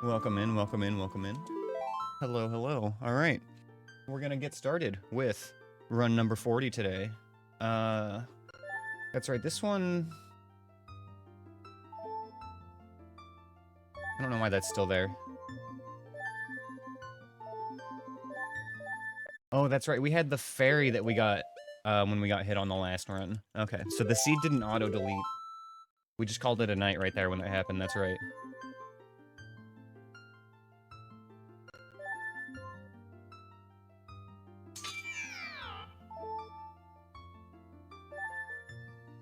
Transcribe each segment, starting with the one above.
Welcome in, welcome in, welcome in. Hello, hello. All right. We're going to get started with run number 40 today. That's right. This one... I don't know why that's still there. Oh, that's right. We had the fairy that we got when we got hit on the last run. Okay, so the seed didn't auto-delete. We just called it a night right there when it happened. That's right.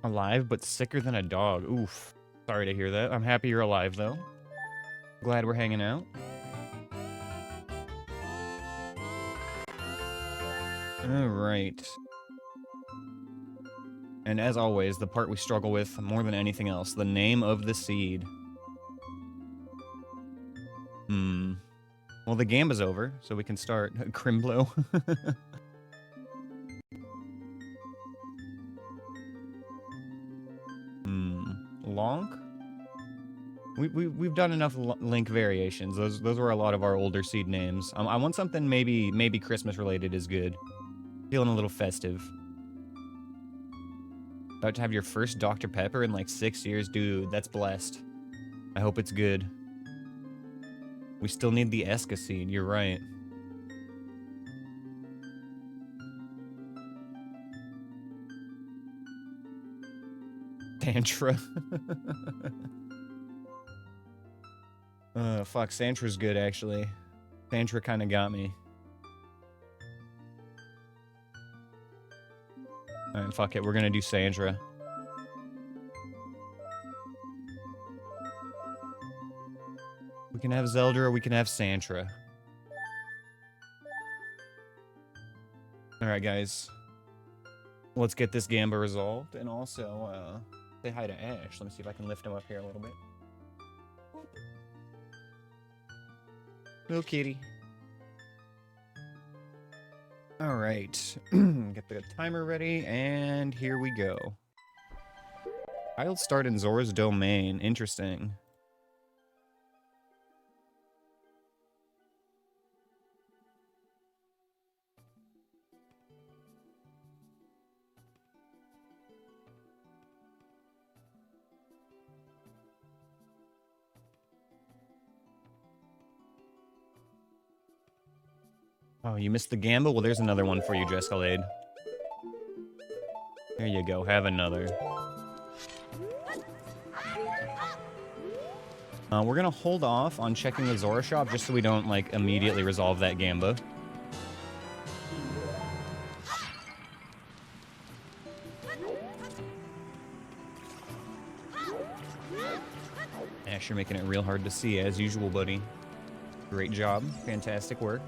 Alive, but sicker than a dog. Oof. Sorry to hear that. I'm happy you're alive, though. Glad we're hanging out. Alright. And as always, the part we struggle with more than anything else, the name of the seed. Well, the game is over, so we can start. Crimblo. Lonk? We've done enough Link variations. Those were a lot of our older seed names. I want something maybe Christmas related is good. Feeling a little festive. About to have your first Dr. Pepper in like 6 years, dude. That's blessed. I hope it's good. We still need the Esca seed. You're right. Tantra. Fuck, Santra's good, actually. Santra kinda got me. Alright, fuck it, we're gonna do Santra. We can have Zelda or we can have Santra. Alright, guys. Let's get this Gamba resolved, and also, say hi to Ash. Let me see if I can lift him up here a little bit. Little kitty. Alright. Get the timer ready, and here we go. I'll start in Zora's domain. Interesting. Oh, you missed the Gamba? Well, there's another one for you, Jescalade. There you go, have another. We're gonna hold off on checking the Zora shop just so we don't, like, immediately resolve that Gamba. Ash, you're making it real hard to see, as usual, buddy. Great job. Fantastic work.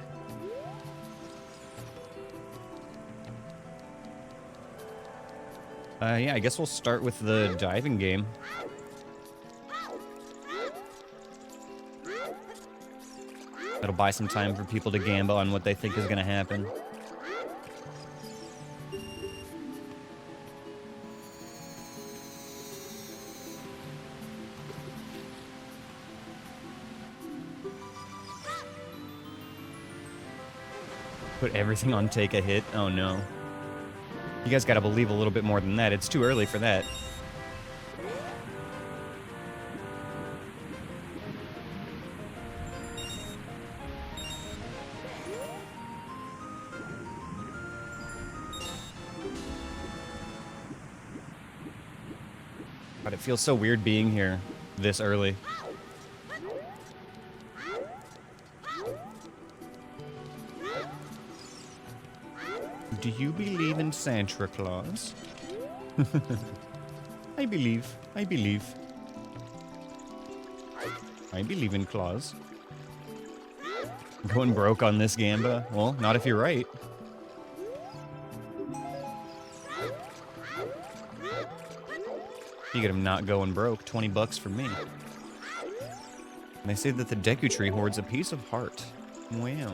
Yeah, I guess we'll start with the diving game. That'll buy some time for people to gamble on what they think is gonna happen. Put everything on take a hit? Oh no. You guys gotta believe a little bit more than that. It's too early for that. But it feels so weird being here this early. Do you believe in Santa Claus? I believe. I believe. I believe in Claus. Going broke on this Gamba? Well, not if you're right. You get him not going broke. 20 bucks for me. And they say that the Deku Tree hoards a piece of heart. Wow.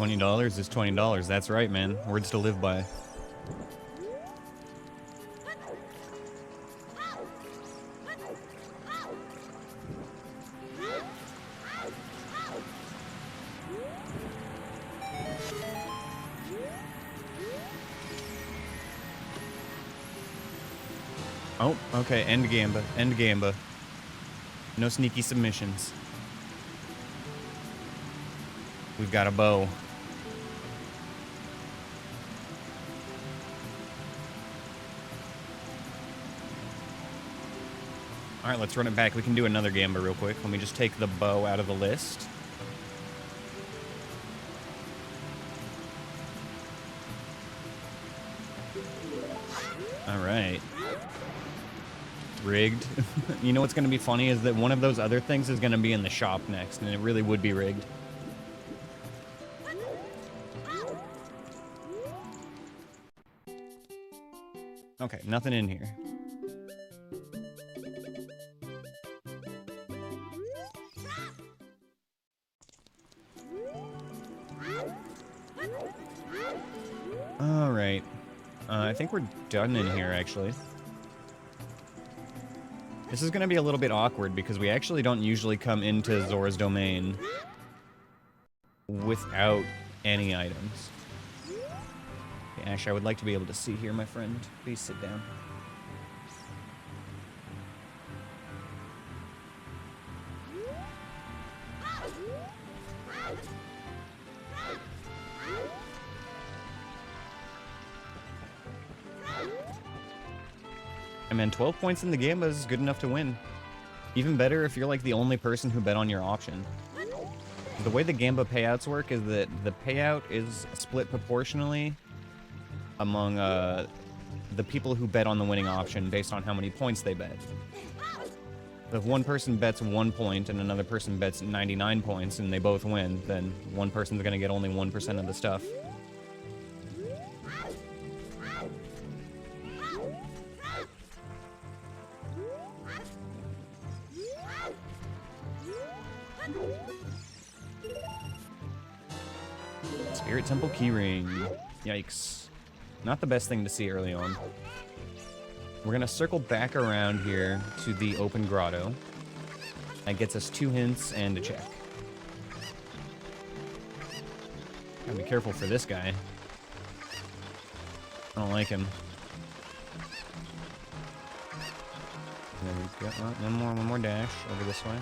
$20 is $20. That's right, man. Words to live by. Oh, okay. End Gamba. End Gamba. No sneaky submissions. We've got a bow. Alright, let's run it back. We can do another Gamba real quick. Let me just take the bow out of the list. Alright. Rigged. You know what's going to be funny is that one of those other things is going to be in the shop next, and it really would be rigged. Okay, nothing in here. Alright. I think we're done in here, actually. This is going to be a little bit awkward because we actually don't usually come into Zora's Domain without any items. Okay, Ash, I would like to be able to see here, my friend. Please sit down. I mean, 12 points in the Gamba is good enough to win. Even better if you're like the only person who bet on your option. The way the Gamba payouts work is that the payout is split proportionally among the people who bet on the winning option based on how many points they bet. If one person bets 1 point and another person bets 99 points and they both win, then one person's gonna get only 1% of the stuff. Spirit Temple keyring. Yikes. Not the best thing to see early on. We're gonna circle back around here to the open grotto. That gets us 2 hints and a check. Gotta be careful for this guy. I don't like him. There we go. Oh, one more dash over this way.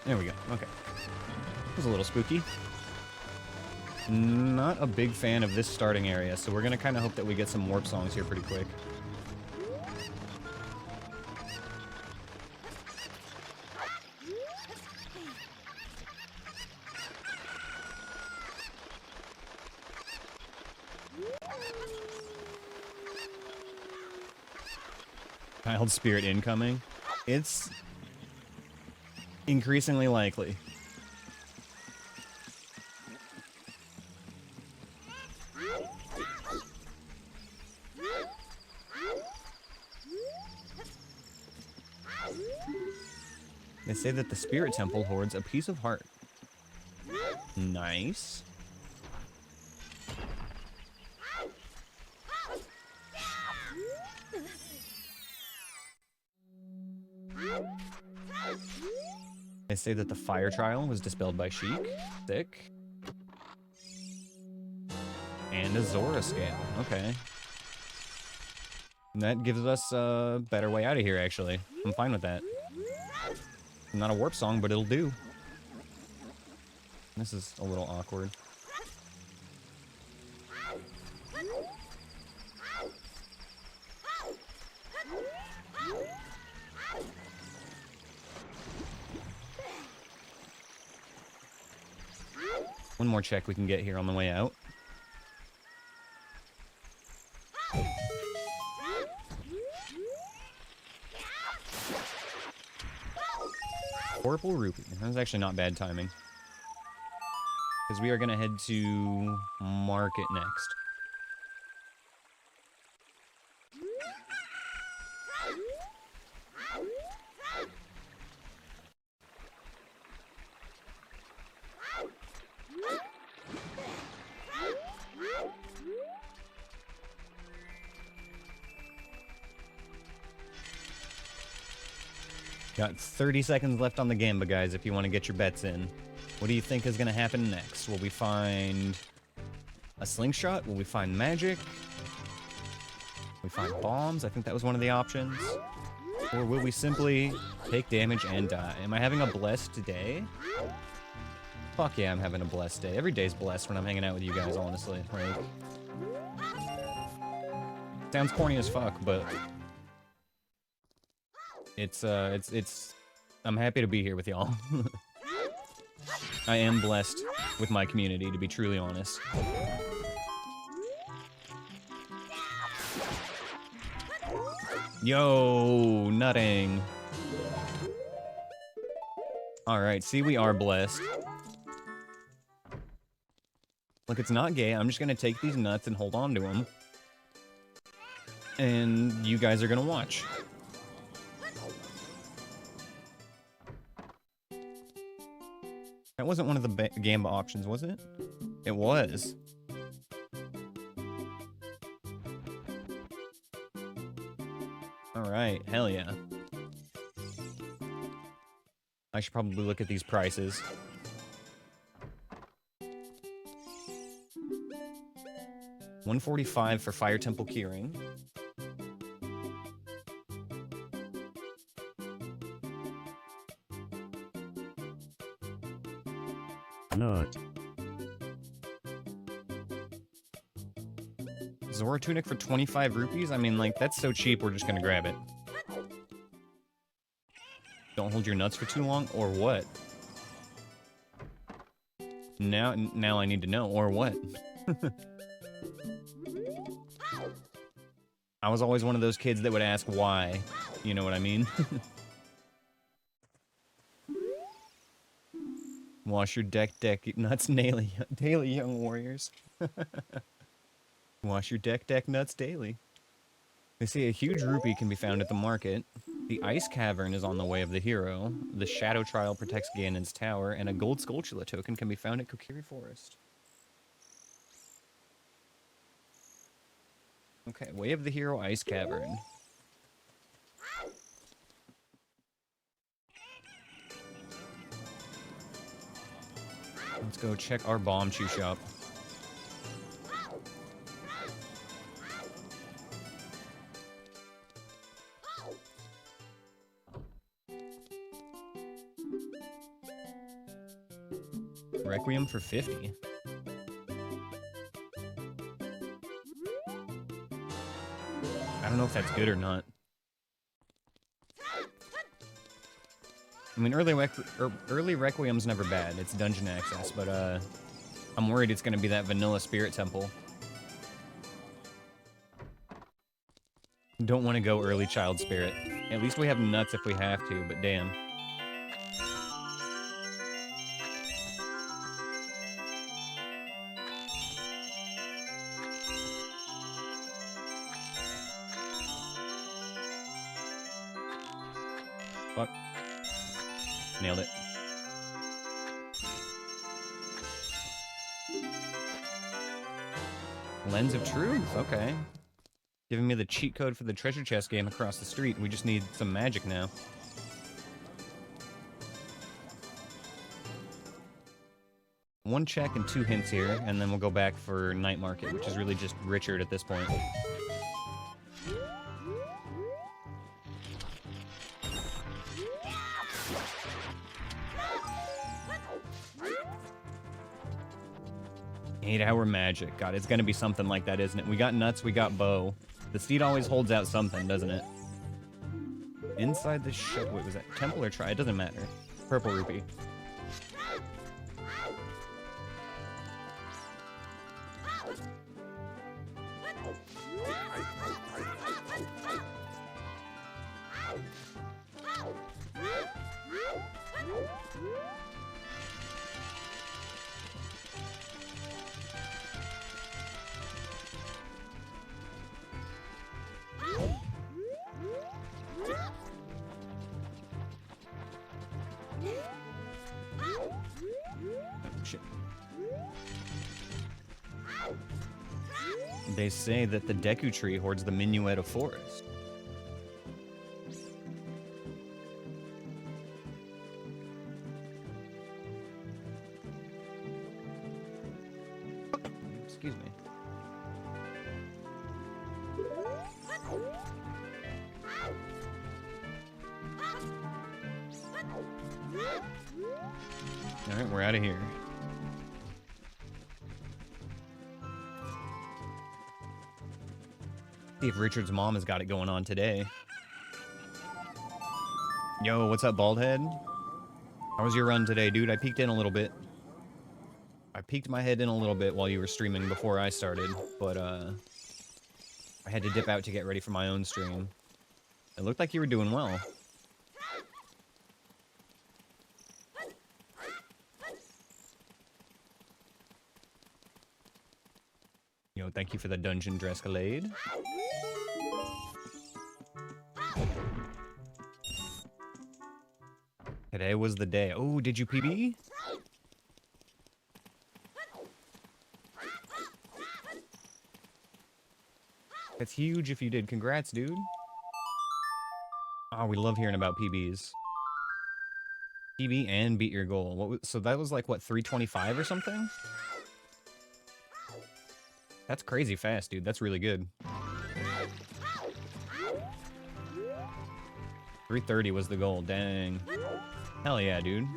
There we go. Okay. It was a little spooky. Not a big fan of this starting area, so we're gonna kind of hope that we get some warp songs here pretty quick. Child spirit incoming. It's increasingly likely. They say that the Spirit Temple hoards a piece of heart. Nice. They say that the fire trial was dispelled by Sheik. Sick. And a Zora scale. Okay. And that gives us a better way out of here, actually. I'm fine with that. Not a warp song, but it'll do. This is a little awkward. One more check we can get here on the way out. Purple rupee. That's actually not bad timing. Because we are going to head to Market next. Got 30 seconds left on the game, but guys, if you want to get your bets in. What do you think is going to happen next? Will we find a slingshot? Will we find magic? Will we find bombs? I think that was one of the options. Or will we simply take damage and die? Am I having a blessed day? Fuck yeah, I'm having a blessed day. Every day's blessed when I'm hanging out with you guys, honestly. Like, sounds corny as fuck, but it's I'm happy to be here with y'all. I am blessed with my community, to be truly honest. Yo, nutting. Alright, see, we are blessed. Look, it's not gay. I'm just gonna take these nuts and hold on to them. And you guys are gonna watch. That wasn't one of the Gamba options, was it? It was. Alright, hell yeah. I should probably look at these prices. $145 for Fire Temple Keyring. Nut. Zora Tunic for 25 rupees? I mean, like, that's so cheap, we're just gonna grab it. Don't hold your nuts for too long, or what? Now I need to know, or what? I was always one of those kids that would ask why. You know what I mean? Wash your deck nuts daily, young warriors. Wash your deck nuts daily. They say a huge rupee can be found at the market. The Ice Cavern is on the way of the hero. The Shadow Trial protects Ganon's tower, and a gold Skulltula token can be found at Kokiri Forest. Okay, way of the hero, Ice Cavern. Let's go check our bomb chew shop. Requiem for 50. I don't know if that's good or not. I mean, early Requiem's never bad. It's dungeon access, but I'm worried it's gonna be that vanilla Spirit Temple. Don't want to go early Child Spirit. At least we have nuts if we have to, but damn. Fuck. Nailed it. Lens of Truth, okay. Giving me the cheat code for the treasure chest game across the street. We just need some magic now. One check and 2 hints here, and then we'll go back for Night Market, which is really just Richard at this point. Eight-hour magic. God, it's gonna be something like that, isn't it? We got nuts, we got bow. The steed always holds out something, doesn't it? Inside the ship. Wait, was that temple or try? It doesn't matter. Purple rupee. They say that the Deku Tree hoards the Minuet of Forest. Excuse me. Alright, we're out of here. See if Richard's mom has got it going on today. Yo, what's up, Baldhead? How was your run today, dude? I peeked in a little bit. I peeked my head in a little bit while you were streaming before I started, but I had to dip out to get ready for my own stream. It looked like you were doing well. Yo, thank you for the dungeon Drescalade. Today was the day. Oh, did you PB? That's huge if you did. Congrats, dude. Oh, we love hearing about PBs. PB and beat your goal. What was, so that was like, what, 325 or something? That's crazy fast, dude. That's really good. 330 was the goal. Dang. Hell yeah, dude.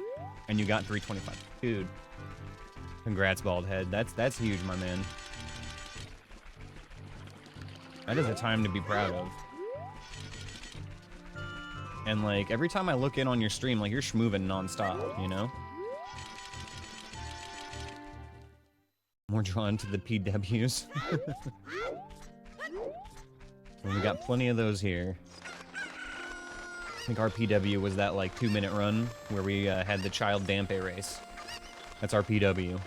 And you got 325. Dude. Congrats, Baldhead. That's huge, my man. That is a time to be proud of. And, like, every time I look in on your stream, like, you're schmoovin' nonstop, you know? More drawn to the PWs. And we got plenty of those here. I think our PW was that, like, 2-minute run where we had the Child Dampe race. That's our PW.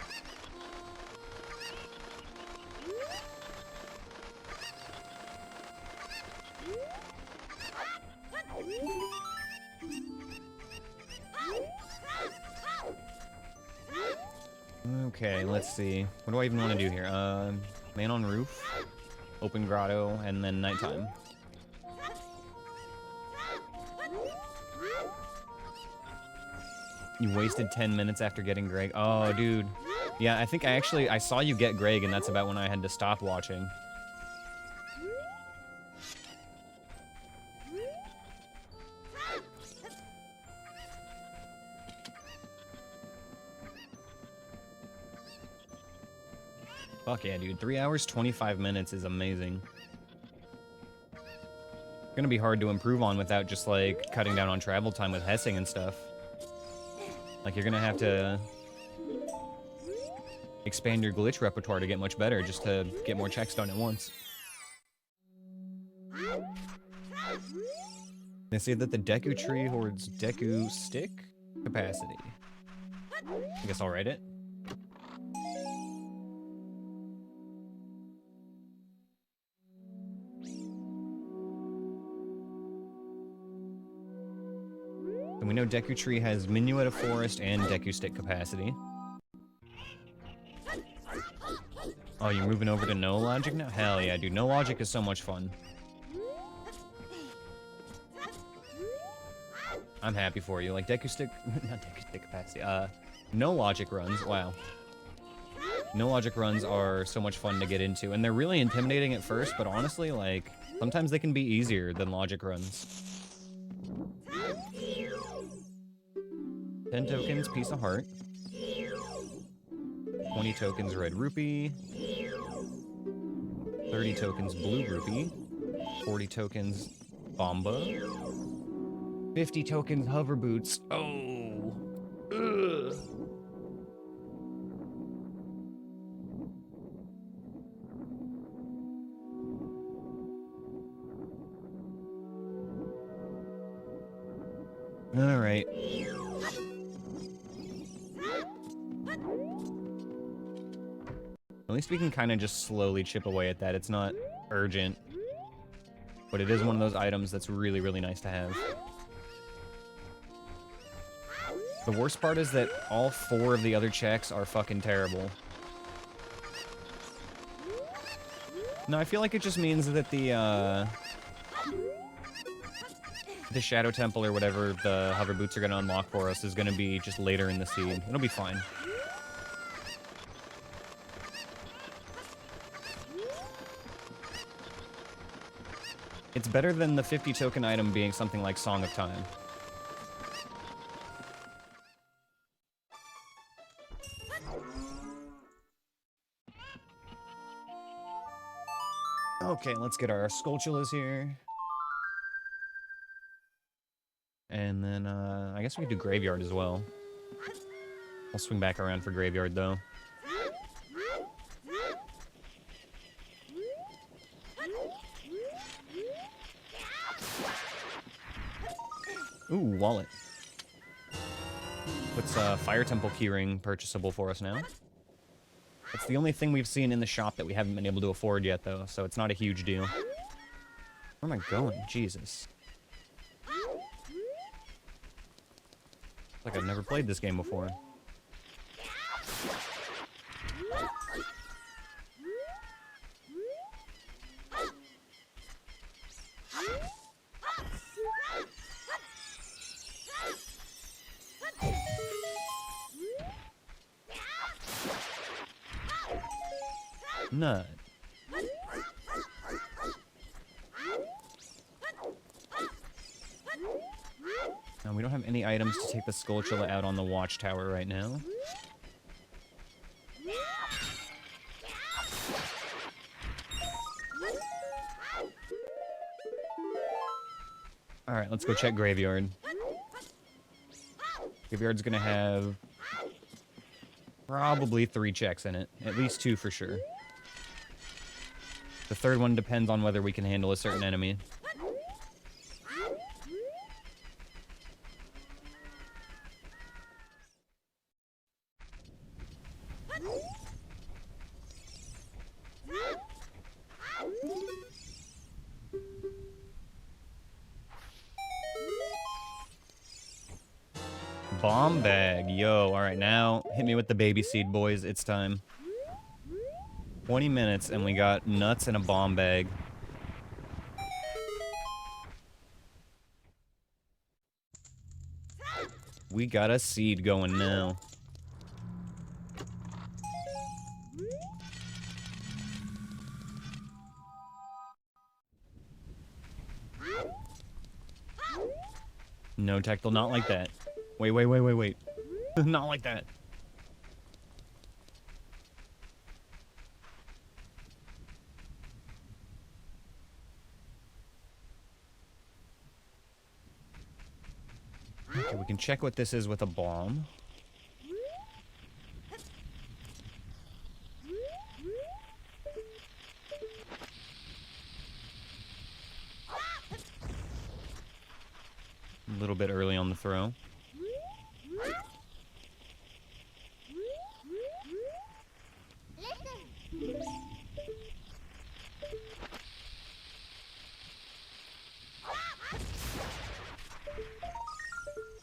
Okay, let's see. What do I even want to do here? Man on roof, open grotto, and then nighttime. You wasted 10 minutes after getting Greg. Oh, dude. Yeah, I think I saw you get Greg, and that's about when I had to stop watching. Fuck yeah, dude. 3 hours, 25 minutes is amazing. It's gonna be hard to improve on without just, like, cutting down on travel time with Hessing and stuff. Like, you're gonna have to expand your glitch repertoire to get much better, just to get more checks done at once. They say that the Deku tree hoards Deku stick capacity. I guess I'll write it. And we know Deku Tree has Minuetta Forest and Deku Stick capacity. Oh, you're moving over to No Logic now? Hell yeah, dude. No Logic is so much fun. I'm happy for you. Like, Deku Stick... not Deku Stick capacity. No Logic runs. Wow. No Logic runs are so much fun to get into. And they're really intimidating at first, but honestly, like, sometimes they can be easier than Logic runs. 10 tokens, piece of heart. 20 tokens, red rupee. 30 tokens, blue rupee. 40 tokens, bomba. 50 tokens, hover boots. Oh. Ugh. All right. At least we can kind of just slowly chip away at that. It's not urgent, but it is one of those items that's really, really nice to have. The worst part is that all 4 of the other checks are fucking terrible. No, I feel like it just means that the Shadow Temple or whatever the hover boots are going to unlock for us is going to be just later in the seed. It'll be fine. It's better than the 50 token item being something like Song of Time. Okay, let's get our Skulltulas here. And then, I guess we could do Graveyard as well. I'll swing back around for Graveyard, though. Ooh, wallet. What's Fire Temple keyring purchasable for us now? It's the only thing we've seen in the shop that we haven't been able to afford yet, though, so it's not a huge deal. Where am I going? Jesus. Like I've never played this game before. Nut. Now, we don't have any items to take the Skulltula out on the watchtower right now. Alright, let's go check Graveyard. Graveyard's gonna have probably 3 checks in it. At least 2 for sure. The third one depends on whether we can handle a certain enemy. Bomb bag. Yo, alright, now hit me with the baby seed, boys. It's time. 20 minutes and we got nuts and a bomb bag. We got a seed going now. No, Tactile, not like that. Wait. Not like that. Okay, we can check what this is with a bomb. A little bit early on the throw.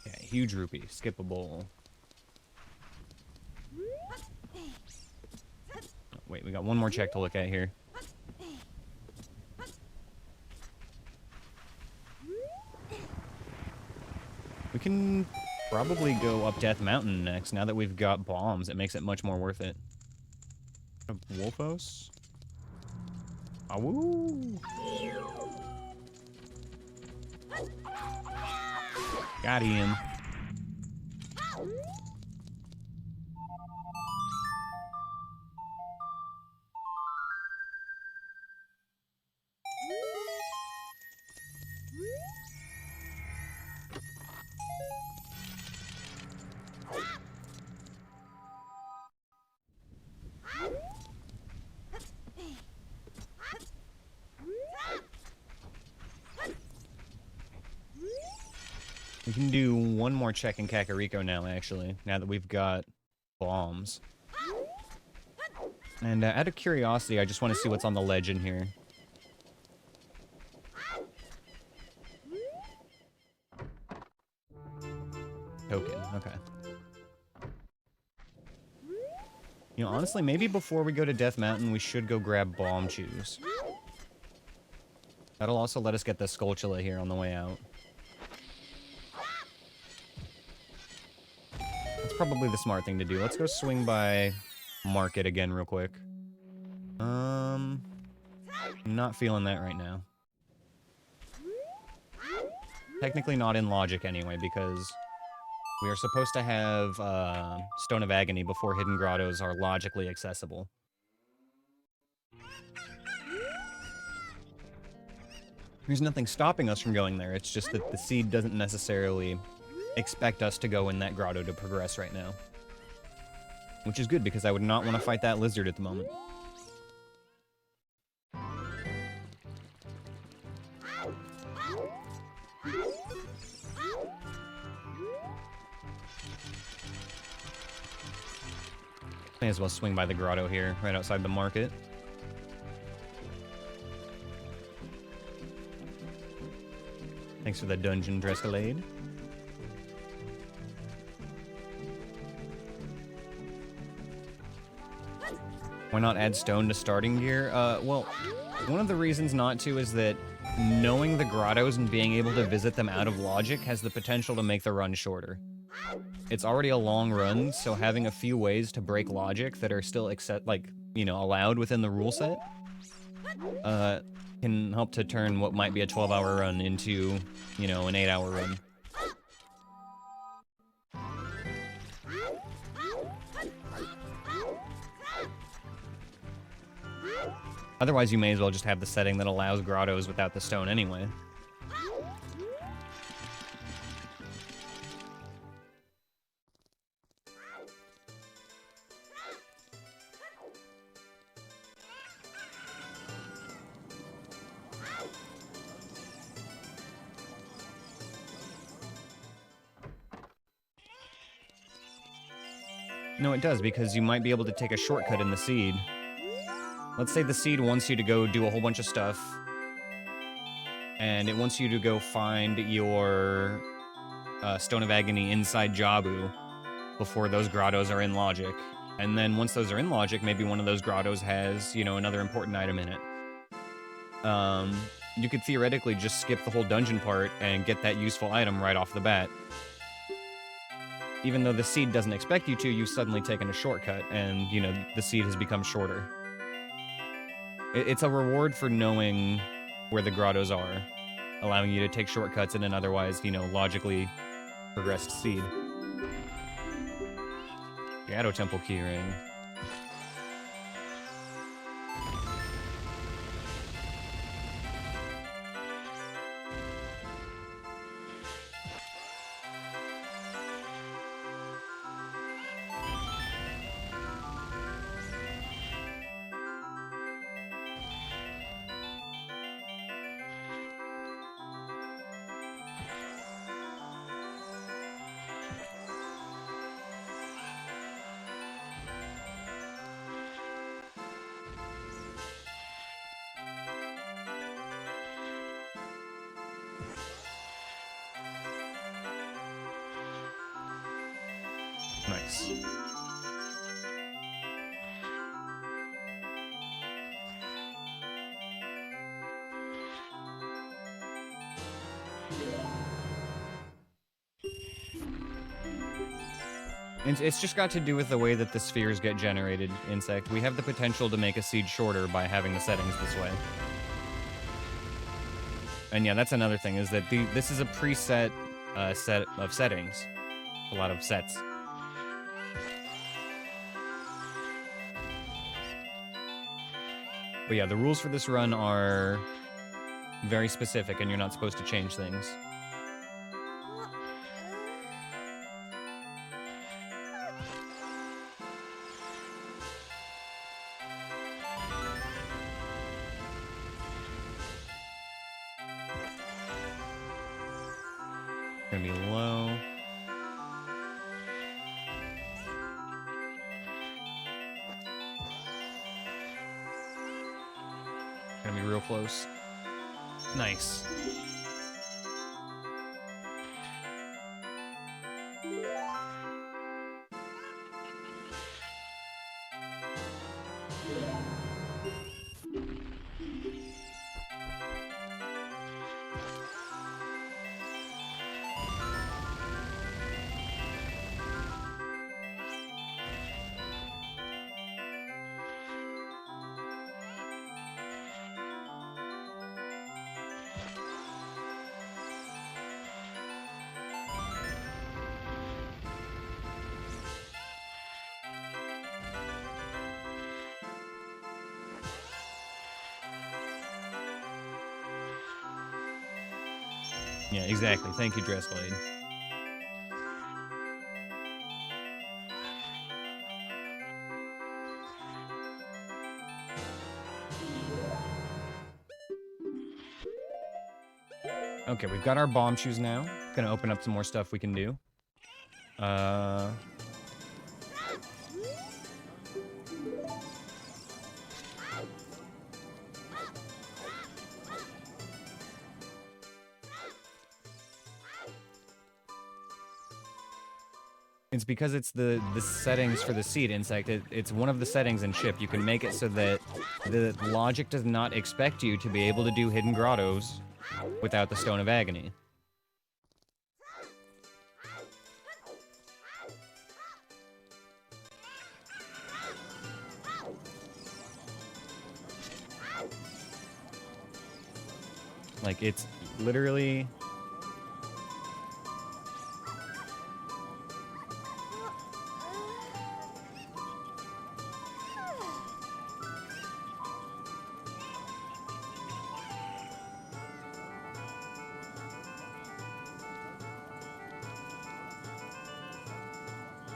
Yeah, huge rupee. Skippable. Oh, wait, we got one more check to look at here. We can probably go up Death Mountain next. Now that we've got bombs, it makes it much more worth it. Wolfos? Awoo! Got him. We can do one more check in Kakariko now, actually, now that we've got bombs. And out of curiosity, I just want to see what's on the ledge in here. Token, okay. You know, honestly, maybe before we go to Death Mountain, we should go grab Bomb Chews. That'll also let us get the Skulltula here on the way out. That's probably the smart thing to do. Let's go swing by Market again real quick. Not feeling that right now. Technically not in logic anyway, because we are supposed to have Stone of Agony before hidden grottos are logically accessible. There's nothing stopping us from going there, it's just that the seed doesn't necessarily expect us to go in that grotto to progress right now. Which is good, because I would not want to fight that lizard at the moment. May as well swing by the grotto here, right outside the market. Thanks for the dungeon, Drescalade. Why not add stone to starting gear? Well, one of the reasons not to is that knowing the grottos and being able to visit them out of logic has the potential to make the run shorter. It's already a long run, so having a few ways to break logic that are still allowed within the rule set, can help to turn what might be a 12-hour run into, an 8-hour run. Otherwise, you may as well just have the setting that allows grottos without the stone anyway. No, it does, because you might be able to take a shortcut in the seed. Let's say the seed wants you to go do a whole bunch of stuff, and it wants you to go find your Stone of Agony inside Jabu before those grottos are in logic. And then once those are in logic, maybe one of those grottos has, another important item in it. You could theoretically just skip the whole dungeon part and get that useful item right off the bat. Even though the seed doesn't expect you to, you've suddenly taken a shortcut, and, the seed has become shorter. It's a reward for knowing where the grottos are, allowing you to take shortcuts in an otherwise, logically progressed seed. Shadow Temple keyring. Nice. It's just got to do with the way that the spheres get generated, Insect. We have the potential to make a seed shorter by having the settings this way. And yeah, that's another thing, is that this is a preset set of settings. A lot of sets. But yeah, the rules for this run are very specific, and you're not supposed to change things. Gonna be low. Gonna be real close. Nice. Yeah, exactly. Thank you, Dressblade. Okay, we've got our bomb shoes now. Gonna open up some more stuff we can do. It's because it's the settings for the seed insect. It's one of the settings in Chip. You can make it so that the logic does not expect you to be able to do hidden grottos without the Stone of Agony. Like, it's literally...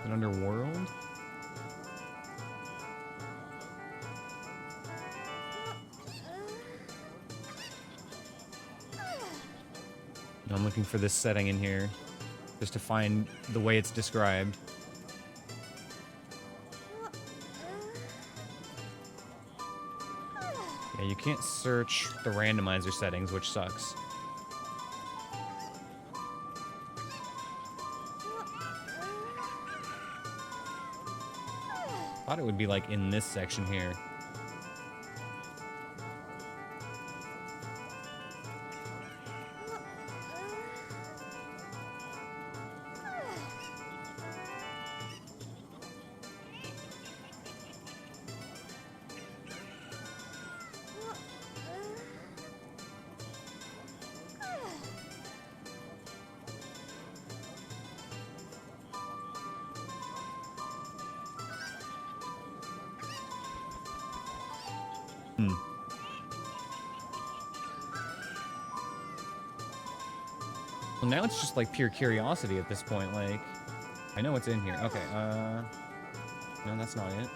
An underworld? No, I'm looking for this setting in here, just to find the way it's described. Yeah, you can't search the randomizer settings, which sucks. Thought it would be like in this section here. Well, now it's just like pure curiosity at this point. Like, I know what's in here. Okay, no, that's not it.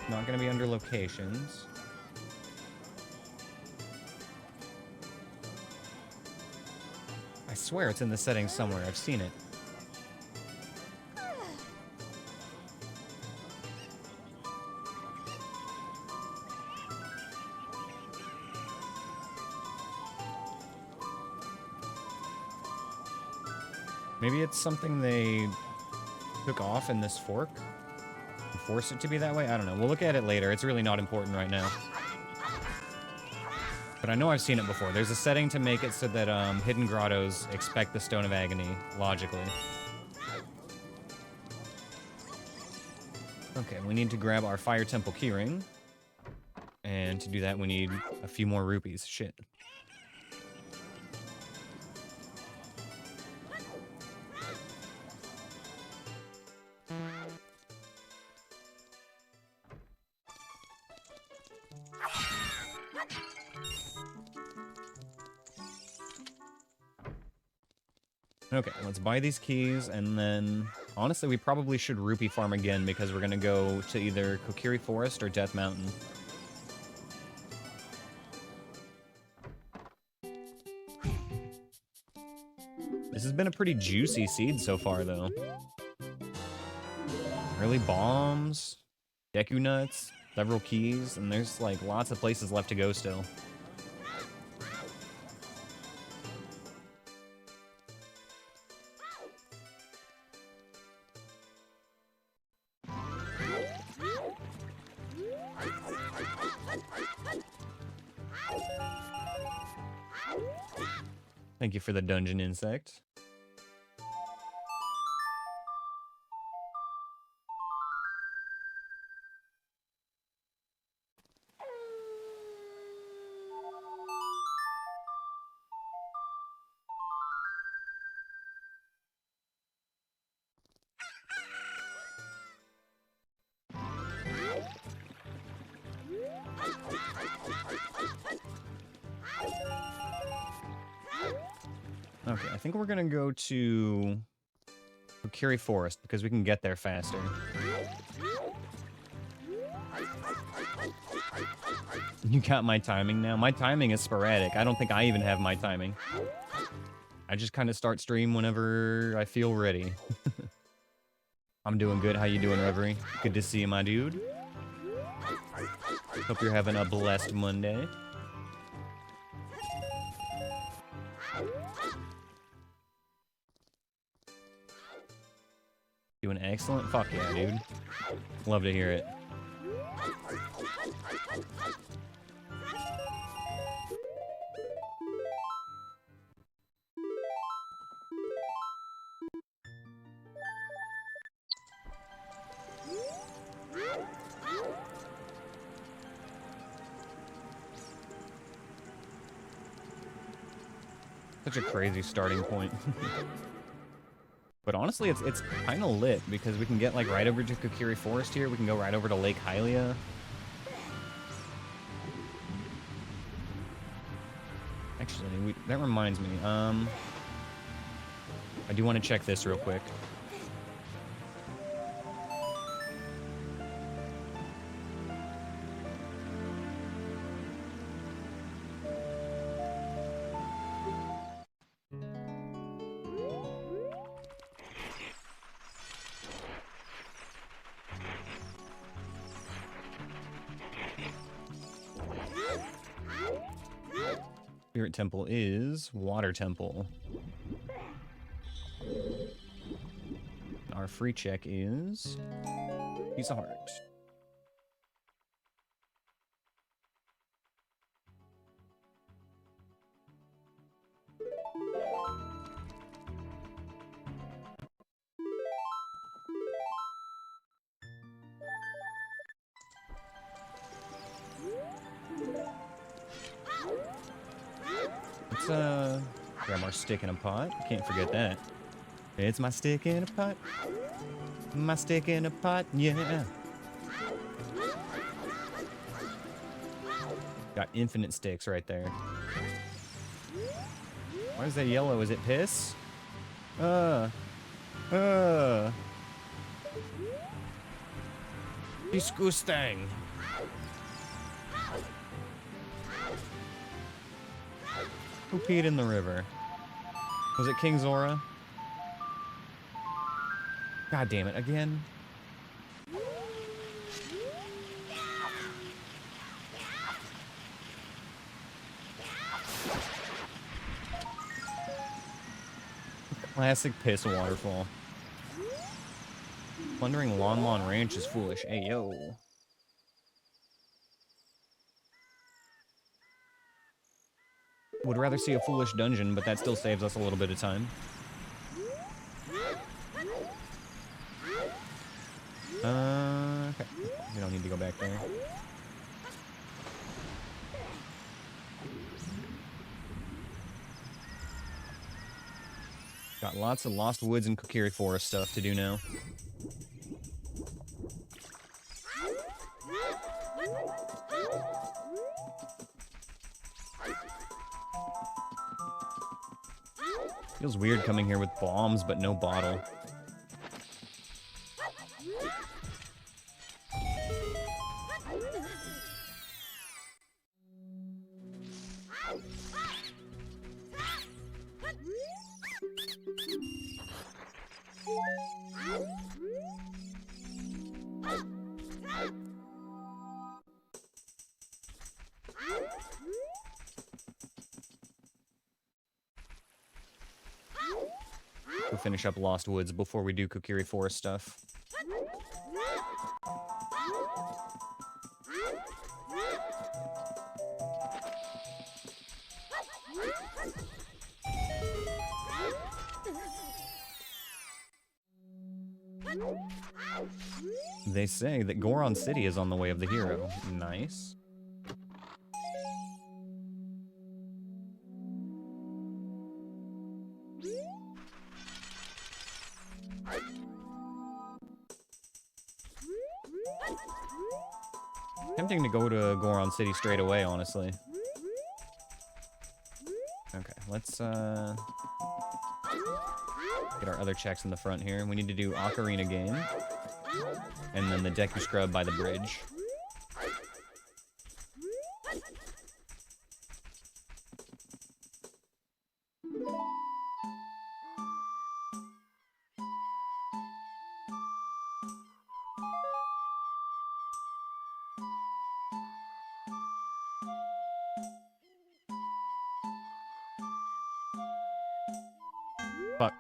Not gonna be under locations. I swear it's in the settings somewhere. I've seen it. Maybe it's something they took off in this fork and forced it to be that way? I don't know. We'll look at it later. It's really not important right now. But I know I've seen it before. There's a setting to make it so that hidden grottos expect the Stone of Agony, logically. Okay, we need to grab our Fire Temple keyring. And to do that, we need a few more rupees. Shit. Okay, let's buy these keys, and then... Honestly, we probably should rupee farm again, because we're gonna go to either Kokiri Forest or Death Mountain. This has been a pretty juicy seed so far, though. Early bombs, Deku nuts, several keys, and there's, like, lots of places left to go still. Thank you for the dungeon insect. Okay, I think we're gonna go to Kokiri Forest because we can get there faster. You got my timing now? My timing is sporadic. I don't think I even have my timing. I just kind of start stream whenever I feel ready. I'm doing good. How you doing, Reverie? Good to see you, my dude. Hope you're having a blessed Monday. Doing excellent? Fuck yeah, dude. Love to hear it. Such a crazy starting point. But honestly, it's kind of lit because we can get like right over to Kokiri Forest here. We can go right over to Lake Hylia. Actually, that reminds me. I do want to check this real quick. Spirit Temple is Water Temple. Our free check is Piece of Heart. Let's grab our stick in a pot. Can't forget that. It's my stick in a pot. My stick in a pot, yeah. Got infinite sticks right there. Why is that yellow? Is it piss? Disgusting. Who peed in the river? Was it King Zora? God damn it, again? Classic piss waterfall. Plundering Lon Lon Ranch is foolish. Hey, yo. Would rather see a foolish dungeon, but that still saves us a little bit of time. Okay. We don't need to go back there. Got lots of Lost Woods and Kokiri Forest stuff to do now. Feels weird coming here with bombs, but no bottle. We'll finish up Lost Woods before we do Kokiri Forest stuff. They say that Goron City is on the way of the hero. Nice. Tempting to go to Goron City straight away, honestly. Okay, let's Get our other checks in the front here. We need to do Ocarina game. And then the Deku Scrub by the bridge. Fuck.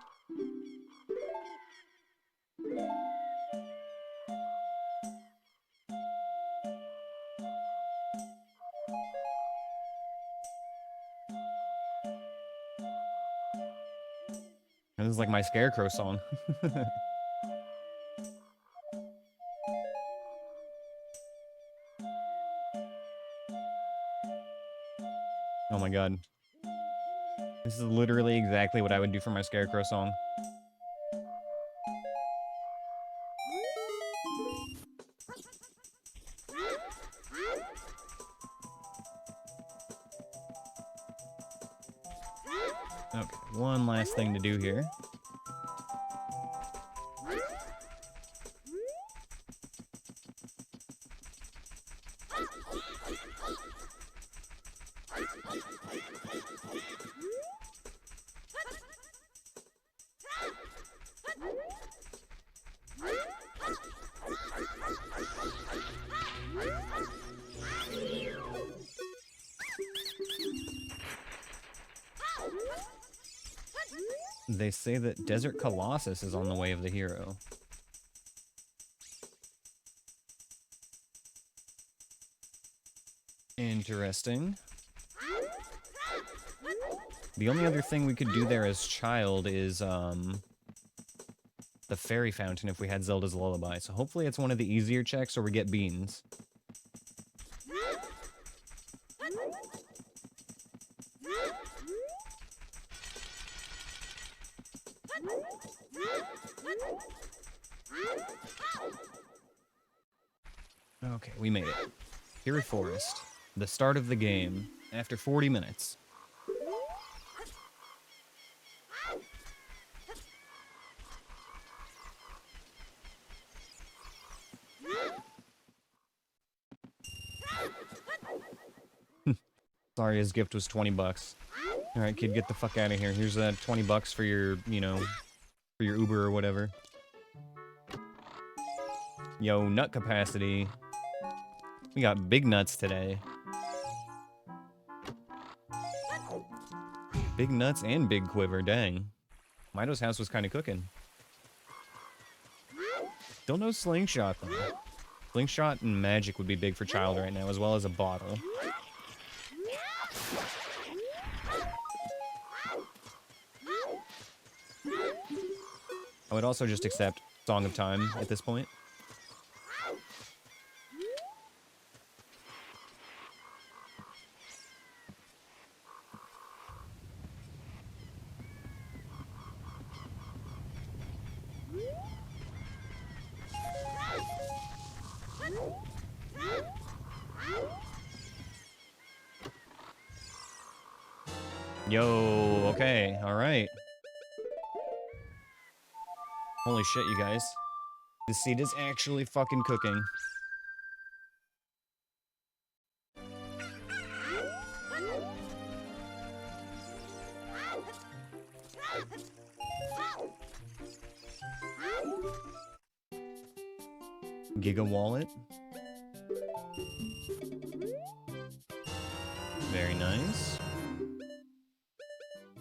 This is like my Scarecrow song. Oh my god. This is literally exactly what I would do for my Scarecrow song. Okay, one last thing to do here. They say that Desert Colossus is on the way of the hero. Interesting. The only other thing we could do there as child is, the fairy fountain if we had Zelda's Lullaby. So hopefully it's one of the easier checks or we get beans. Okay, we made it. Fairy Forest. The start of the game. After 40 minutes. Sorry, his gift was 20 bucks. Alright, kid, get the fuck out of here. Here's 20 bucks for your, you know, for your Uber or whatever. Yo, nut capacity. We got big nuts today. Big nuts and big quiver, dang. Mido's house was kind of cooking. Still no slingshot, though. Slingshot and magic would be big for child right now, as well as a bottle. I would also just accept Song of Time at this point. Yo, okay, alright. Holy shit, you guys. The seed is actually fucking cooking. Giga Wallet. Very nice.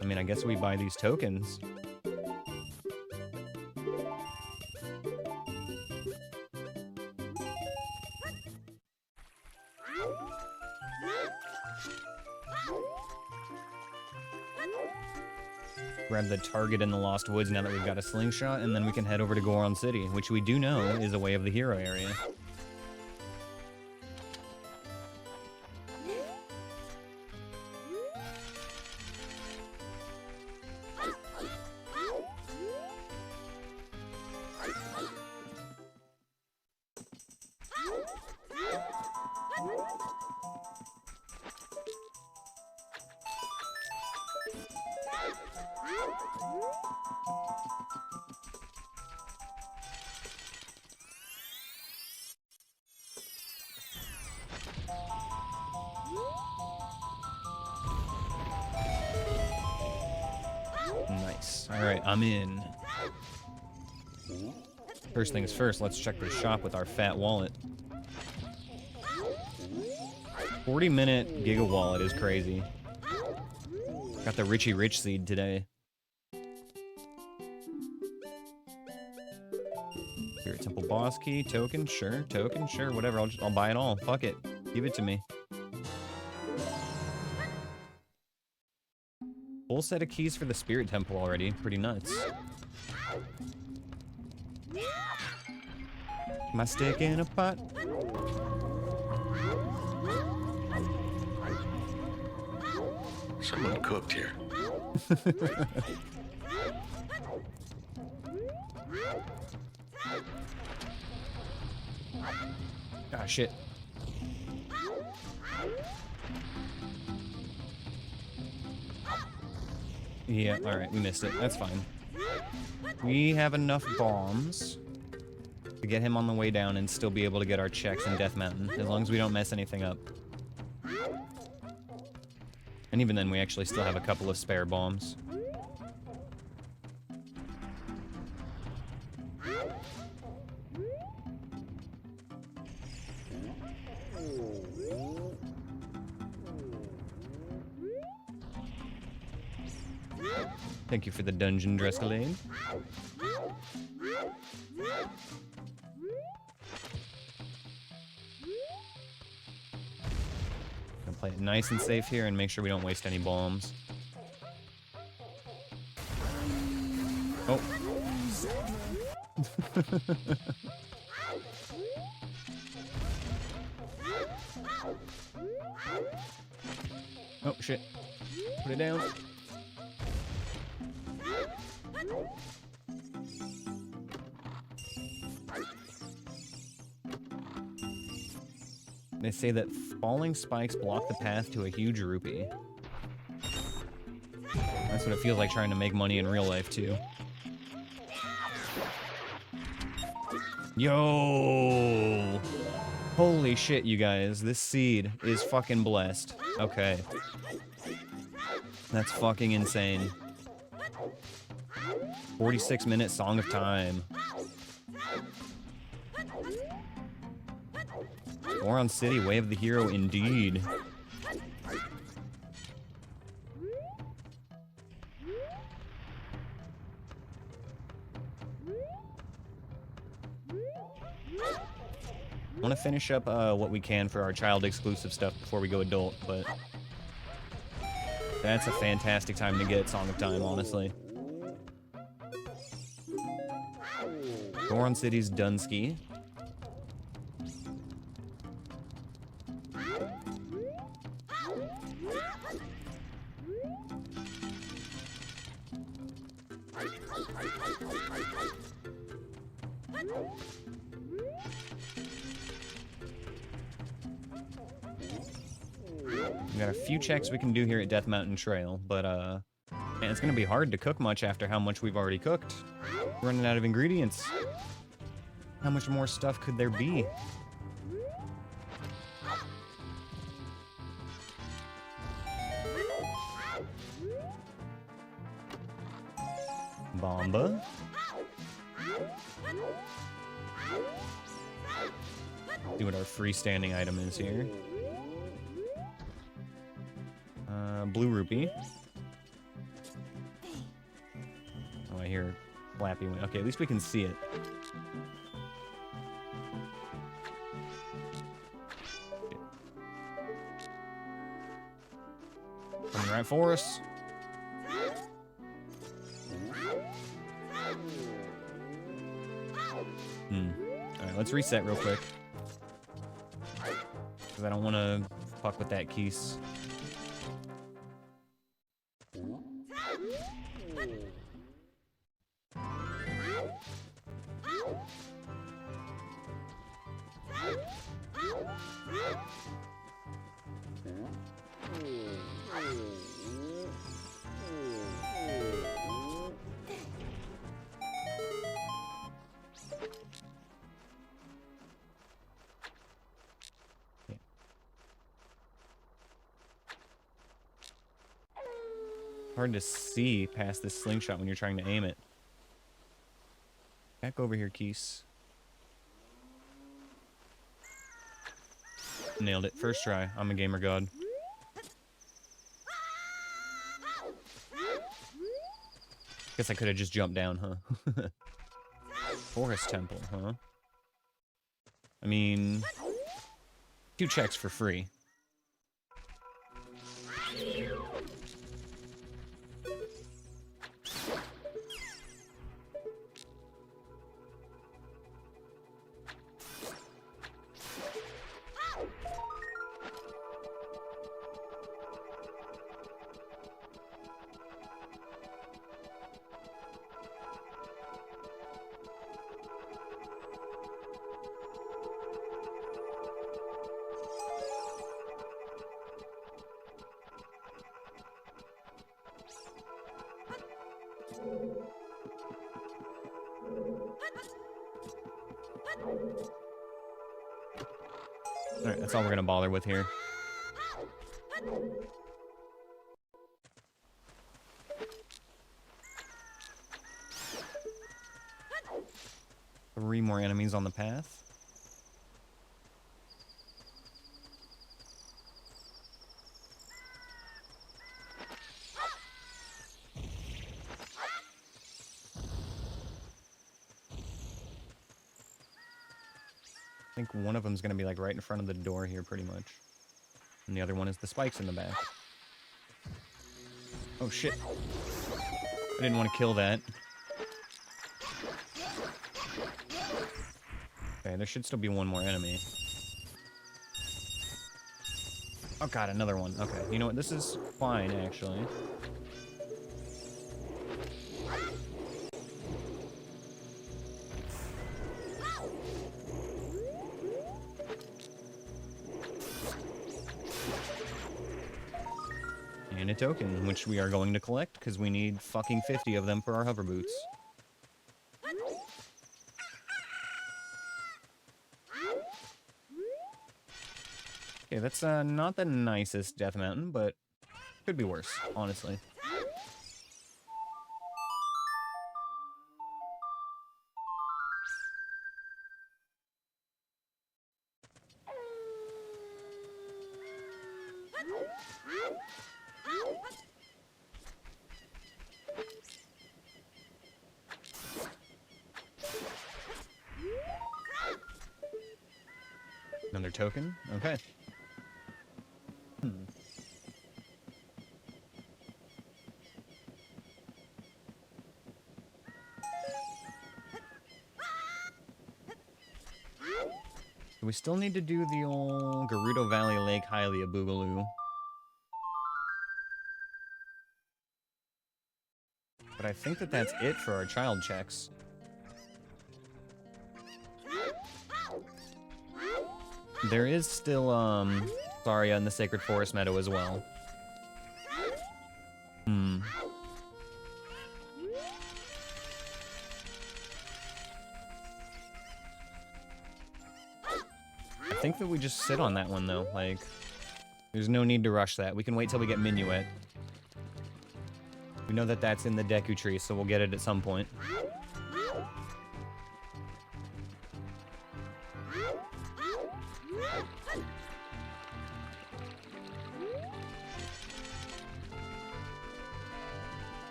I mean, I guess we buy these tokens. Grab the target in the Lost Woods now that we've got a slingshot, and then we can head over to Goron City, which we do know is a Way of the Hero area. Nice. All right, I'm in. First things first, let's check the shop with our fat wallet. 40-minute Giga Wallet is crazy. Got the Richie Rich seed today. Spirit Temple boss key, token, sure, whatever. I'll buy it all. Fuck it, give it to me. Full set of keys for the Spirit Temple already. Pretty nuts. My stick in a pot. Someone cooked here. Ah, shit. Yeah, alright, we missed it. That's fine. We have enough bombs to get him on the way down and still be able to get our checks in Death Mountain, as long as we don't mess anything up. And even then, we actually still have a couple of spare bombs. Thank you for the dungeon Drescalade. Gonna play it nice and safe here and make sure we don't waste any bombs. Oh. Oh, shit. Put it down. They say that falling spikes block the path to a huge rupee. That's what it feels like trying to make money in real life, too. Yo! Holy shit, you guys. This seed is fucking blessed. Okay. That's fucking insane. 46-minute Song of Time. Goron City, Way of the Hero, indeed. I want to finish up what we can for our child-exclusive stuff before we go adult, but that's a fantastic time to get Song of Time, honestly. Goron City's Dunsky. We got a few checks we can do here at Death Mountain Trail, but man, it's gonna be hard to cook much after how much we've already cooked. We're running out of ingredients. How much more stuff could there be? Bomba. See what our freestanding item is here. Blue rupee. Oh, I hear flappy wind. Okay, at least we can see it. Coming right for us. Alright, let's reset real quick. Because I don't want to fuck with that keys. Hard to see past this slingshot when you're trying to aim it. Back over here, Keese. Nailed it. First try. I'm a gamer god. Guess I could have just jumped down, huh? Forest temple, huh? I mean, 2 checks for free. Alright, that's all we're gonna bother with here. Three more enemies on the path. I think one of them's gonna be like right in front of the door here pretty much. And the other one is the spikes in the back. Oh shit. I didn't want to kill that. Okay, there should still be one more enemy. Oh god, another one. Okay, you know what? This is fine, actually. And a token, which we are going to collect, because we need fucking 50 of them for our hover boots. Okay, that's not the nicest Death Mountain, but could be worse, honestly. Another token? Okay. We still need to do the old Gerudo Valley Lake Hylia Boogaloo. But I think that that's it for our child checks. There is still, Saria in the Sacred Forest Meadow as well. I think that we just sit on that one, though. Like, there's no need to rush that. We can wait till we get Minuet. We know that that's in the Deku Tree, so we'll get it at some point.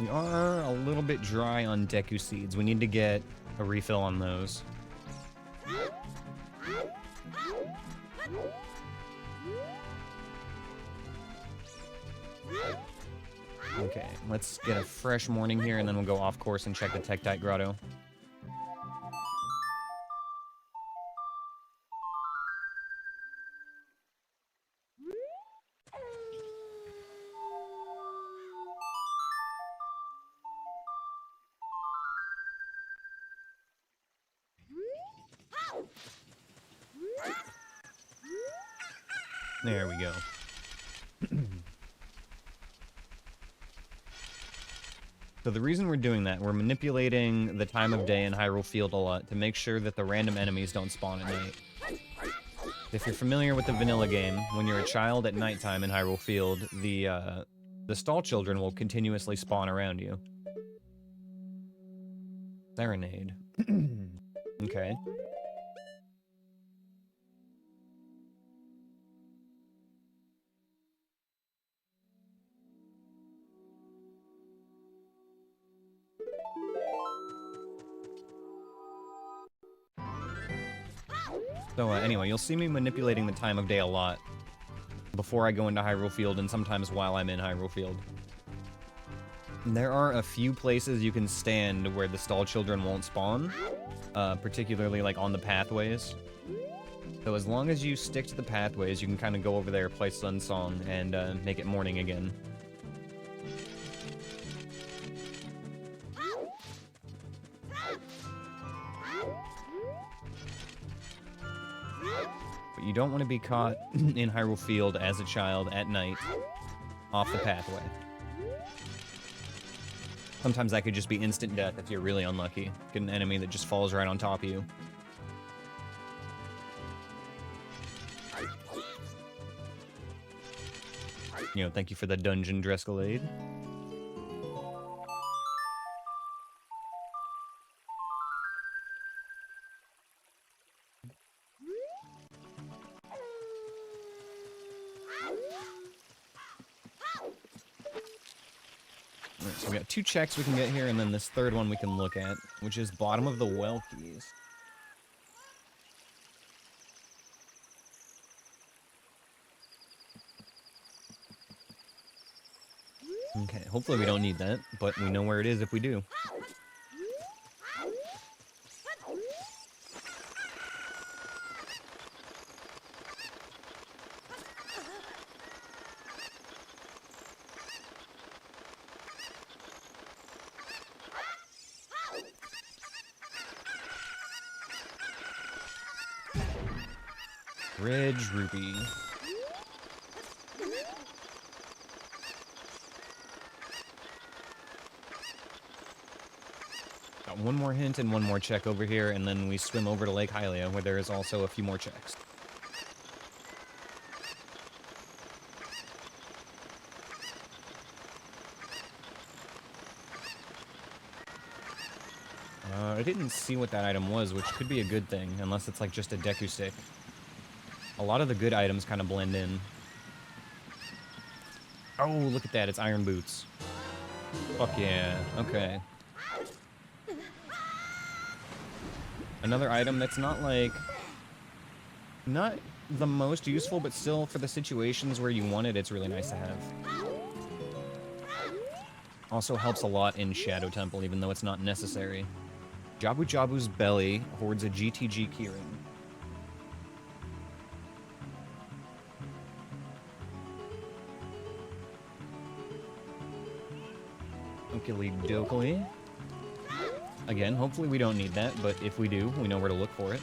We are a little bit dry on Deku Seeds. We need to get a refill on those. Okay, let's get a fresh morning here, and then we'll go off course and check the Tektite Grotto. There we go. So the reason we're doing that, we're manipulating the time of day in Hyrule Field a lot to make sure that the random enemies don't spawn at night. If you're familiar with the vanilla game, when you're a child at nighttime in Hyrule Field, the stall children will continuously spawn around you. Serenade. Okay. So anyway, you'll see me manipulating the time of day a lot before I go into Hyrule Field and sometimes while I'm in Hyrule Field. There are a few places you can stand where the stall children won't spawn, particularly like on the pathways. So as long as you stick to the pathways, you can kind of go over there, play Sun Song, and make it morning again. But you don't want to be caught in Hyrule Field as a child at night off the pathway. Sometimes that could just be instant death if you're really unlucky. Get an enemy that just falls right on top of you. You know, thank you for the dungeon Drescalade. Alright, so we got 2 checks we can get here, and then this third one we can look at, which is bottom of the well keys. Okay, hopefully we don't need that, but we know where it is if we do. Ridge Rupee. Got one more hint and one more check over here, and then we swim over to Lake Hylia, where there is also a few more checks. I didn't see what that item was, which could be a good thing, unless it's like just a Deku Stick. A lot of the good items kind of blend in. Oh, look at that, it's Iron Boots. Fuck yeah, okay. Another item that's not like... not the most useful, but still for the situations where you want it, it's really nice to have. Also helps a lot in Shadow Temple, even though it's not necessary. Jabu Jabu's belly hoards a GTG keyring. Okily dokily. Again, hopefully we don't need that, but if we do, we know where to look for it.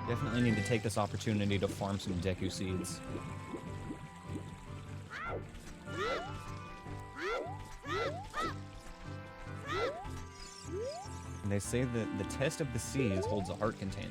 Definitely need to take this opportunity to farm some Deku Seeds. And they say that the test of the seas holds a heart container.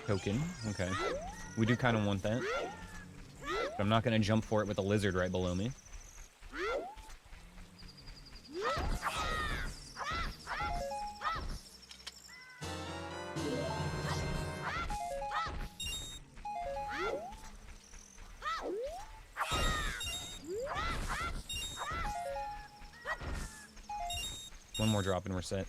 Token, okay. We do kind of want that. But I'm not going to jump for it with a lizard right below me. One more drop and we're set.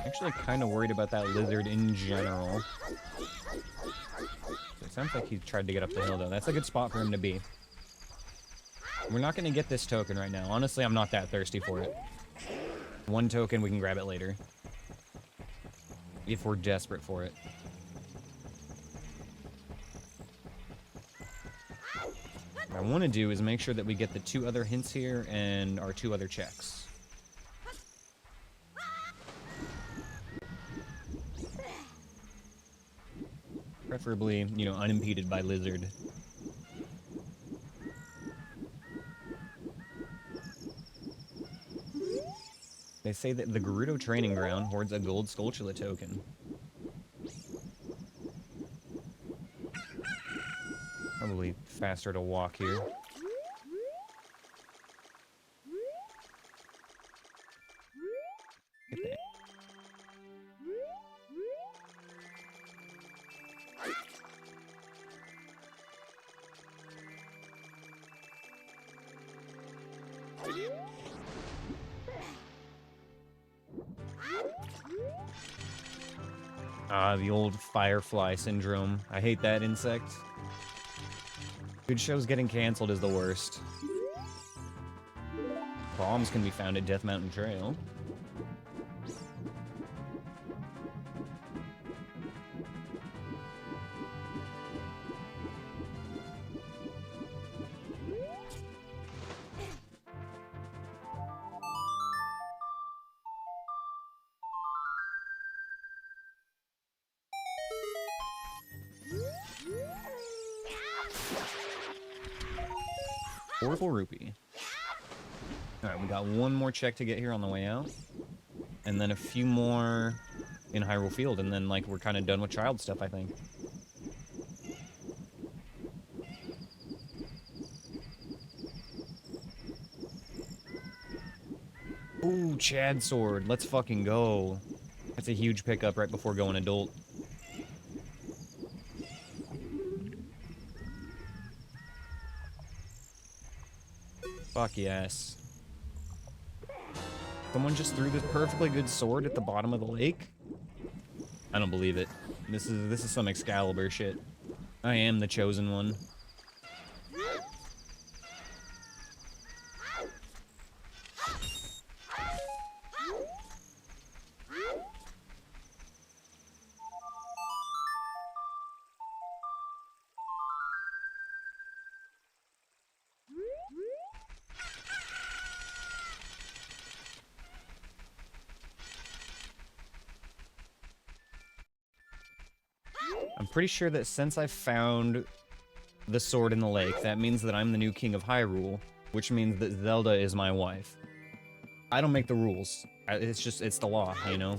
Actually kind of worried about that lizard in general. It sounds like he tried to get up the hill though. That's a good spot for him to be. We're not going to get this token right now. Honestly, I'm not that thirsty for it. One token, we can grab it later. If we're desperate for it. What I want to do is make sure that we get the 2 other hints here and our 2 other checks. Preferably, you know, unimpeded by lizard. They say that the Gerudo Training Ground hoards a gold Skulltula token. Probably faster to walk here. Get that. Ah, the old firefly syndrome. I hate that insect. Good shows getting canceled is the worst. Bombs can be found at Death Mountain Trail. Oracle Rupee. Alright, we got one more check to get here on the way out. And then a few more in Hyrule Field, and then, like, we're kind of done with child stuff, I think. Ooh, Chad Sword. Let's fucking go. That's a huge pickup right before going adult. Fuck yes. Someone just threw this perfectly good sword at the bottom of the lake? I don't believe it. This is some Excalibur shit. I am the chosen one. I'm pretty sure that since I found the sword in the lake, that means that I'm the new king of Hyrule, which means that Zelda is my wife. I don't make the rules. It's the law, you know?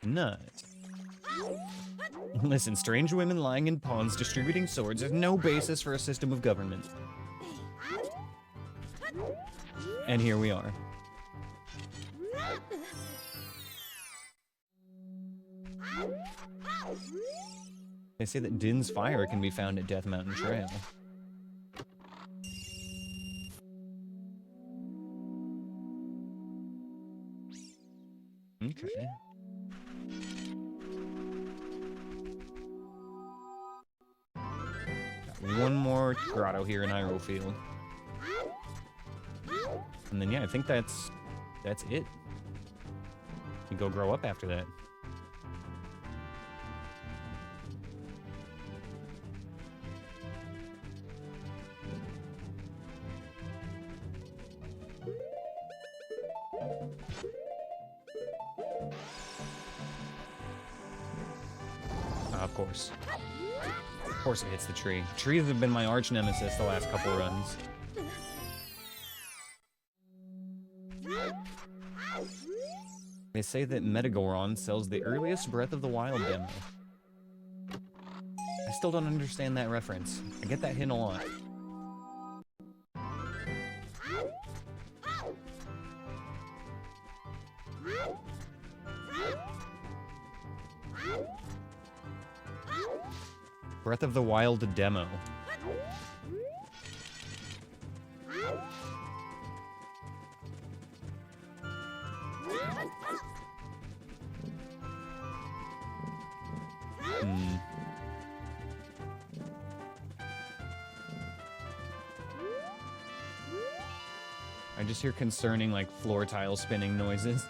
Nut. Listen, strange women lying in ponds distributing swords is no basis for a system of government. And here we are. They say that Din's fire can be found at Death Mountain Trail. Okay. Got one more grotto here in Hyrule Field. And then, yeah, I think that's it. You go grow up after that. Of course. Of course it hits the tree. Trees have been my arch nemesis the last couple runs. They say that Metagoron sells the earliest Breath of the Wild demo. I still don't understand that reference. I get that hint a lot. Breath of the Wild demo. I just hear concerning, like, floor tile spinning noises.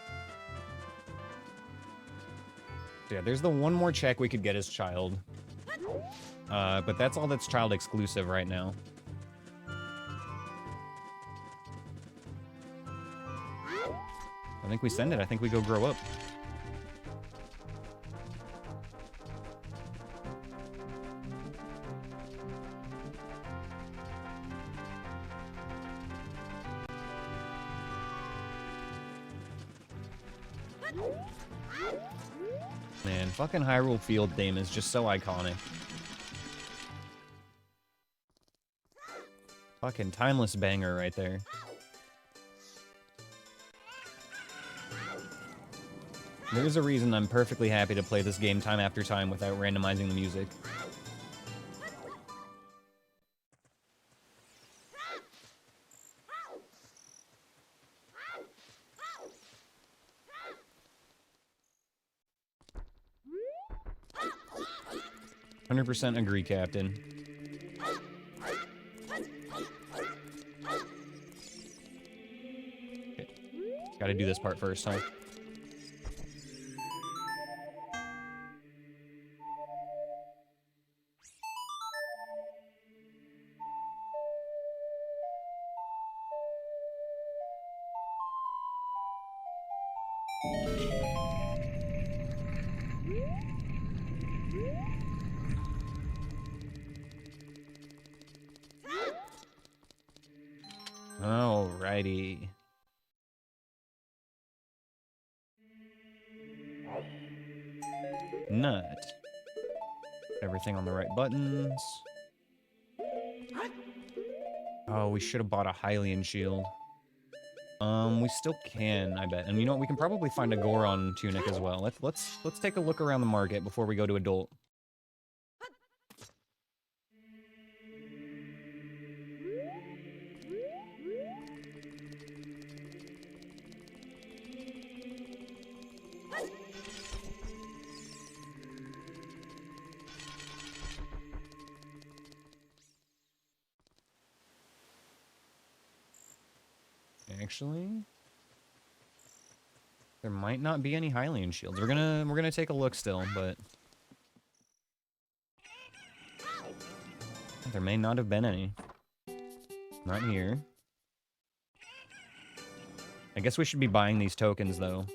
Yeah, there's the one more check we could get as child. But that's all that's child exclusive right now. I think we send it. I think we go grow up. Man, fucking Hyrule Field theme is just so iconic. Fucking timeless banger right there. There's a reason I'm perfectly happy to play this game time after time without randomizing the music. %, agree, Captain. Okay. Gotta do this part first, huh? Alrighty. Nut. Everything on the right buttons. Oh, we should have bought a Hylian shield. We still can, I bet. And you know what? We can probably find a Goron tunic as well. Let's take a look around the market before we go to adult. Actually, there might not be any Hylian shields. We're gonna take a look still, but there may not have been any. Not here. I guess we should be buying these tokens though.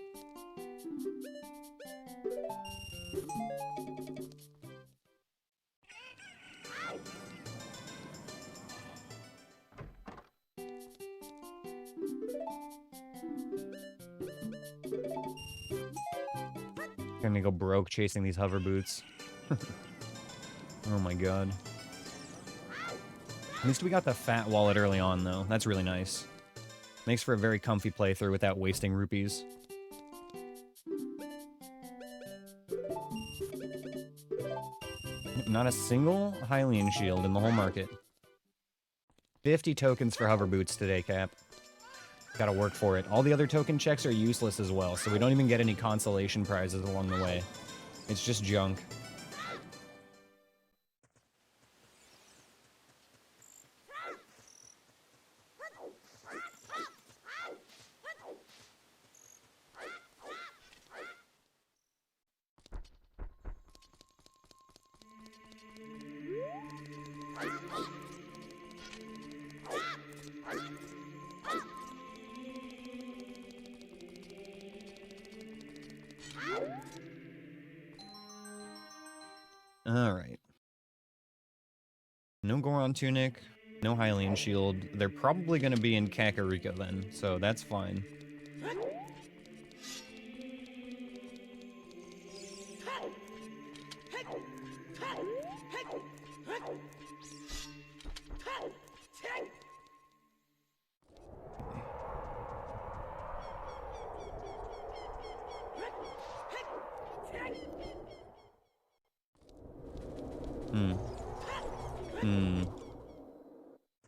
Gonna go broke chasing these hover boots. Oh my god. At least we got the fat wallet early on, though. That's really nice. Makes for a very comfy playthrough without wasting rupees. Not a single Hylian shield in the whole market. 50 tokens for hover boots today, Cap. Gotta work for it. All the other token checks are useless as well, so we don't even get any consolation prizes along the way. It's just junk. Alright. No Goron tunic, no Hylian shield. They're probably going to be in Kakariko then, so that's fine.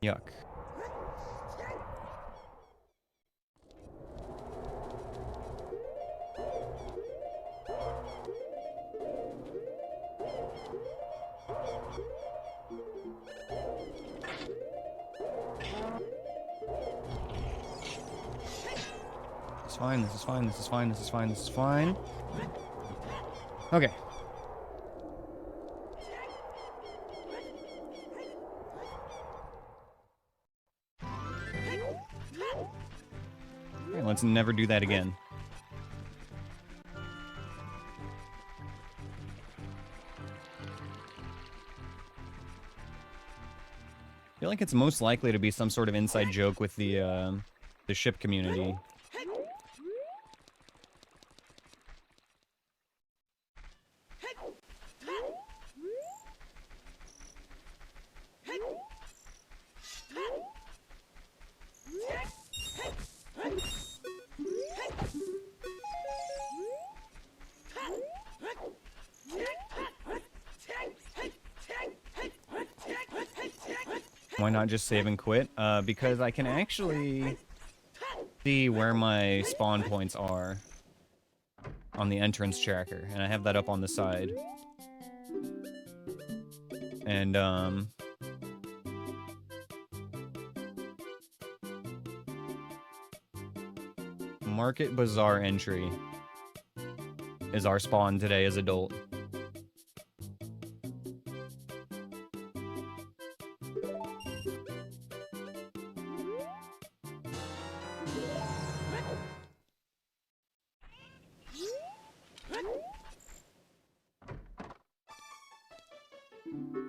Yuck. It's fine, this is fine, this is fine, this is fine, this is fine. Okay. Alright, let's never do that again. I feel like it's most likely to be some sort of inside joke with the ship community. Why not just save and quit? Because I can actually see where my spawn points are on the entrance tracker, and I have that up on the side. And, Market Bazaar entry is our spawn today as adult.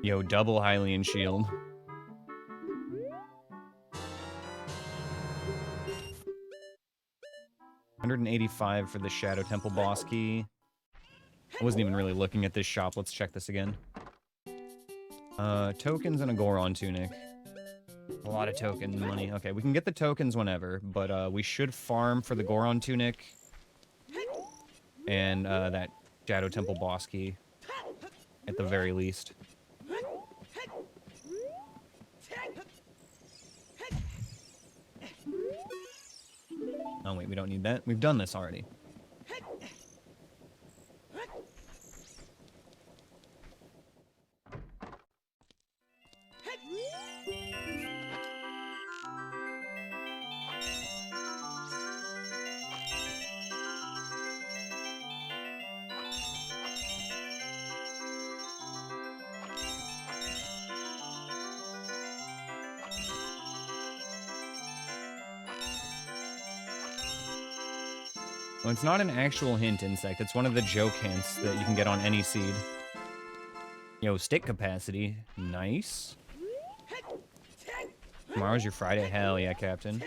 Yo, double Hylian shield. $185 for the Shadow Temple boss key. I wasn't even really looking at this shop. Let's check this again. Tokens and a Goron tunic. A lot of token money. Okay, we can get the tokens whenever, but we should farm for the Goron tunic and that Shadow Temple boss key at the very least. Oh wait, we don't need that. We've done this already. Well, it's not an actual hint insect. It's one of the joke hints that you can get on any seed. Yo, stick capacity. Nice. Tomorrow's your Friday. Hell yeah, Captain.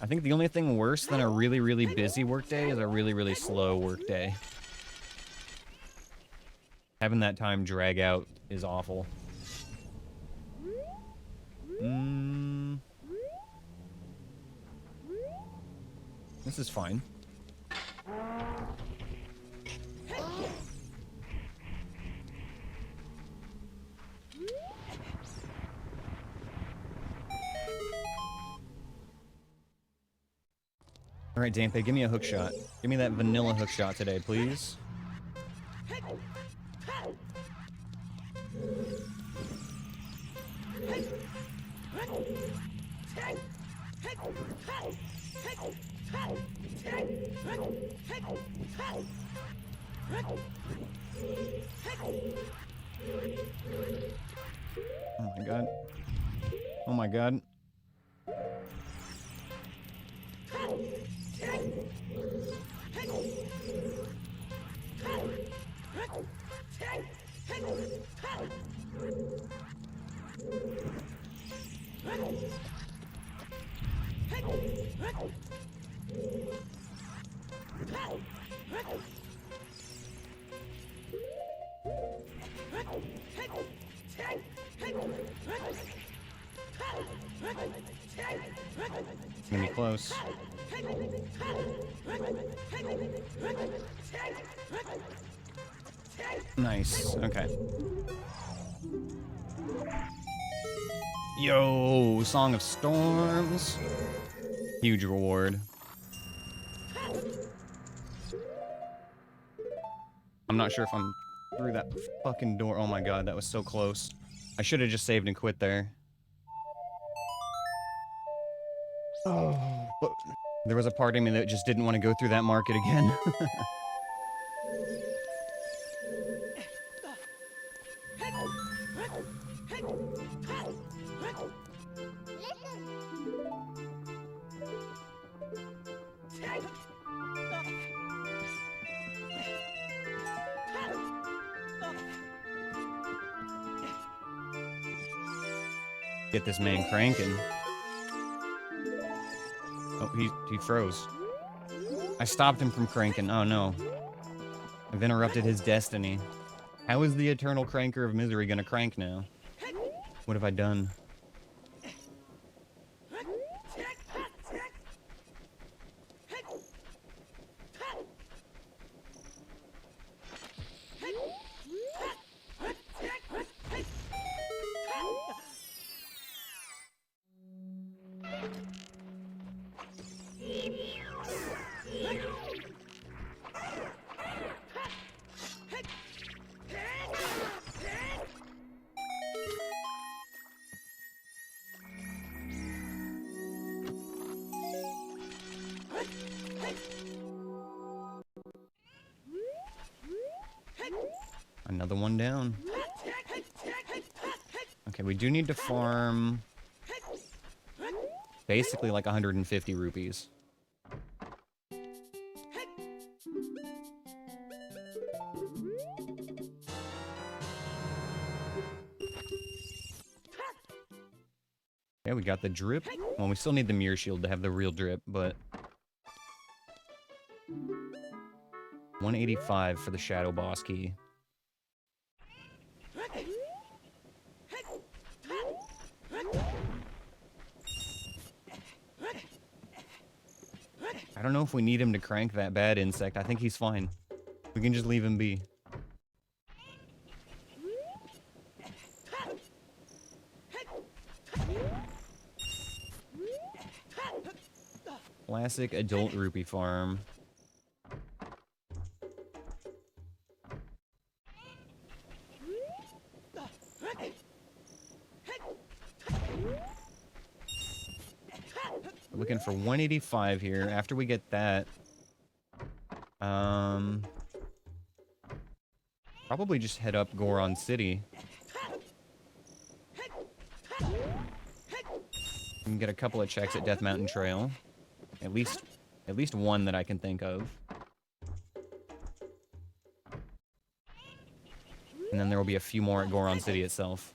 I think the only thing worse than a really, really busy workday is a really, really slow workday. Having that time drag out is awful. This is fine. Alright, Dante, give me a hook shot. Give me that vanilla hook shot today, please. Oh my god. Oh my god. It's gonna be close. Nice. Okay. Yo, Song of Storms. Huge reward. I'm not sure if I'm through that fucking door. Oh my god, that was so close. I should have just saved and quit there. Oh, but there was a part of me that just didn't want to go through that market again. Get this man cranking. Oh, he froze. I stopped him from cranking. Oh no. I've interrupted his destiny. How is the eternal cranker of misery gonna crank now? What have I done? Another one down. Okay, we do need to farm basically like 150 rupees. Okay, we got the drip. Well, we still need the mirror shield to have the real drip, but 185 for the shadow boss key. I don't know if we need him to crank that bad insect. I think he's fine. We can just leave him be. Classic adult rupee farm. We're looking for 185 here. After we get that, probably just head up Goron City. We can get a couple of checks at Death Mountain Trail. At least one that I can think of. And then there will be a few more at Goron City itself.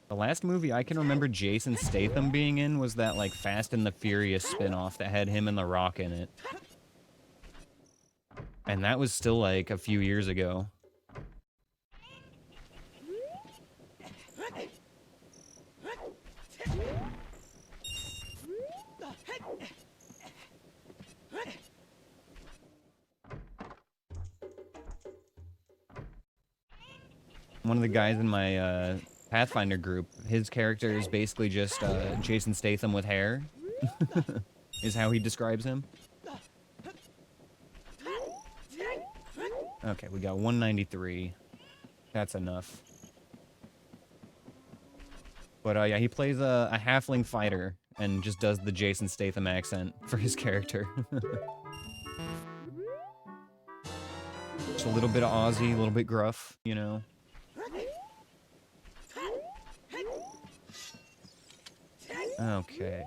The last movie I can remember Jason Statham being in was that, like, Fast and the Furious spin-off that had him and The Rock in it. And that was still, like, a few years ago. One of the guys in my, Pathfinder group, his character is basically just Jason Statham with hair, is how he describes him. Okay, we got 193. That's enough. But yeah, he plays a halfling fighter and just does the Jason Statham accent for his character. Just a little bit of Aussie, a little bit gruff, you know. Okay,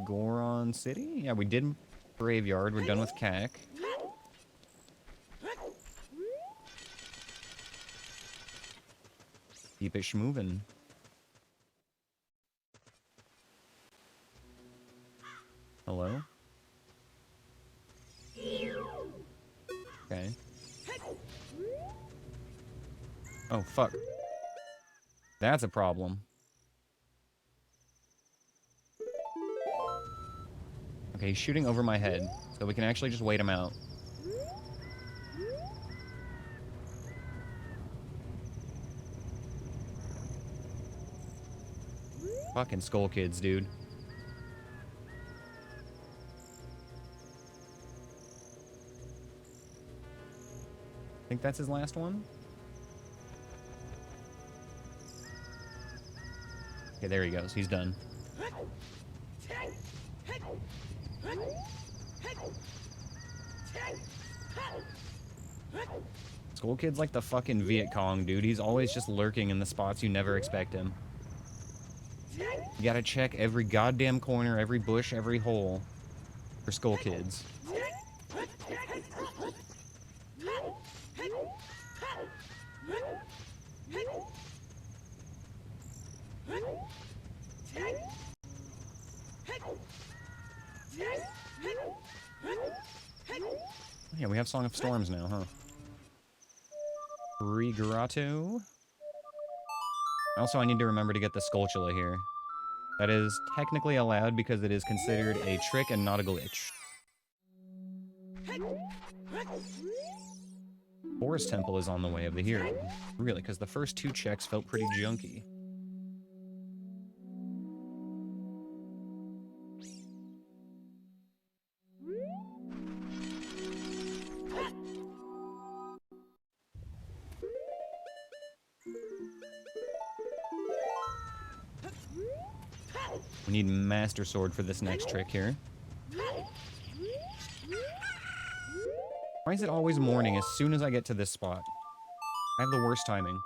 Goron City? Yeah, we did Graveyard. We're done with CAC. Keep it moving. Hello? Okay. Oh, fuck. That's a problem. Okay, he's shooting over my head, so we can actually just wait him out. Fucking Skull Kids, dude. I think that's his last one. Okay, there he goes. He's done. Skull Kid's like the fucking Viet Cong, dude. He's always just lurking in the spots you never expect him. You gotta check every goddamn corner, every bush, every hole for Skull Kids. Yeah, we have Song of Storms now, huh? Free Grotto. Also, I need to remember to get the Skulltula here. That is technically allowed because it is considered a trick and not a glitch. Forest Temple is on the way of the hero. Really, because the first two checks felt pretty junky. We need Master Sword for this next trick here. Why is it always morning as soon as I get to this spot? I have the worst timing.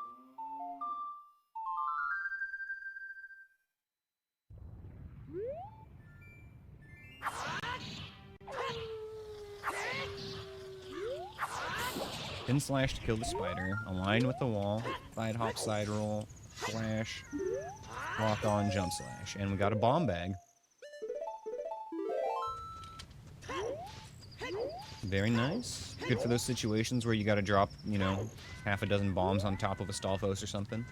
Pin slash to kill the spider. Align with the wall. Side hop, side roll. Slash. Lock on, jump slash. And we got a bomb bag. Very nice. Good for those situations where you gotta drop, you know, half a dozen bombs on top of a Stalfos or something.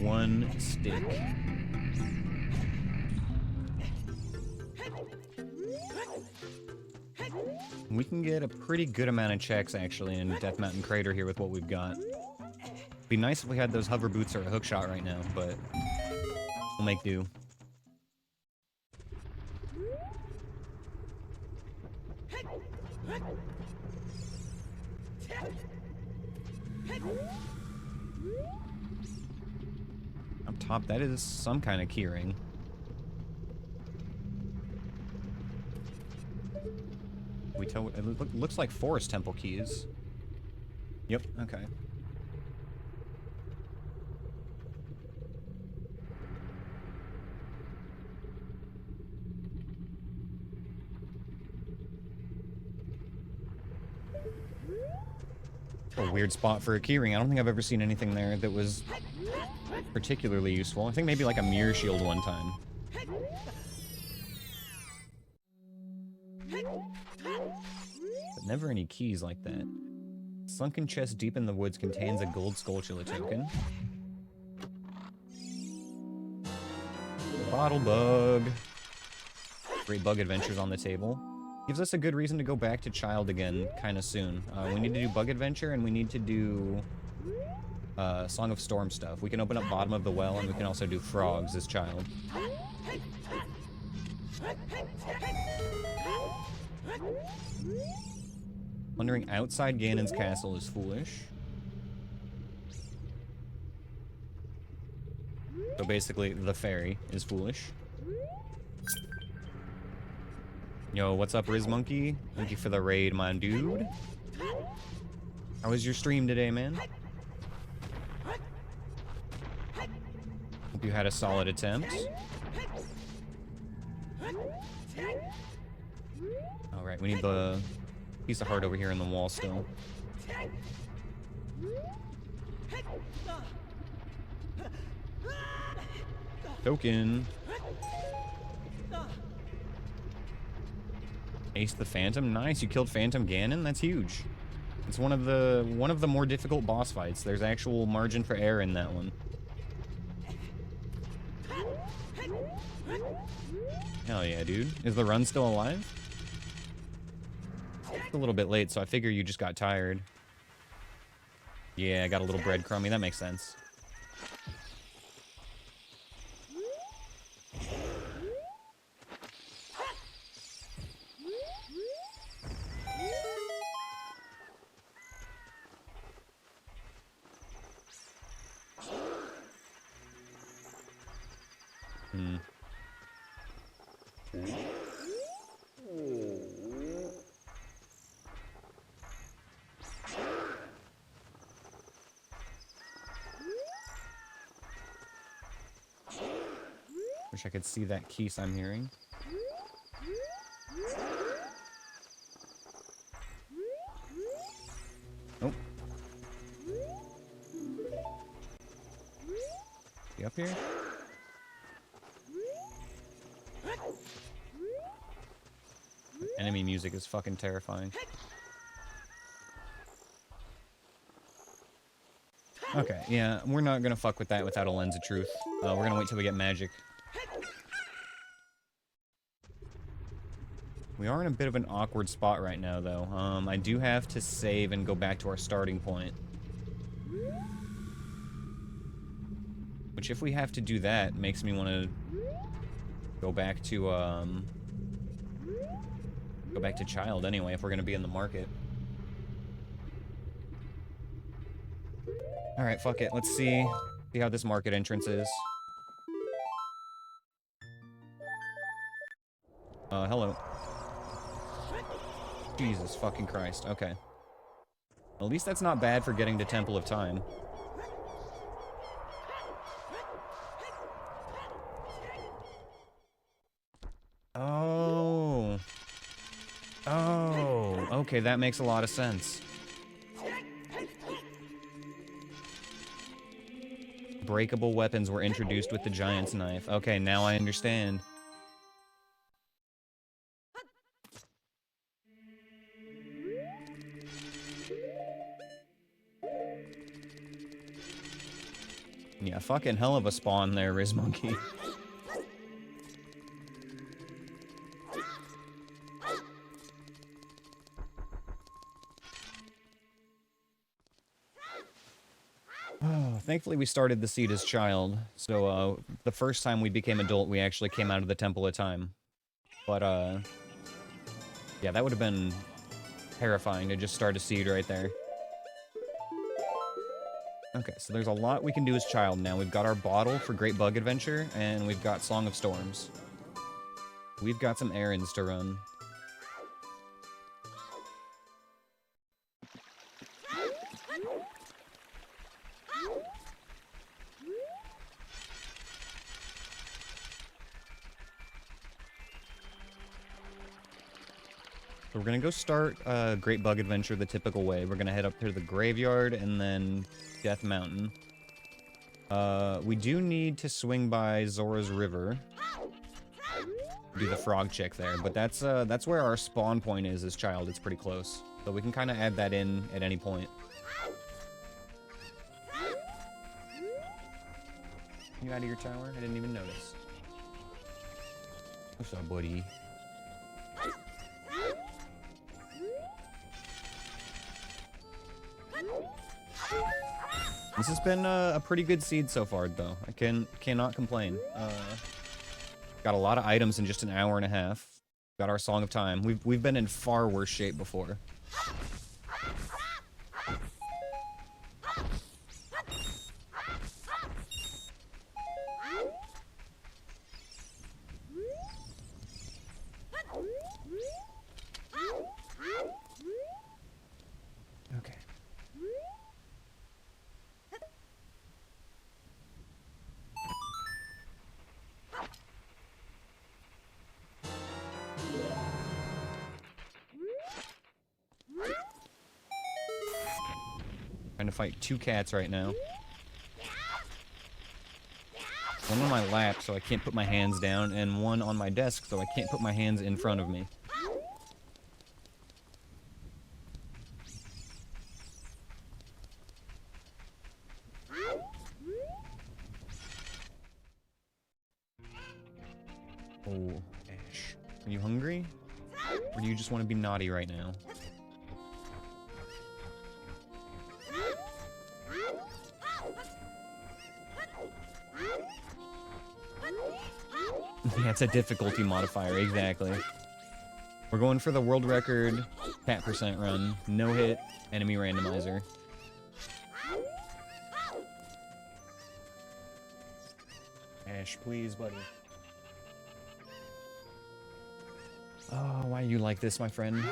One stick. We can get a pretty good amount of checks, actually, in Death Mountain Crater here with what we've got. Be nice if we had those hover boots or a hook shot right now, but we'll make do. Up top, that is some kind of keyring. It looks like Forest Temple keys. Yep, okay. A weird spot for a keyring. I don't think I've ever seen anything there that was particularly useful. I think maybe like a mirror shield one time. But never any keys like that. Sunken chest deep in the woods contains a gold Skulltula token. Bottle bug. Great bug adventures on the table. Gives us a good reason to go back to Child again kind of soon. We need to do Bug Adventure, and we need to do Song of Storm stuff. We can open up Bottom of the Well, and we can also do Frogs as Child. Wandering outside Ganon's castle is foolish. So basically, the fairy is foolish. Yo, what's up, Riz Monkey? Thank you for the raid, my dude. How How was your stream today, man? Hope you had a solid attempt. Alright, we need the piece of heart over here in the wall still. Token. Ace the Phantom. Nice, you killed Phantom Ganon? That's huge. It's one of the more difficult boss fights. There's actual margin for error in that one. Hell yeah, dude. Is the run still alive? It's a little bit late, so I figure you just got tired. Yeah, I got a little breadcrumby. That makes sense. Wish I could see that keys I'm hearing. Oh. You up here? Enemy music is fucking terrifying. Okay, yeah, we're not gonna fuck with that without a lens of truth. We're gonna wait till we get magic. We are in a bit of an awkward spot right now, though. I do have to save and go back to our starting point. Which, if we have to do that, makes me want to go back to, go back to Child anyway, if we're going to be in the market. Alright, fuck it. Let's see how this market entrance is. Hello. Jesus fucking Christ. Okay. At least that's not bad for getting to Temple of Time. Oh. Oh. Okay, that makes a lot of sense. Breakable weapons were introduced with the giant's knife. Okay, now I understand. Yeah, fucking hell of a spawn there, Riz Monkey. Oh, thankfully we started the seed as Child, so the first time we became adult we actually came out of the Temple of Time. But yeah, that would have been terrifying to just start a seed right there. Okay, so there's a lot we can do as Child now. We've got our bottle for Great Bug Adventure, and we've got Song of Storms. We've got some errands to run. So we're gonna go start Great Bug Adventure the typical way. We're gonna head up to the graveyard and then Death Mountain. We do need to swing by Zora's River. Do the frog check there, but that's where our spawn point is as Child. It's pretty close. So we can kind of add that in at any point. You out of your tower? I didn't even notice. What's up, buddy? This has been a pretty good seed so far, though. I cannot complain. Got a lot of items in just an hour and a half. Got our Song of Time. We've been in far worse shape before. Trying to fight 2 cats right now. One on my lap, so I can't put my hands down, and one on my desk, so I can't put my hands in front of me. Oh, Ash. Are you hungry? Or do you just want to be naughty right now? Yeah, it's a difficulty modifier, exactly. We're going for the world record cat percent run. No hit, enemy randomizer. Ash, please, buddy. Oh, why are you like this, my friend?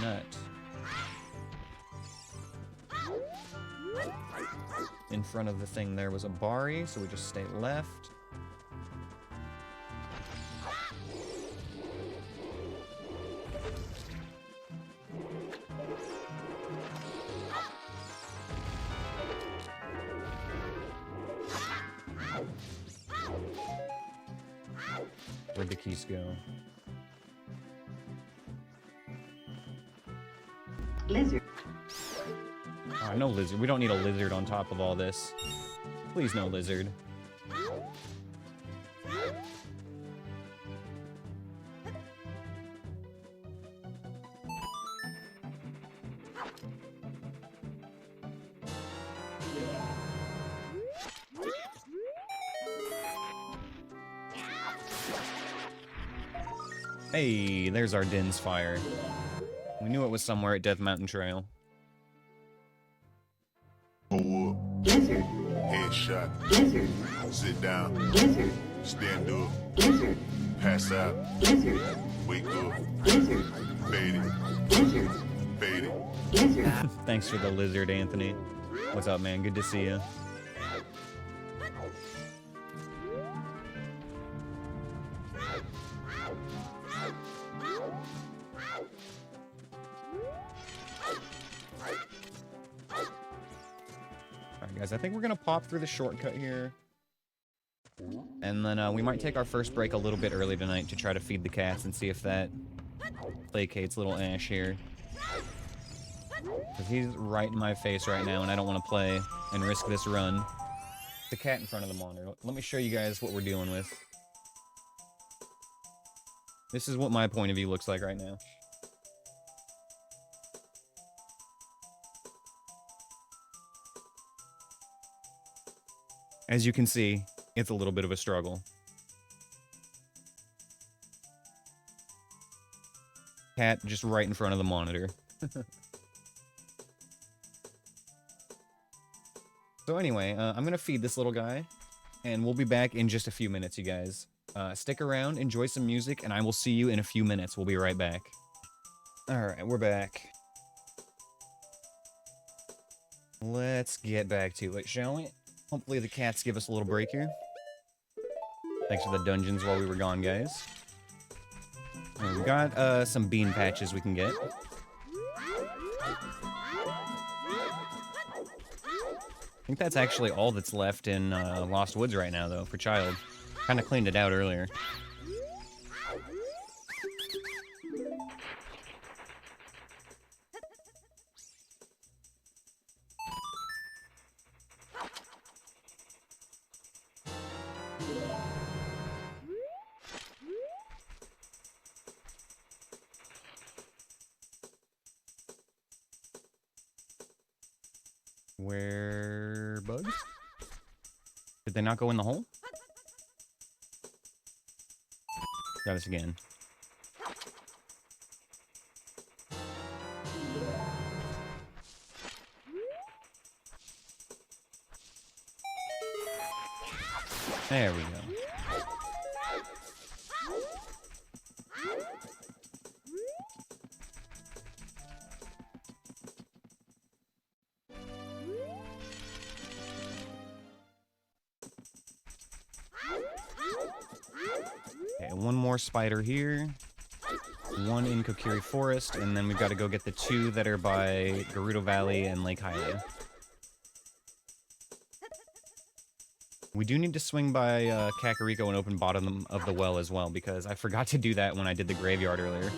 Nut. In front of the thing there was a Bari, so we just stay left. Where'd the keys go? Lizard. Oh, no lizard. We don't need a lizard on top of all this. Please, no lizard. Hey, there's our Din's fire. We knew it was somewhere at Death Mountain Trail. Lizard. Headshot. Lizard. Sit down. Lizard. Stand up. Lizard. Pass out. Lizard. Wake up. Lizard. Fade it. Lizard. Fade it. Lizard. Thanks for the lizard, Anthony. What's up, man? Good to see you. Alright, guys, I think we're gonna pop through the shortcut here. And then we might take our first break a little bit early tonight to try to feed the cats and see if that placates little Ash here. Because he's right in my face right now, and I don't want to play and risk this run. The cat in front of the monitor. Let me show you guys what we're dealing with. This is what my point of view looks like right now. As you can see, it's a little bit of a struggle. Cat just right in front of the monitor. So anyway, I'm gonna feed this little guy, and we'll be back in just a few minutes, you guys. Stick around, enjoy some music, and I will see you in a few minutes. We'll be right back. Alright, we're back. Let's get back to it, shall we? Hopefully the cats give us a little break here. Thanks for the dungeons while we were gone, guys. We got some bean patches we can get. I think that's actually all that's left in Lost Woods right now, though, for Child. Kind of cleaned it out earlier. Where bugs? Did they not go in the hole? Try this again. There we go. Okay, one more spider here. 1 in Kokiri Forest, and then we've got to go get the 2 that are by Gerudo Valley and Lake Hylia. We do need to swing by Kakariko and open bottom of the well as well, because I forgot to do that when I did the graveyard earlier.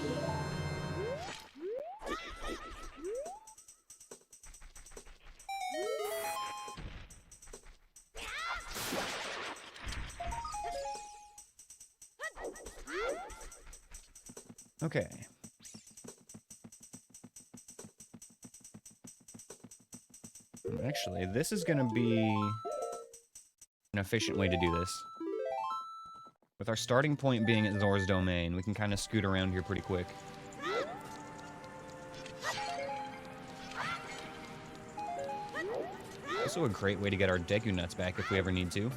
Okay. Actually, this is gonna be an efficient way to do this. With our starting point being at Zora's Domain, we can kind of scoot around here pretty quick. Also a great way to get our Deku Nuts back if we ever need to.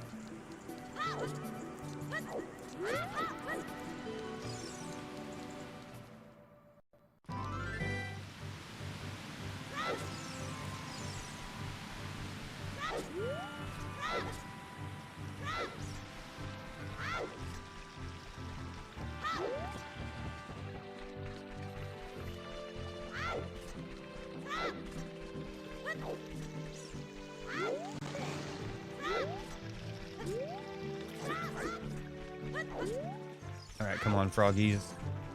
Alright, come on, froggies.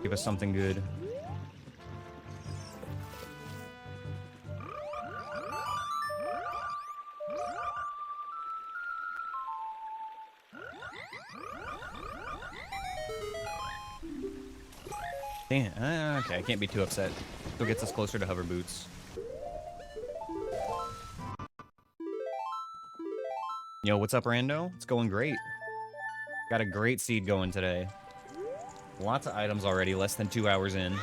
Give us something good. Damn, okay, I can't be too upset. Still gets us closer to hover boots. Yo, what's up, Rando? It's going great. Got a great seed going today. Lots of items already, less than 2 hours in.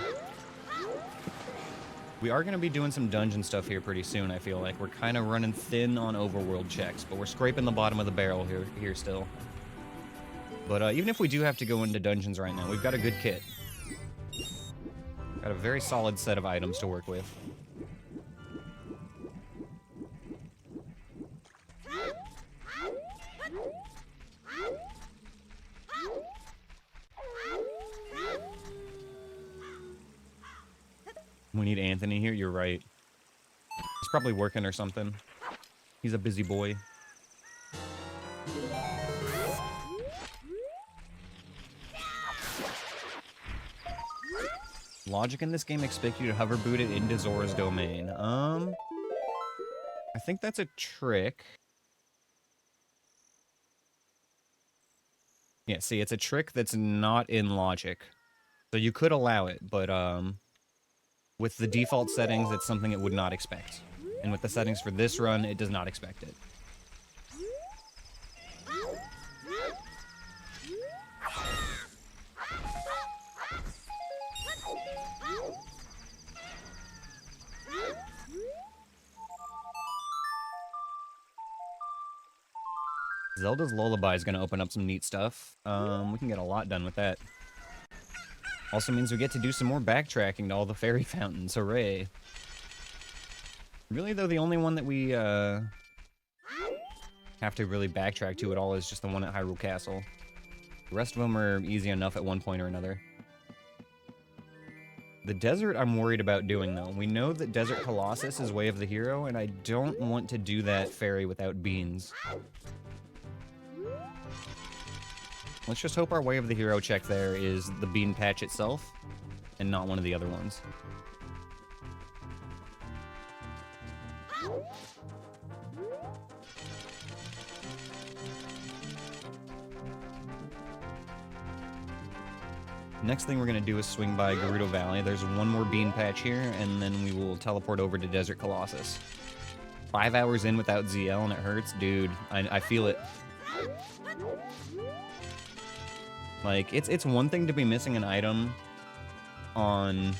We are going to be doing some dungeon stuff here pretty soon, I feel like. We're kind of running thin on overworld checks, but we're scraping the bottom of the barrel here still. But even if we do have to go into dungeons right now, we've got a good kit. Got a very solid set of items to work with. We need Anthony here, you're right. He's probably working or something. He's a busy boy. Logic in this game expects you to hover boot it into Zora's Domain. I think that's a trick. Yeah, see, it's a trick that's not in logic. So you could allow it, but with the default settings, it's something it would not expect. And with the settings for this run, it does not expect it. Zelda's Lullaby is going to open up some neat stuff. We can get a lot done with that. Also means we get to do some more backtracking to all the fairy fountains. Hooray. Really, though, the only one that we have to really backtrack to at all is just the one at Hyrule Castle. The rest of them are easy enough at one point or another. The desert I'm worried about doing, though. We know that Desert Colossus is Way of the Hero, and I don't want to do that fairy without beans. Let's just hope our Way of the Hero check there is the bean patch itself, and not one of the other ones. Next thing we're going to do is swing by Gerudo Valley. There's one more bean patch here, and then we will teleport over to Desert Colossus. 5 hours in without ZL, and it hurts? Dude, I feel it. Like, it's one thing to be missing an item on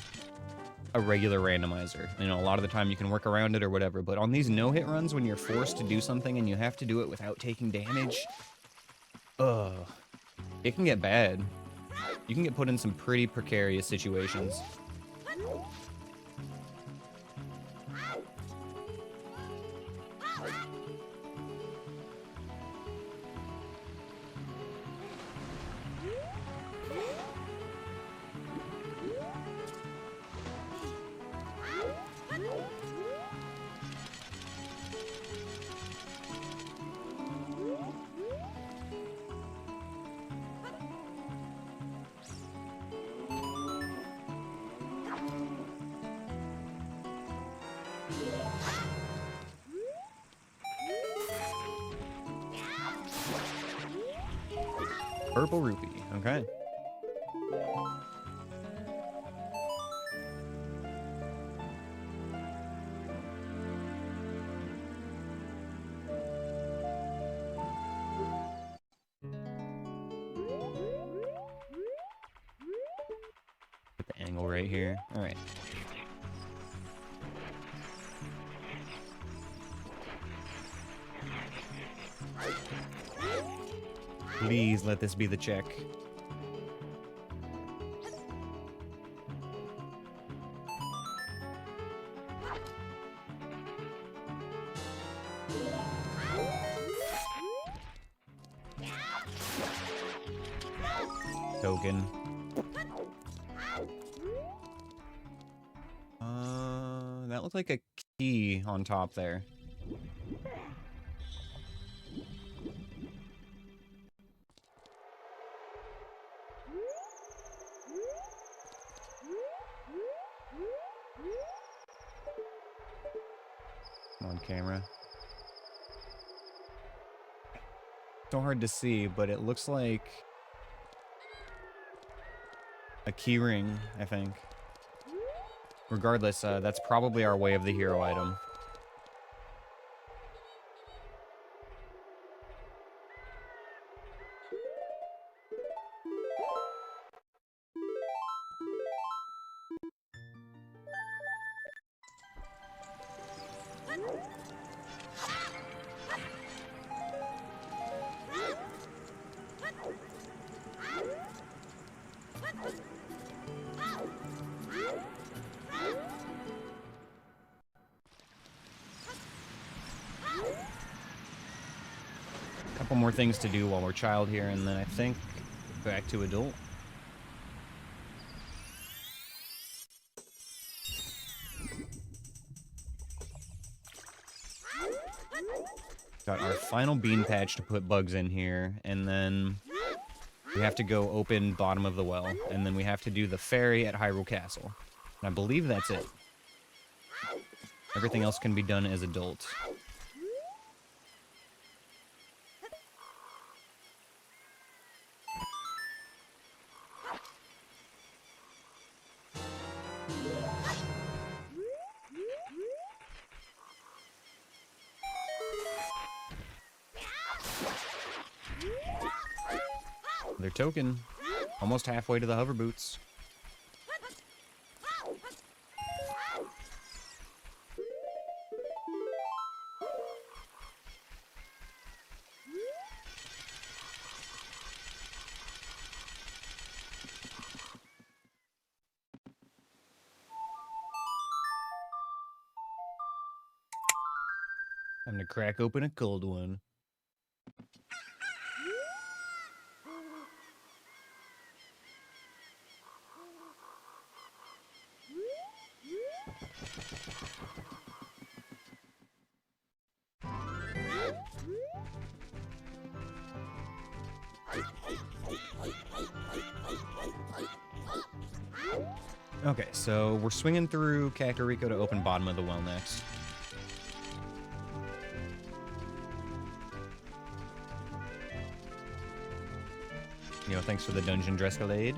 a regular randomizer. You know, a lot of the time you can work around it or whatever, but on these no-hit runs, when you're forced to do something and you have to do it without taking damage, it can get bad. You can get put in some pretty precarious situations. Purple rupee. Okay. Get the angle right here. All right. Please let this be the check. Token. That looked like a key on top there. On camera. So hard to see, but it looks like a key ring, I think. Regardless, that's probably our way of the hero item. Couple more things to do while we're child here, and then I think back to adult. Got our final bean patch to put bugs in here, and then we have to go open bottom of the well, and then we have to do the ferry at Hyrule Castle. And I believe that's it. Everything else can be done as adult. Their token. Almost halfway to the hover boots. Time to crack open a cold one. Okay, so we're swinging through Kakariko to open bottom of the well next. Yo, thanks for the dungeon Drescalade.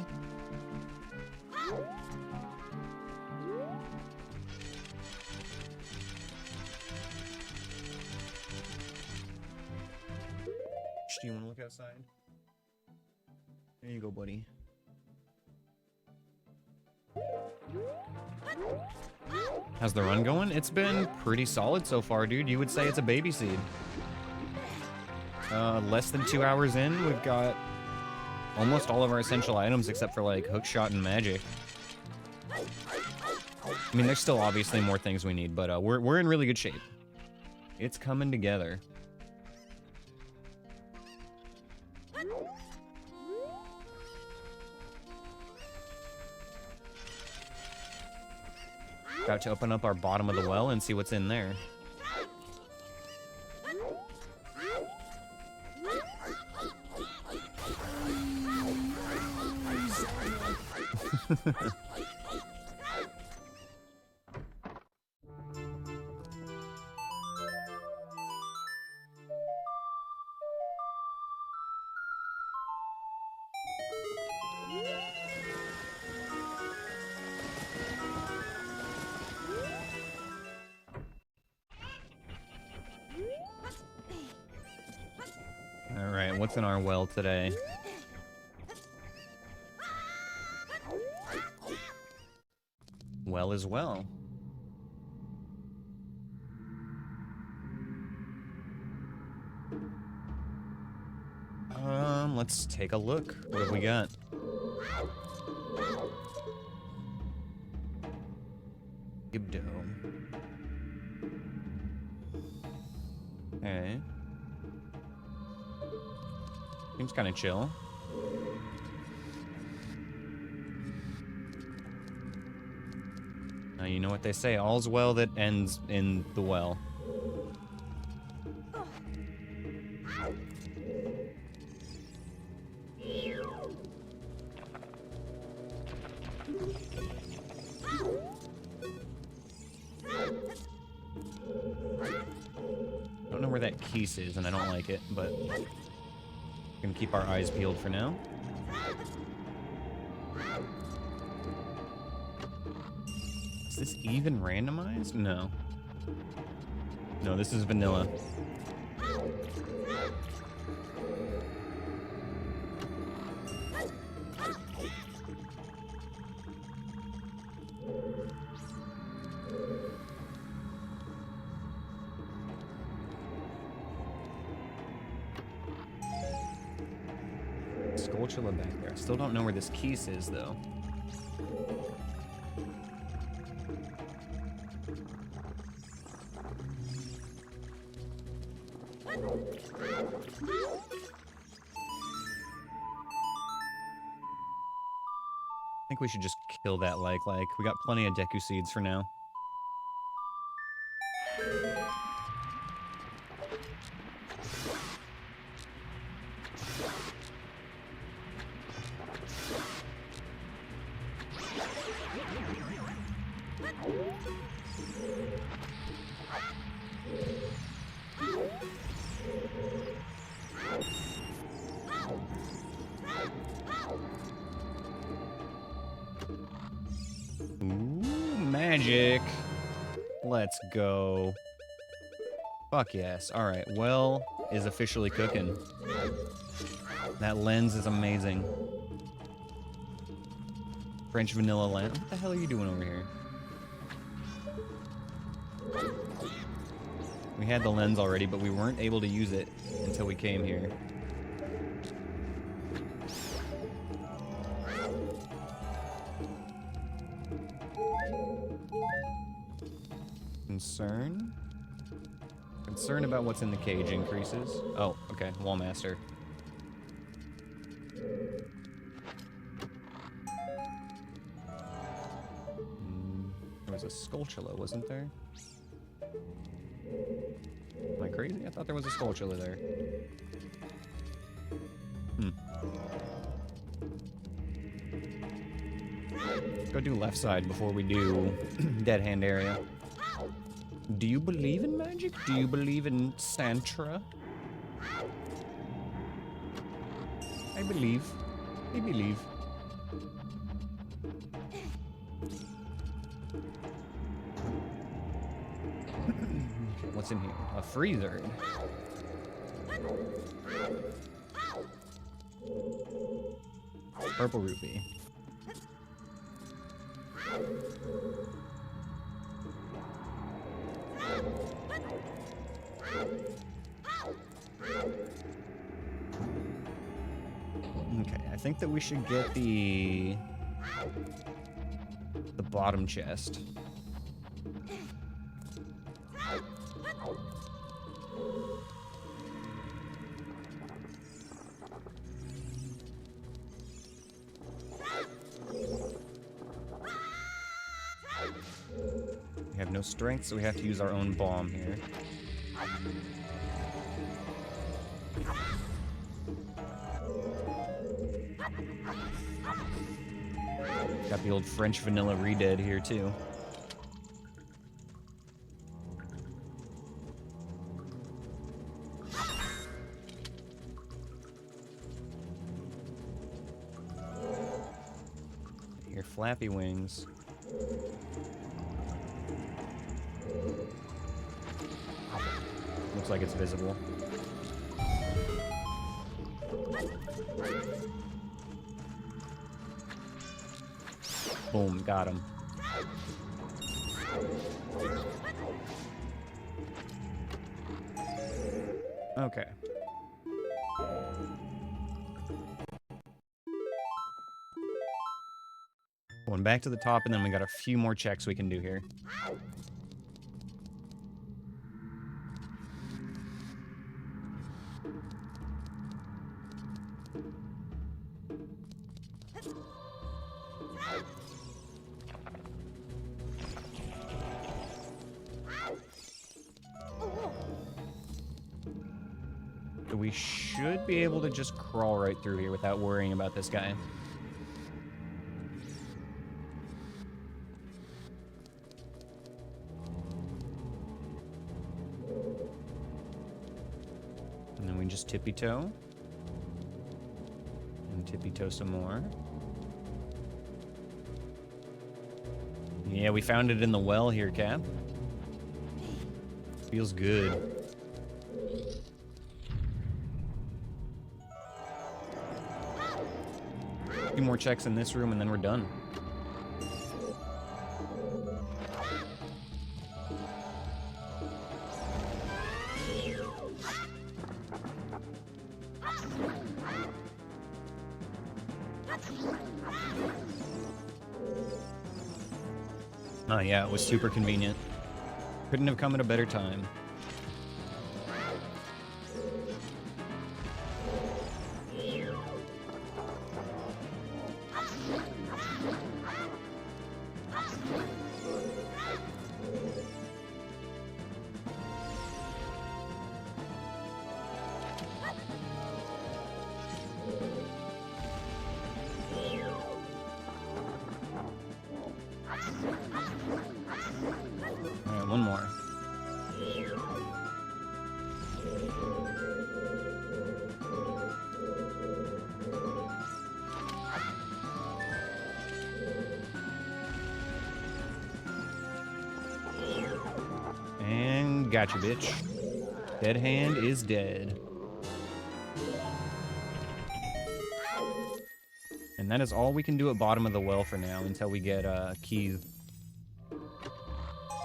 Do you want to look outside? There you go, buddy. How's the run going? It's been pretty solid so far, dude. You would say it's a baby seed. Less than 2 hours in, we've got almost all of our essential items except for like hookshot and magic. I mean, there's still obviously more things we need, but we're in really good shape. It's coming together. Got to open up our bottom of the well and see what's in there. Alright, what's in our well today? Well as well. Let's take a look. What have we got? Gibdo. Okay. Seems kind of chill. Now, you know what they say, all's well that ends in the well. Don't know where that keys is, and I don't like it, but we're gonna keep our eyes peeled for now. Is this even randomized? No. No, this is vanilla. Skulltula back there. I still don't know where this keys is, though. I think we should just kill that like. We got plenty of Deku seeds for now. Magic. Let's go. Fuck yes. Alright, well is officially cooking. That lens is amazing. French vanilla lens. What the hell are you doing over here? We had the lens already, but we weren't able to use it until we came here. Concern? Concern about what's in the cage increases. Oh, okay. Wallmaster. There was a Skulltula, wasn't there? Am I crazy? I thought there was a Skulltula there. Let's go do left side before we do dead hand area. Do you believe in magic? Do you believe in Santra? I believe. I believe. What's in here? A freezer. Purple rupee. Okay, I think that we should get the bottom chest. We have no strength, so we have to use our own bomb here. Got the old French vanilla redead here, too. Your flappy wings. Looks like it's visible. Boom, got him. Okay. Going back to the top, and then we got a few more checks we can do here. We should be able to just crawl right through here without worrying about this guy. And then we just tippy-toe. And tippy-toe some more. Yeah, we found it in the well here, Cap. Feels good. A few more checks in this room and then we're done. Oh yeah, it was super convenient. Couldn't have come at a better time. Alright, one more. And gotcha, bitch. Dead hand is dead. And that is all we can do at bottom of the well for now until we get keys.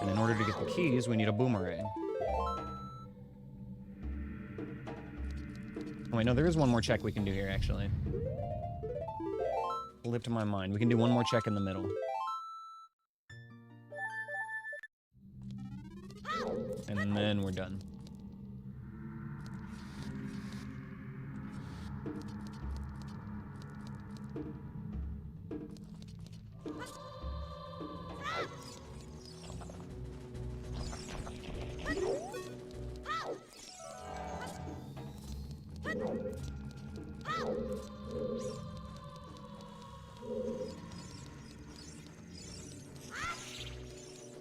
And in order to get the keys, we need a boomerang. Oh wait, no, there is one more check we can do here, actually. Slipped my mind. We can do one more check in the middle. And then we're done.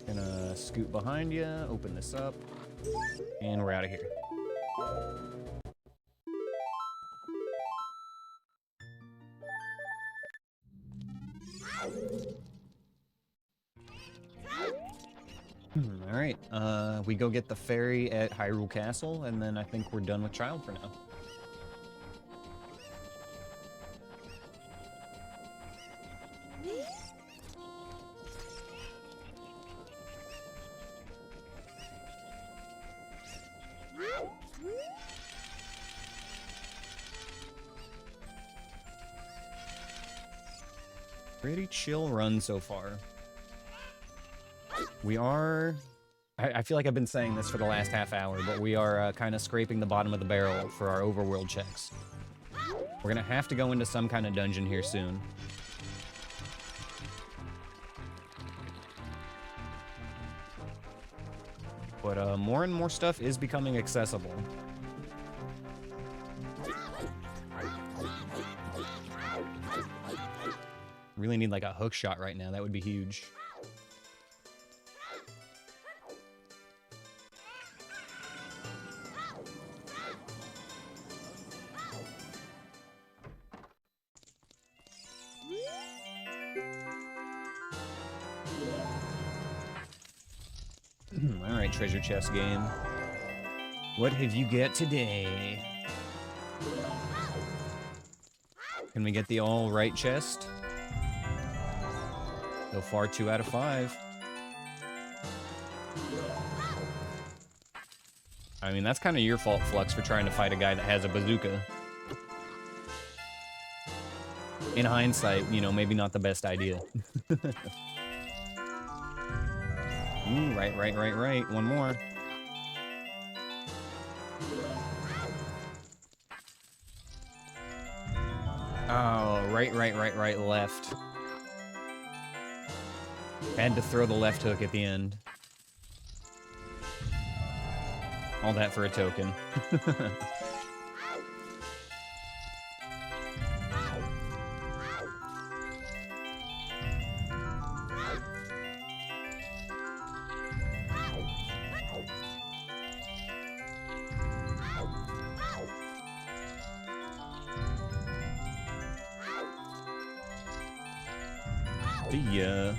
Gonna scoot behind you, open this up, and we're out of here. All right, we go get the ferry at Hyrule Castle, and then I think we're done with Child for now. Pretty chill run so far. We are... I feel like I've been saying this for the last half hour, but we are kind of scraping the bottom of the barrel for our overworld checks. We're gonna have to go into some kind of dungeon here soon. But more and more stuff is becoming accessible. Really need like a hook shot right now. That would be huge. All right, treasure chest game. What have you got today? Can we get the all right chest? So far, 2 out of 5. I mean, that's kind of your fault, Flux, for trying to fight a guy that has a bazooka. In hindsight, you know, maybe not the best idea. Ooh, right. One more. Oh, right, left. Had to throw the left hook at the end. All that for a token. Yeah.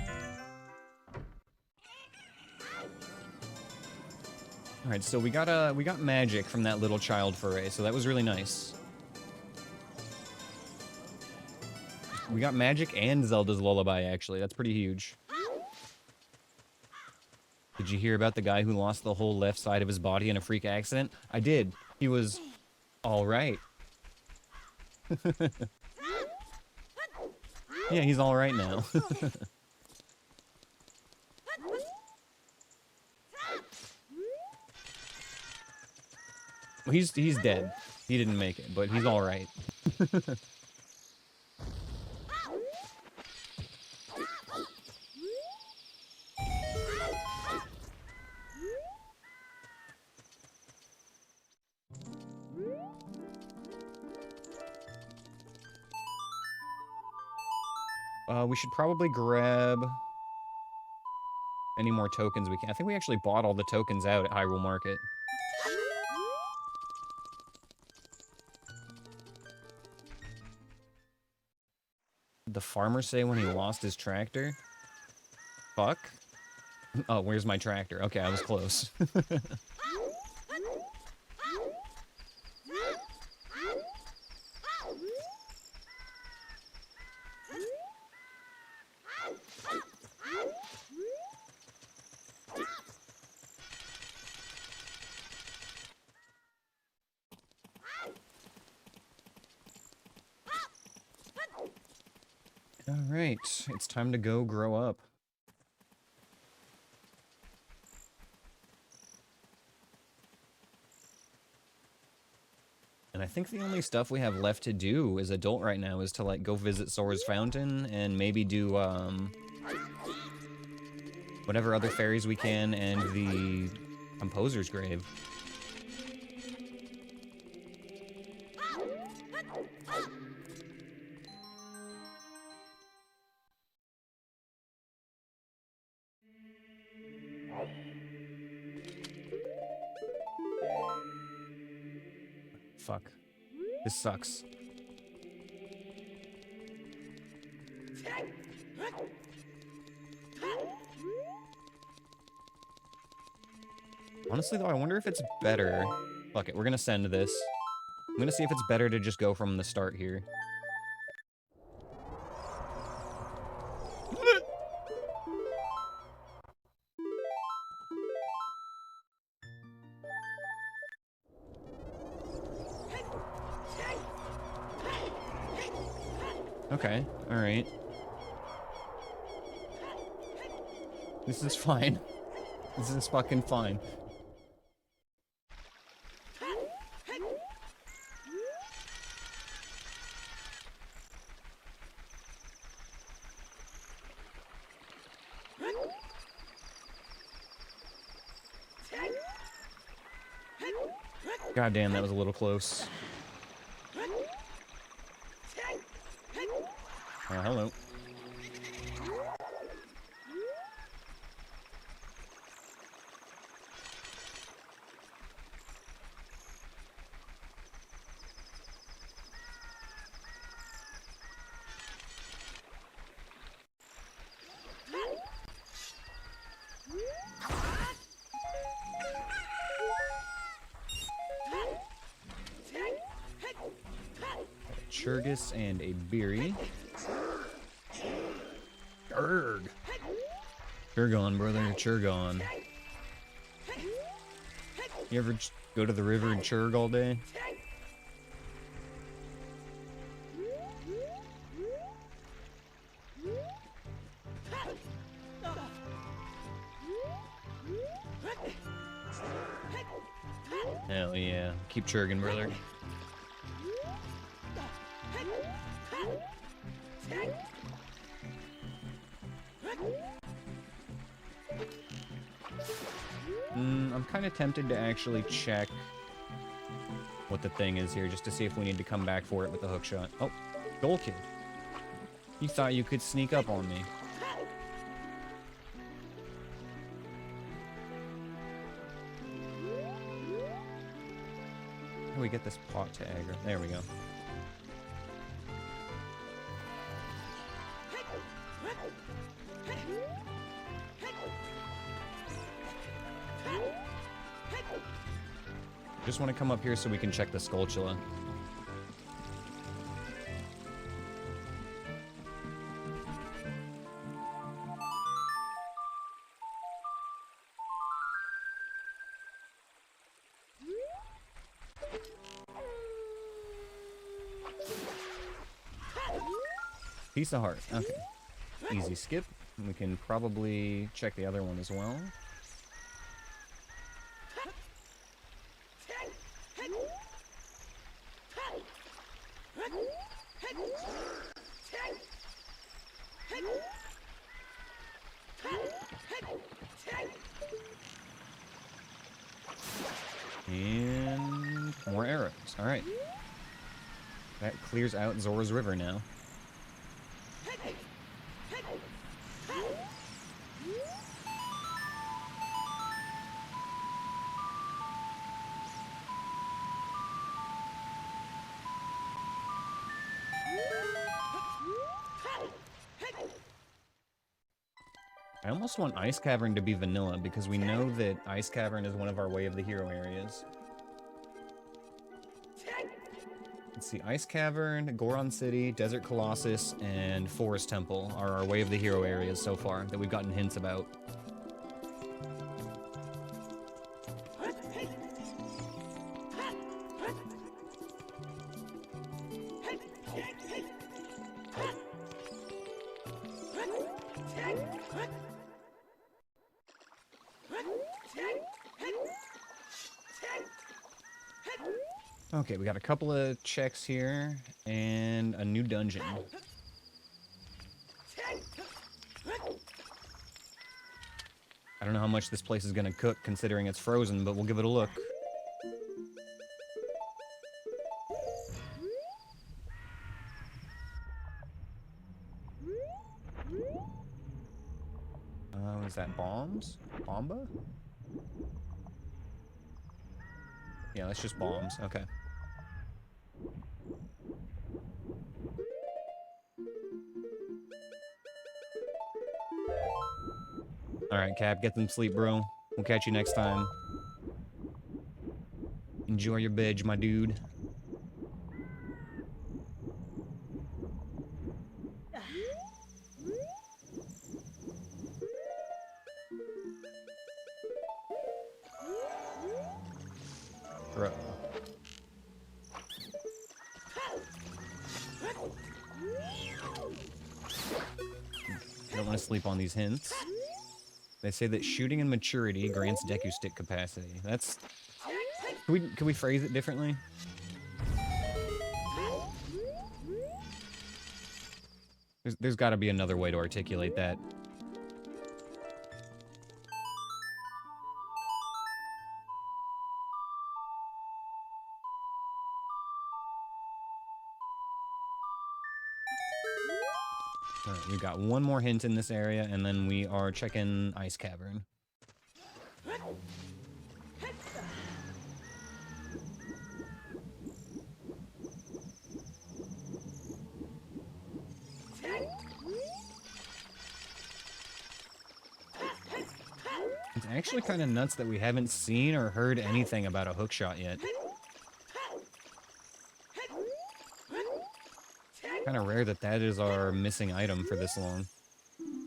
All right, so we got magic from that little child foray, so that was really nice. We got magic and Zelda's lullaby, actually. That's pretty huge. Did you hear about the guy who lost the whole left side of his body in a freak accident? I did. He was all right. Yeah, he's all right now. Well, he's dead. He didn't make it, but he's all right. We should probably grab any more tokens we can. I think we actually bought all the tokens out at Hyrule Market. Did the farmer say when he lost his tractor? Fuck. Oh, where's my tractor? Okay, I was close. Alright, it's time to go grow up. And I think the only stuff we have left to do as adult right now is to, like, go visit Sora's Fountain and maybe do, whatever other fairies we can and the Composer's Grave. Fuck. This sucks. Honestly, though, I wonder if it's better... Fuck it, we're gonna send this. I'm gonna see if it's better to just go from the start here. Okay, alright. This is fine. This is fucking fine. God damn, that was a little close. Hello. Churgus and a Beery. Urgh. Churgon, brother, Churgon. You ever just go to the river and churg all day? Hell yeah. Keep churging, brother. I'm kind of tempted to actually check what the thing is here, just to see if we need to come back for it with the hook shot. Oh, Goal Kid. You thought you could sneak up on me. How do we get this pot to aggro? There we go. Just want to come up here so we can check the Skulltula. Piece of heart. Okay. Easy skip. We can probably check the other one as well. And more arrows. Alright. That clears out Zora's River now. I almost want Ice Cavern to be vanilla, because we know that Ice Cavern is one of our Way of the Hero areas. Let's see, Ice Cavern, Goron City, Desert Colossus, and Forest Temple are our Way of the Hero areas so far that we've gotten hints about. Okay, we got a couple of checks here, and a new dungeon. I don't know how much this place is gonna cook, considering it's frozen, but we'll give it a look. Is that bombs? Bomba? Yeah, that's just bombs. Okay. Alright, Cap, get some sleep, bro. We'll catch you next time. Enjoy your bed, my dude. Bro. I don't want to sleep on these hints. They say that shooting and maturity grants Deku Stick capacity. That's... Can we phrase it differently? There's got to be another way to articulate that. Alright, we've got one more hint in this area, and then we are checking Ice Cavern. It's actually kind of nuts that we haven't seen or heard anything about a hookshot yet. Kind of rare that that is our missing item for this long.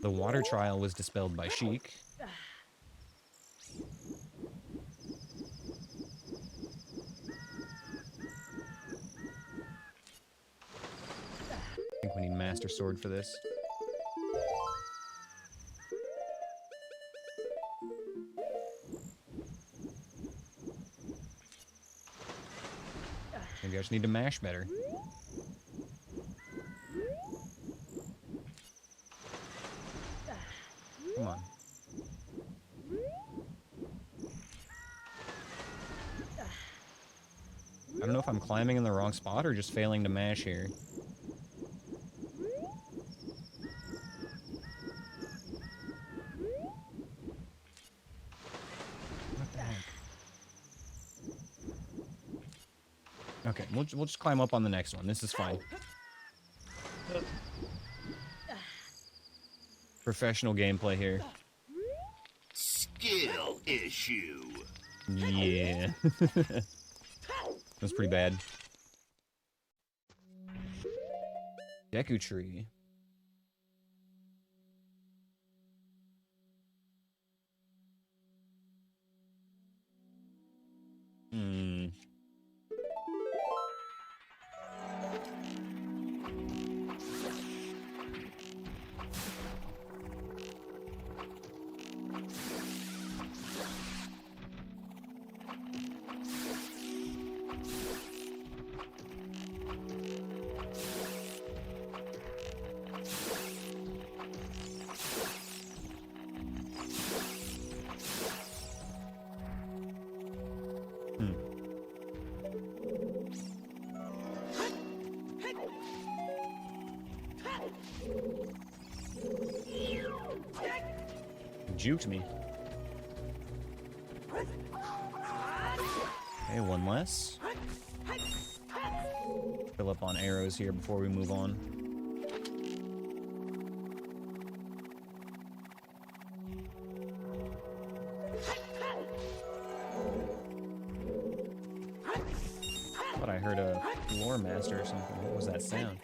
The water trial was dispelled by Sheik. I think we need Master Sword for this. Maybe I just need to mash better. Come on. I don't know if I'm climbing in the wrong spot or just failing to mash here. What the heck? Okay, we'll just climb up on the next one. This is fine. Professional gameplay here. Skill issue. Yeah. That's pretty bad. Deku Tree. Hmm. Juked me. Okay, one less. Fill up on arrows here before we move on. I thought I heard a lore master or something. What was that sound?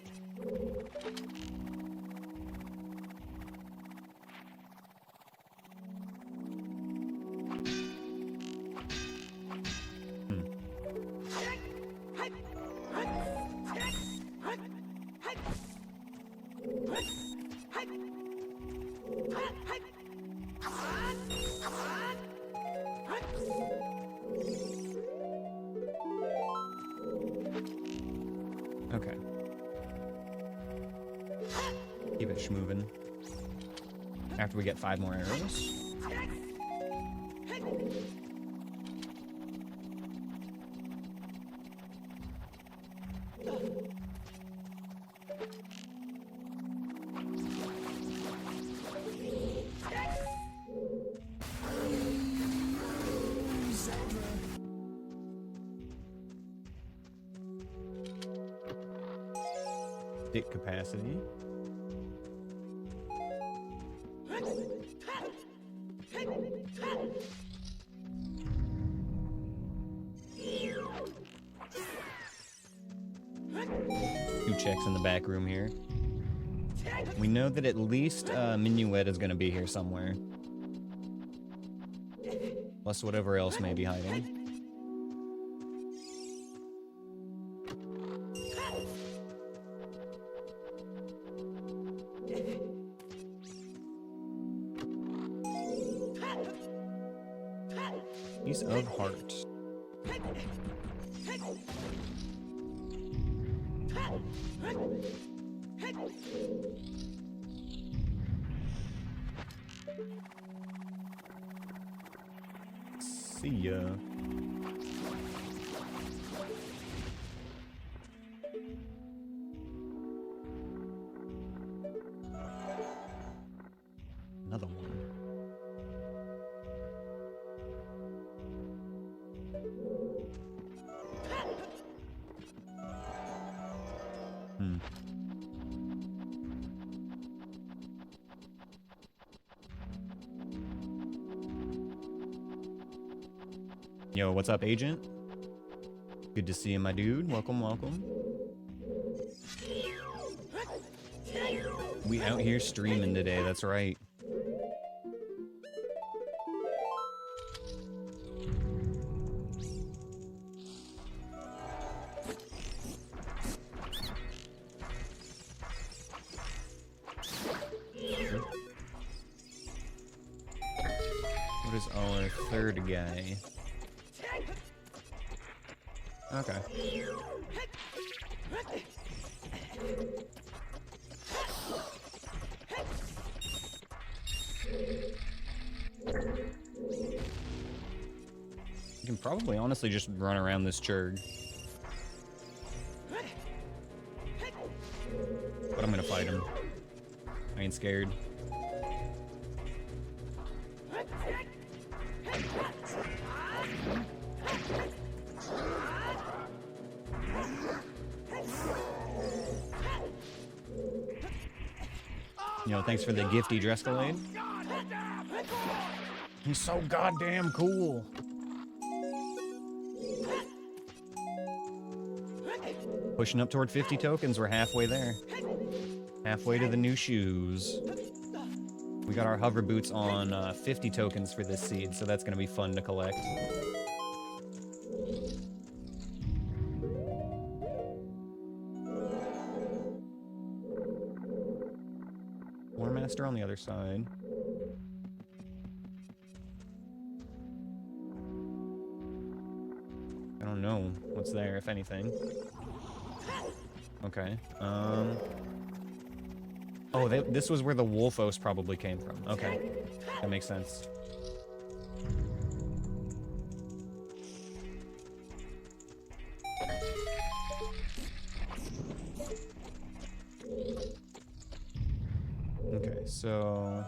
Okay. Keep it schmoving. After we get 5 more arrows. Stick capacity. Two checks in the back room here. We know that at least Minuet is going to be here somewhere. Plus whatever else may be hiding. Piece of heart. See ya. Another one. Yo, what's up, Agent? Good to see you, my dude. Welcome, welcome. We out here streaming today, that's right. What is our third guy? Okay. You can probably honestly just run around this churg. But I'm gonna fight him. I ain't scared. You know, thanks for the gifty Drescalade. He's so goddamn cool. Pushing up toward 50 tokens, we're halfway there. Halfway to the new shoes. We got our hover boots on 50 tokens for this seed, so that's gonna be fun to collect. War Master on the other side. I don't know what's there, if anything. Okay. Oh, this was where the Wolfos probably came from. Okay. That makes sense. Okay, so...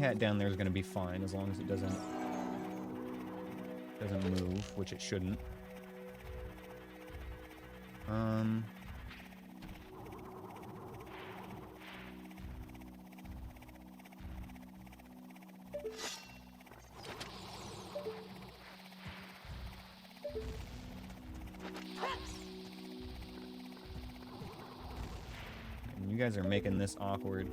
Hat down there is going to be fine as long as it doesn't move, which it shouldn't. And you guys are making this awkward.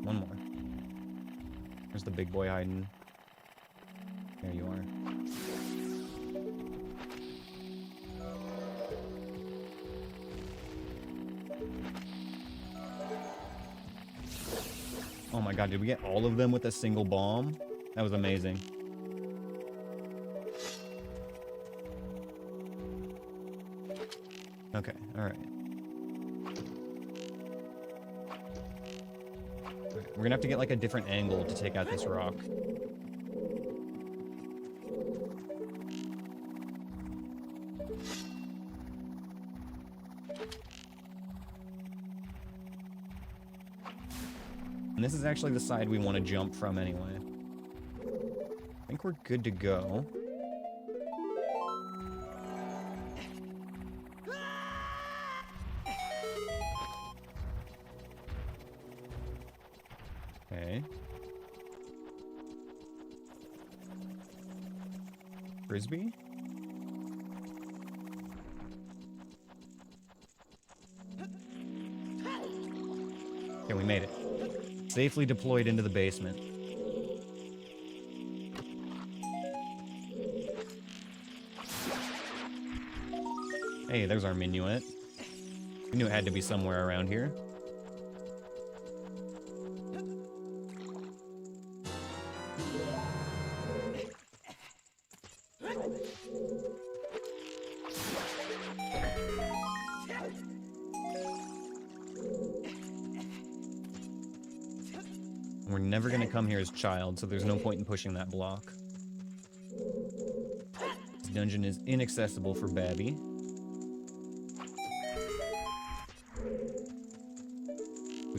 One more. There's the big boy hiding. There you are. Oh my god, did we get all of them with a single bomb? That was amazing. Okay, alright. We're gonna have to get like a different angle to take out this rock. And this is actually the side we want to jump from anyway. I think we're good to go. Okay. Frisbee? Okay, we made it. Safely deployed into the basement. Hey, there's our minuet. We knew it had to be somewhere around here. We're never gonna come here as child, so there's no point in pushing that block. This dungeon is inaccessible for Babby.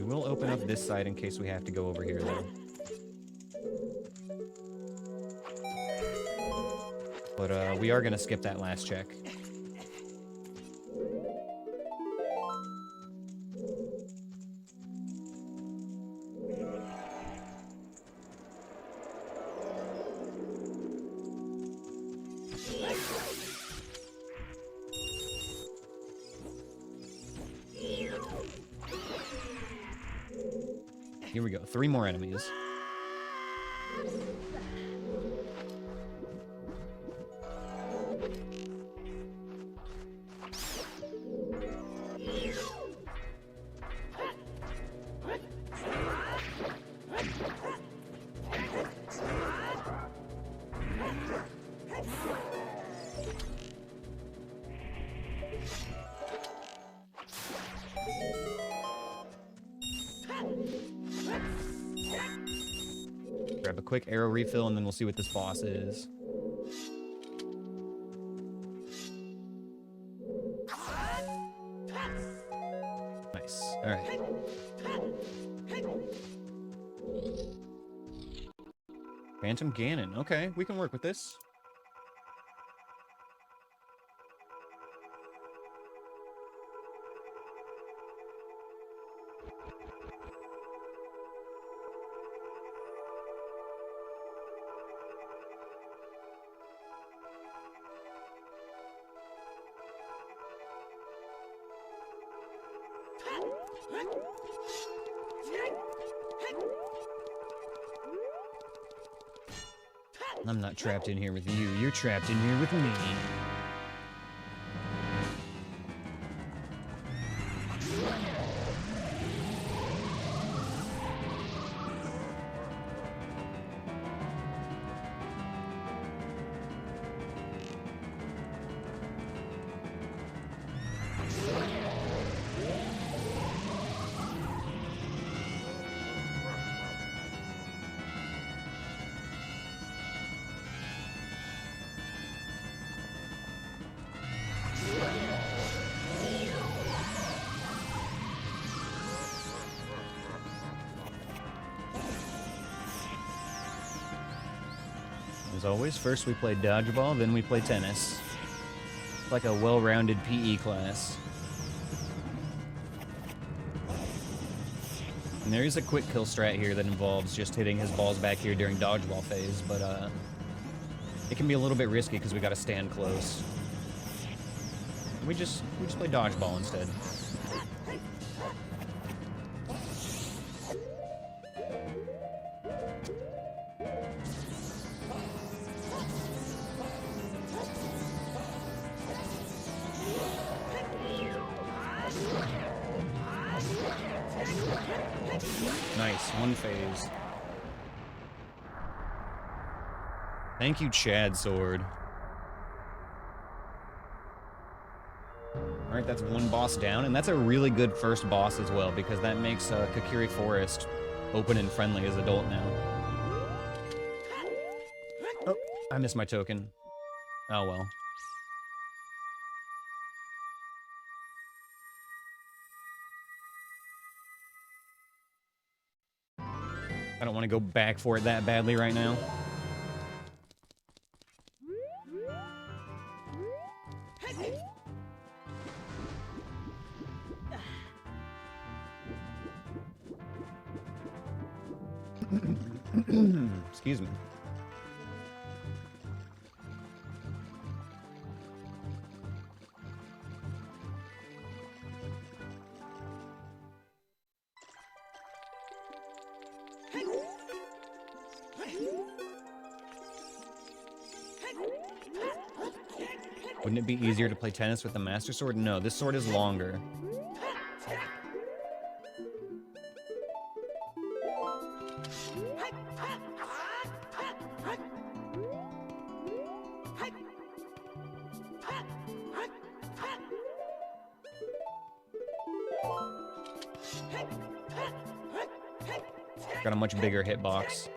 We will open up this side in case we have to go over here, though. But we are going to skip that last check. Here we go. 3 more enemies. Grab a quick arrow refill, and then we'll see what this boss is. Nice. All right. Phantom Ganon. Okay, we can work with this. I'm not trapped in here with you. You're trapped in here with me. As always, first we play dodgeball, then we play tennis. Like a well-rounded PE class. And there is a quick kill strat here that involves just hitting his balls back here during dodgeball phase, but it can be a little bit risky because we gotta stand close. We just play dodgeball instead. Nice, one phase. Thank you, Chad Sword. Alright, that's one boss down, and that's a really good first boss as well, because that makes Kakiri Forest open and friendly as adult now. Oh, I missed my token. Oh well. I don't want to go back for it that badly right now. Excuse me. Wouldn't it be easier to play tennis with the Master Sword? No, this sword is longer. Got a much bigger hitbox.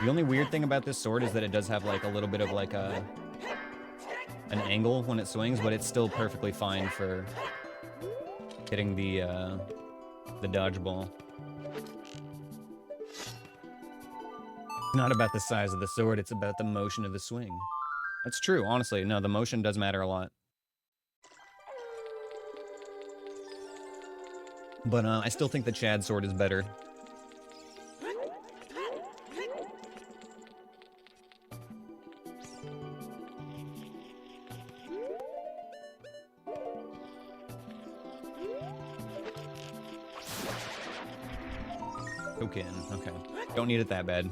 The only weird thing about this sword is that it does have like a little bit of like an angle when it swings, but it's still perfectly fine for hitting the dodgeball. It's not about the size of the sword, it's about the motion of the swing. That's true, honestly. No, the motion does matter a lot. But I still think the Chad sword is better. Token, okay. Don't need it that bad.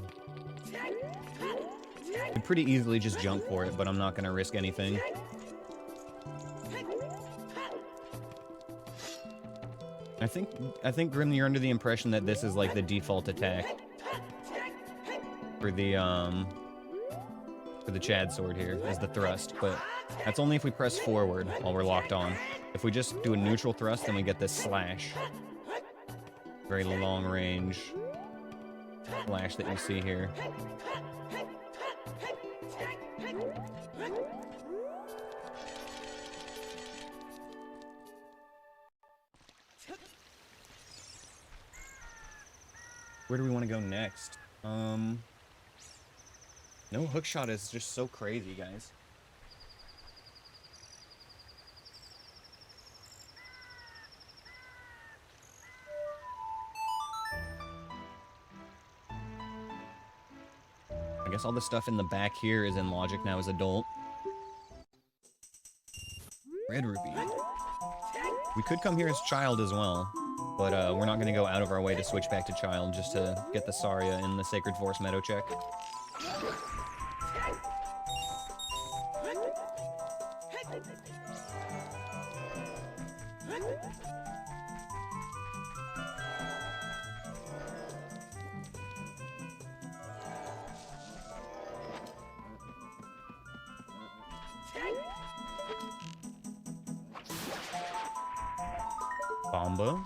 Could pretty easily just jump for it, but I'm not gonna risk anything. I think Grim, you're under the impression that this is like the default attack for the Chad sword here, as the thrust, but that's only if we press forward while we're locked on. If we just do a neutral thrust, then we get this slash. Very long range slash that you see here. Where do we want to go next? No hookshot is just so crazy, guys. I guess all the stuff in the back here is in logic now as adult. Red rupee. We could come here as child as well, but we're not going to go out of our way to switch back to child just to get the Saria in the Sacred Forest Meadow check. Bomba.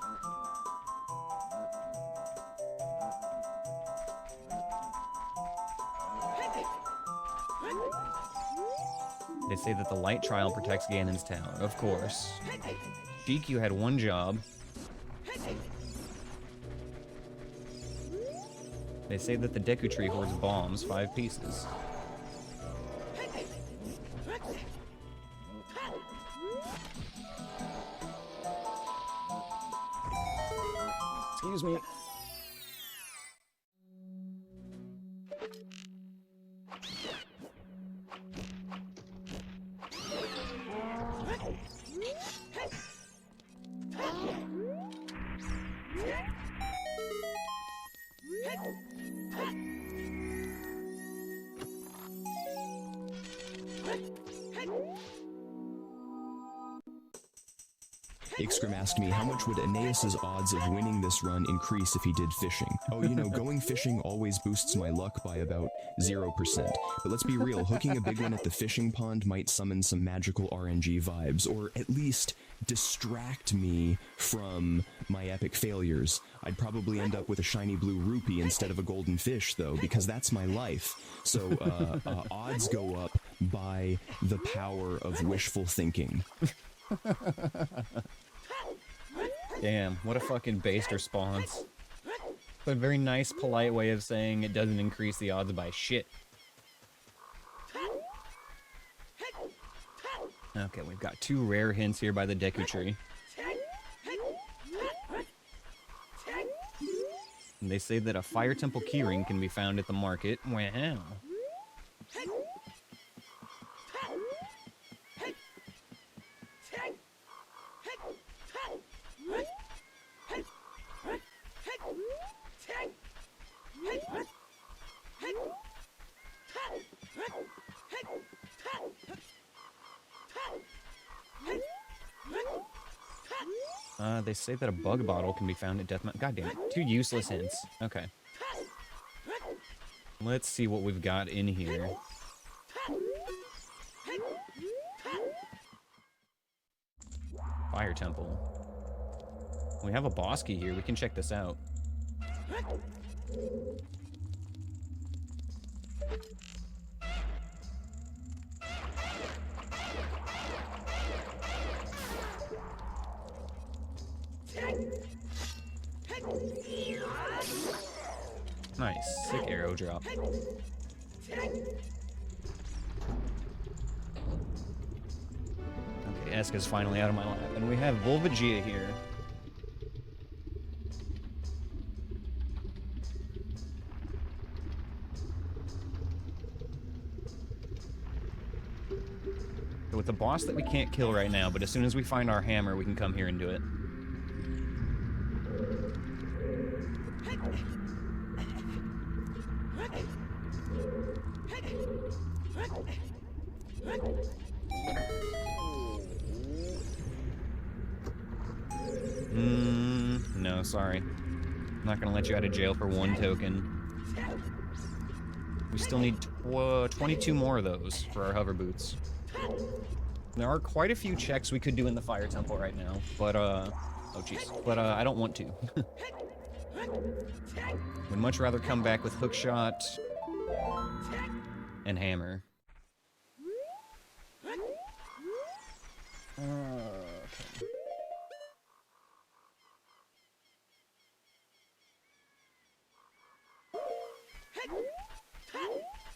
They say that the light trial protects Ganon's tower. Of course. Sheik, you had one job. They say that the Deku Tree hoards bombs, 5 pieces. Excuse me. Ixcrim asked me how much would Aneyus's odds of winning this run increase if he did fishing. Oh, you know, going fishing always boosts my luck by about 0%. But let's be real, hooking a big one at the fishing pond might summon some magical RNG vibes, or at least distract me from my epic failures. I'd probably end up with a shiny blue rupee instead of a golden fish, though, because that's my life. So, odds go up by the power of wishful thinking. Damn, what a fucking based response. But a very nice, polite way of saying it doesn't increase the odds by shit. Okay, we've got 2 rare hints here by the Deku Tree. And they say that a Fire Temple keyring can be found at the market. Wow. They say that a bug bottle can be found at Death Mountain. God damn it. 2 useless hints. Okay. Let's see what we've got in here. Fire Temple. We have a boss key here. We can check this out. Nice. Sick arrow drop. Okay, Eska's finally out of my lap. And we have Volvagia here. So it's a boss that we can't kill right now, but as soon as we find our hammer, we can come here and do it. No, sorry. I'm not gonna let you out of jail for one token. We still need 22 more of those for our hover boots. There are quite a few checks we could do in the fire temple right now, but oh jeez, but I don't want to. Would much rather come back with hookshot and hammer. Okay.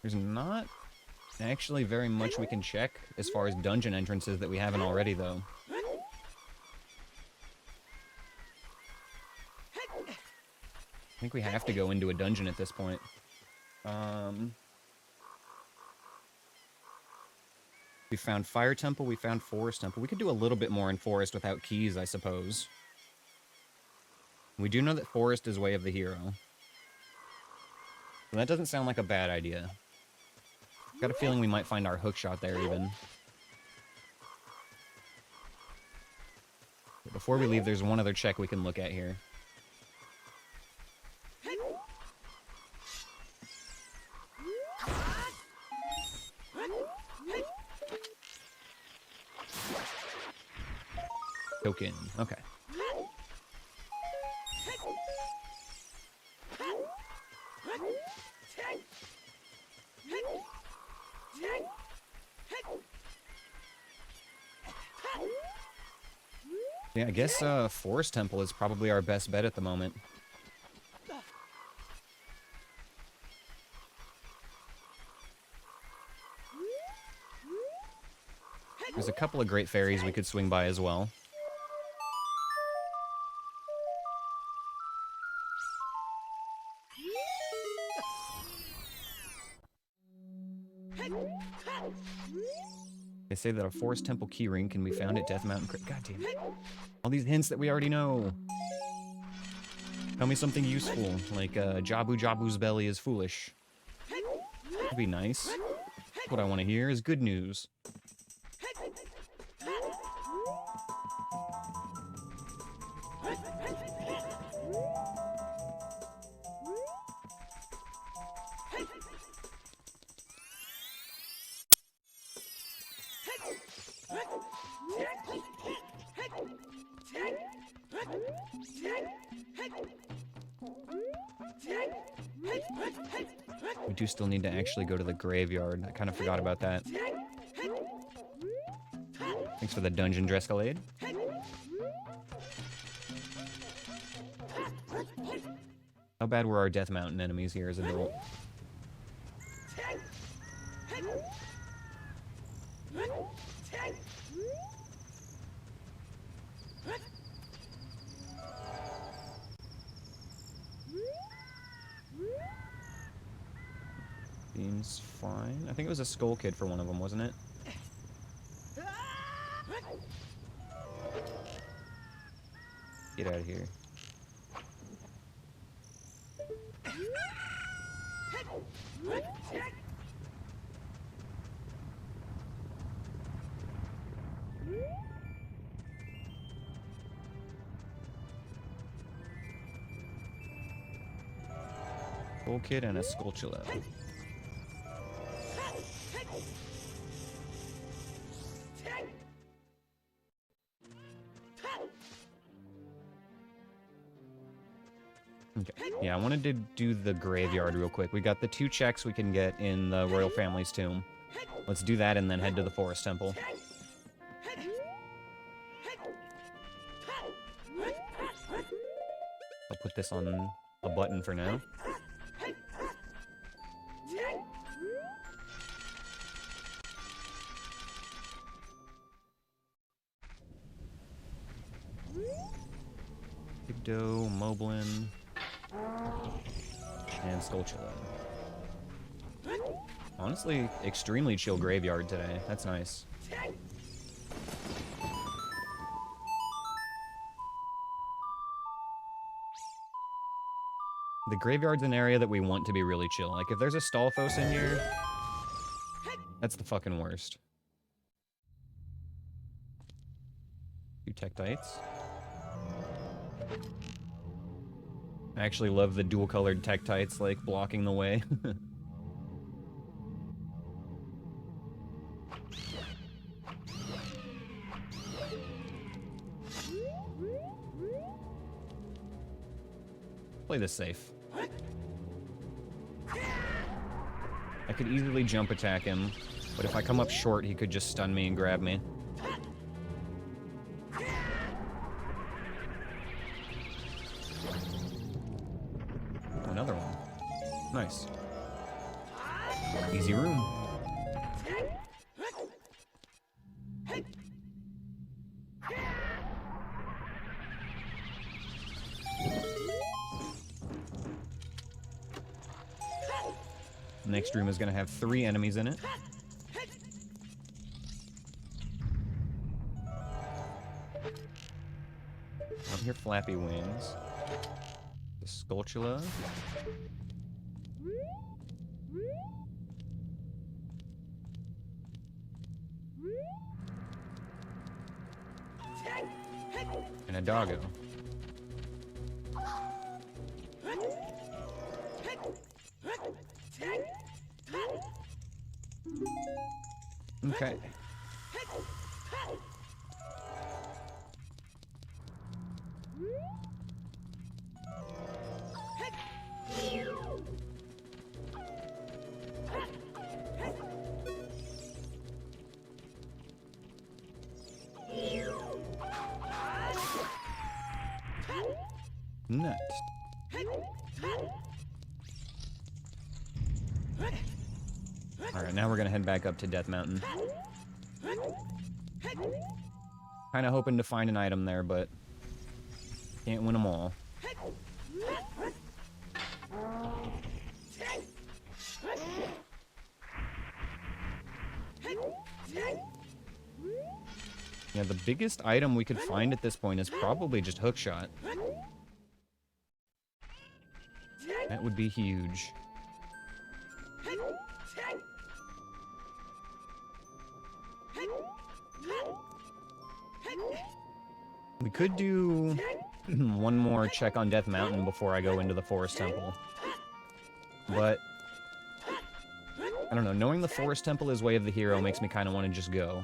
There's not actually very much we can check as far as dungeon entrances that we haven't already, though. I think we have to go into a dungeon at this point. We found Fire Temple, we found Forest Temple. We could do a little bit more in Forest without keys, I suppose. We do know that Forest is Way of the Hero. So that doesn't sound like a bad idea. Got a feeling we might find our hookshot there, even. But before we leave, there's one other check we can look at here. Token. Okay. Yeah, I guess Forest Temple is probably our best bet at the moment. There's a couple of great fairies we could swing by as well. They say that a Forest Temple keyring can be found at Death Mountain Crypt. God damn it. All these hints that we already know. Tell me something useful, like Jabu Jabu's belly is foolish. That'd be nice. What I want to hear is good news. We do still need to actually go to the graveyard. I kind of forgot about that. Thanks for the dungeon Drescalade. How bad were our Death Mountain enemies here as adult? Seems fine. I think it was a Skull Kid for one of them, wasn't it? Get out of here. Skull Kid and a Skulltula. Okay. Yeah, I wanted to do the graveyard real quick. We got the 2 checks we can get in the Royal Family's tomb. Let's do that and then head to the Forest Temple. I'll put this on a button for now. Doe, Moblin, and Skulltula. Honestly, extremely chill graveyard today. That's nice. The graveyard's an area that we want to be really chill. Like, if there's a Stalfos in here, that's the fucking worst. 2 Tektites. I actually love the dual-colored Tektites, like, blocking the way. Play this safe. I could easily jump attack him, but if I come up short, he could just stun me and grab me. Another one. Nice. Easy room. Next room is going to have 3 enemies in it. Up here, Flappy Wings. The Skulltula. And a doggo. Okay. Next. Alright, now we're gonna head back up to Death Mountain. Kinda hoping to find an item there, but can't win them all. Yeah, the biggest item we could find at this point is probably just Hookshot. That would be huge. We could do one more check on Death Mountain before I go into the Forest Temple. But I don't know, knowing the Forest Temple is Way of the Hero makes me kind of want to just go.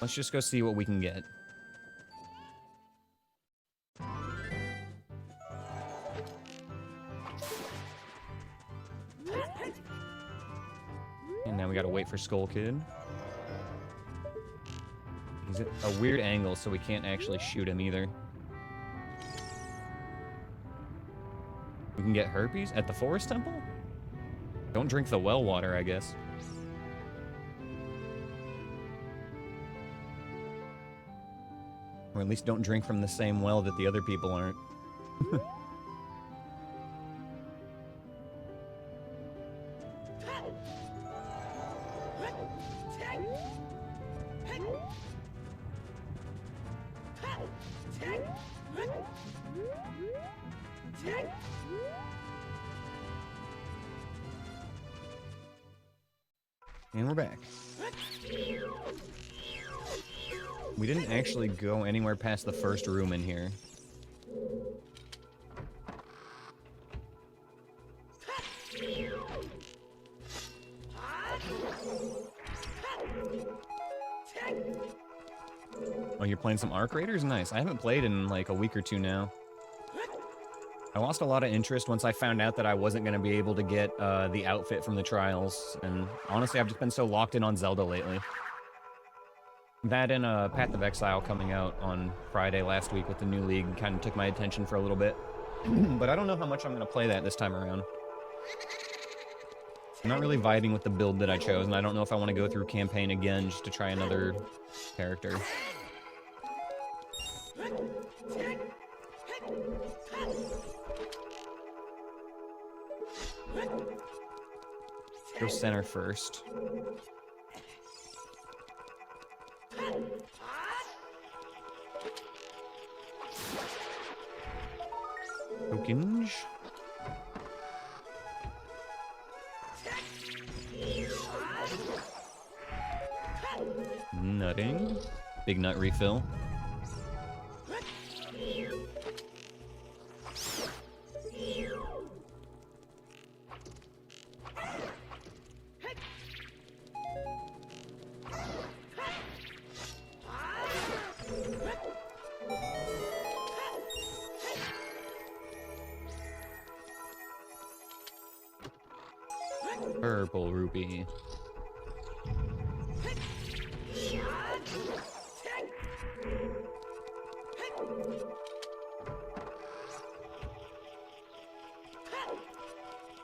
Let's just go see what we can get. And now we gotta wait for Skull Kid. He's at a weird angle, so we can't actually shoot him either. We can get herpes at the Forest Temple? Don't drink the well water, I guess. Or at least don't drink from the same well that the other people aren't. And we're back. We didn't actually go anywhere past the first room in here. Oh, you're playing some Arc Raiders? Nice. I haven't played in like a week or two now. I lost a lot of interest once I found out that I wasn't going to be able to get the outfit from the trials, and honestly, I've just been so locked in on Zelda lately. That and Path of Exile coming out on Friday last week with the new league kind of took my attention for a little bit. But I don't know how much I'm going to play that this time around. I'm not really vibing with the build that I chose, and I don't know if I want to go through campaign again just to try another character. Go center first. Tokens. Nutting. Big nut refill. Purple rupee.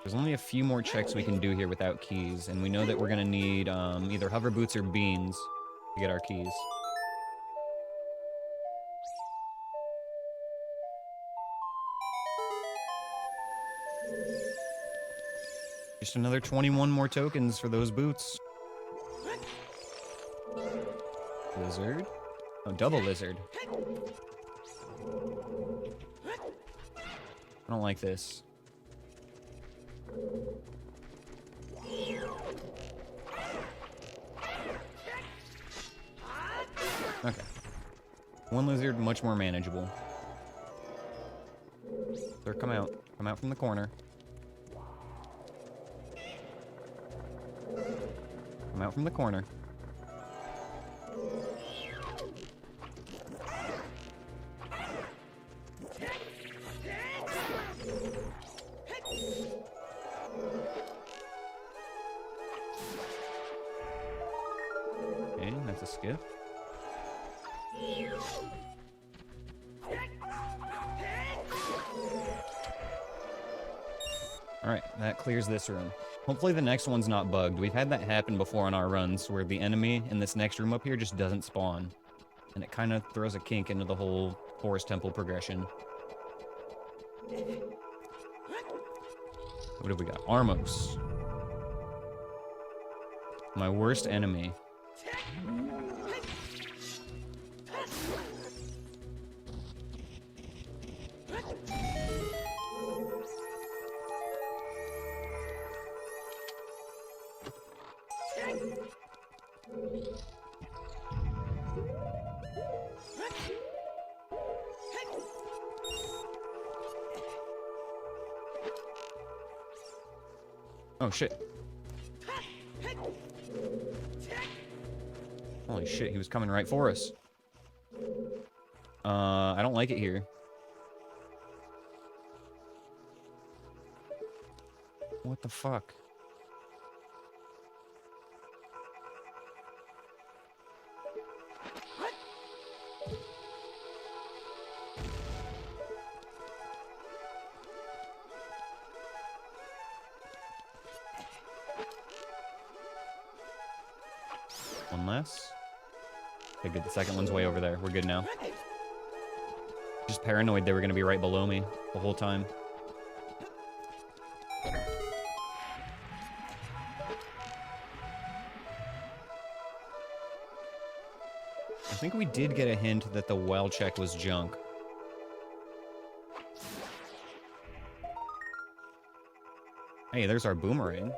There's only a few more checks we can do here without keys, and we know that we're gonna need either hover boots or beans to get our keys. Just another 21 more tokens for those boots. Lizard. Oh, double lizard. I don't like this. Okay. One lizard, much more manageable. Sir, come out. Come out from the corner. Come out from the corner. Okay, that's a skip. Alright, that clears this room. Hopefully the next one's not bugged. We've had that happen before on our runs, where the enemy in this next room up here just doesn't spawn. And it kind of throws a kink into the whole Forest Temple progression. What have we got? Armos. My worst enemy. Oh shit. Holy shit, he was coming right for us. I don't like it here. What the fuck? One less. Okay, good. The second one's way over there. We're good now. Just paranoid they were going to be right below me the whole time. I think we did get a hint that the well check was junk. Hey, there's our boomerang.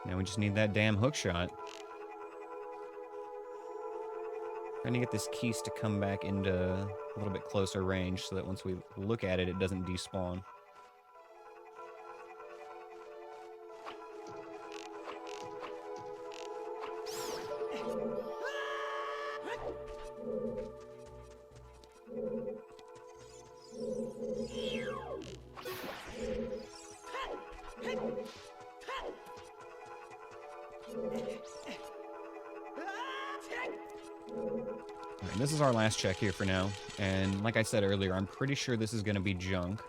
Now we just need that damn hook shot. Trying to get this Keese to come back into a little bit closer range so that once we look at it, it doesn't despawn. And this is our last check here for now. And like I said earlier, I'm pretty sure this is going to be junk.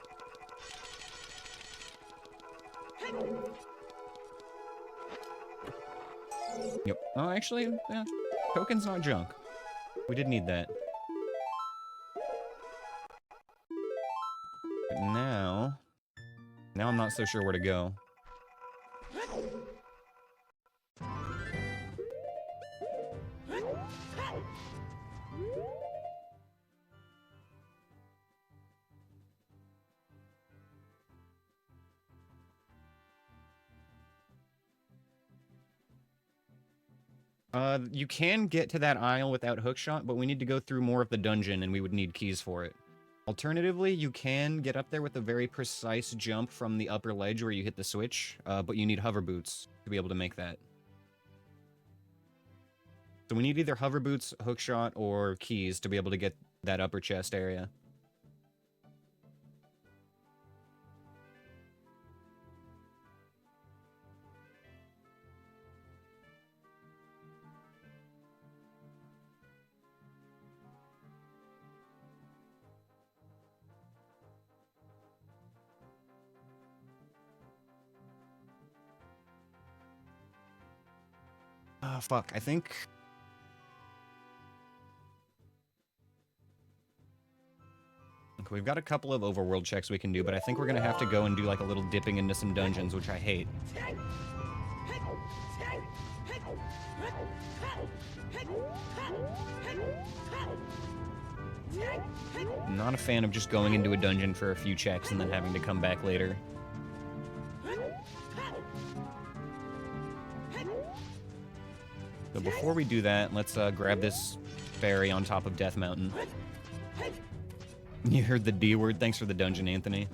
Yep. Oh, actually, token's not junk. We did need that. But now I'm not so sure where to go. You can get to that aisle without hookshot, but we need to go through more of the dungeon, and we would need keys for it. Alternatively, you can get up there with a very precise jump from the upper ledge where you hit the switch, but you need hover boots to be able to make that. So we need either hover boots, hookshot, or keys to be able to get that upper chest area. Fuck, I think... Okay, we've got a couple of overworld checks we can do, but I think we're gonna have to go and do like a little dipping into some dungeons, which I hate. I'm not a fan of just going into a dungeon for a few checks and then having to come back later. So before we do that, let's grab this ferry on top of Death Mountain. You heard the D word. Thanks for the dungeon, Anthony.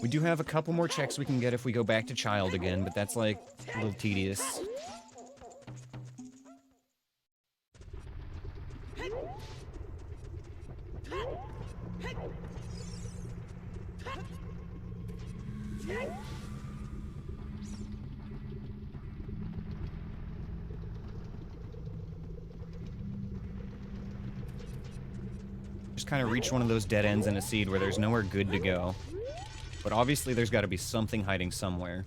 We do have a couple more checks we can get if we go back to Child again, but that's like a little tedious. Just kind of reach one of those dead ends in a seed where there's nowhere good to go. But obviously there's got to be something hiding somewhere.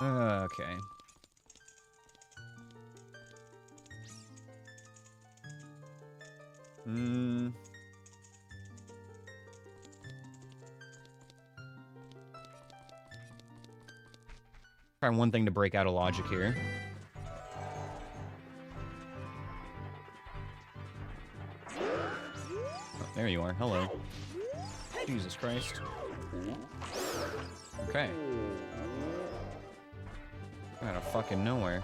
Okay. Try one thing to break out of logic here. Oh, there you are. Hello. Jesus Christ. Okay. Out of fucking nowhere.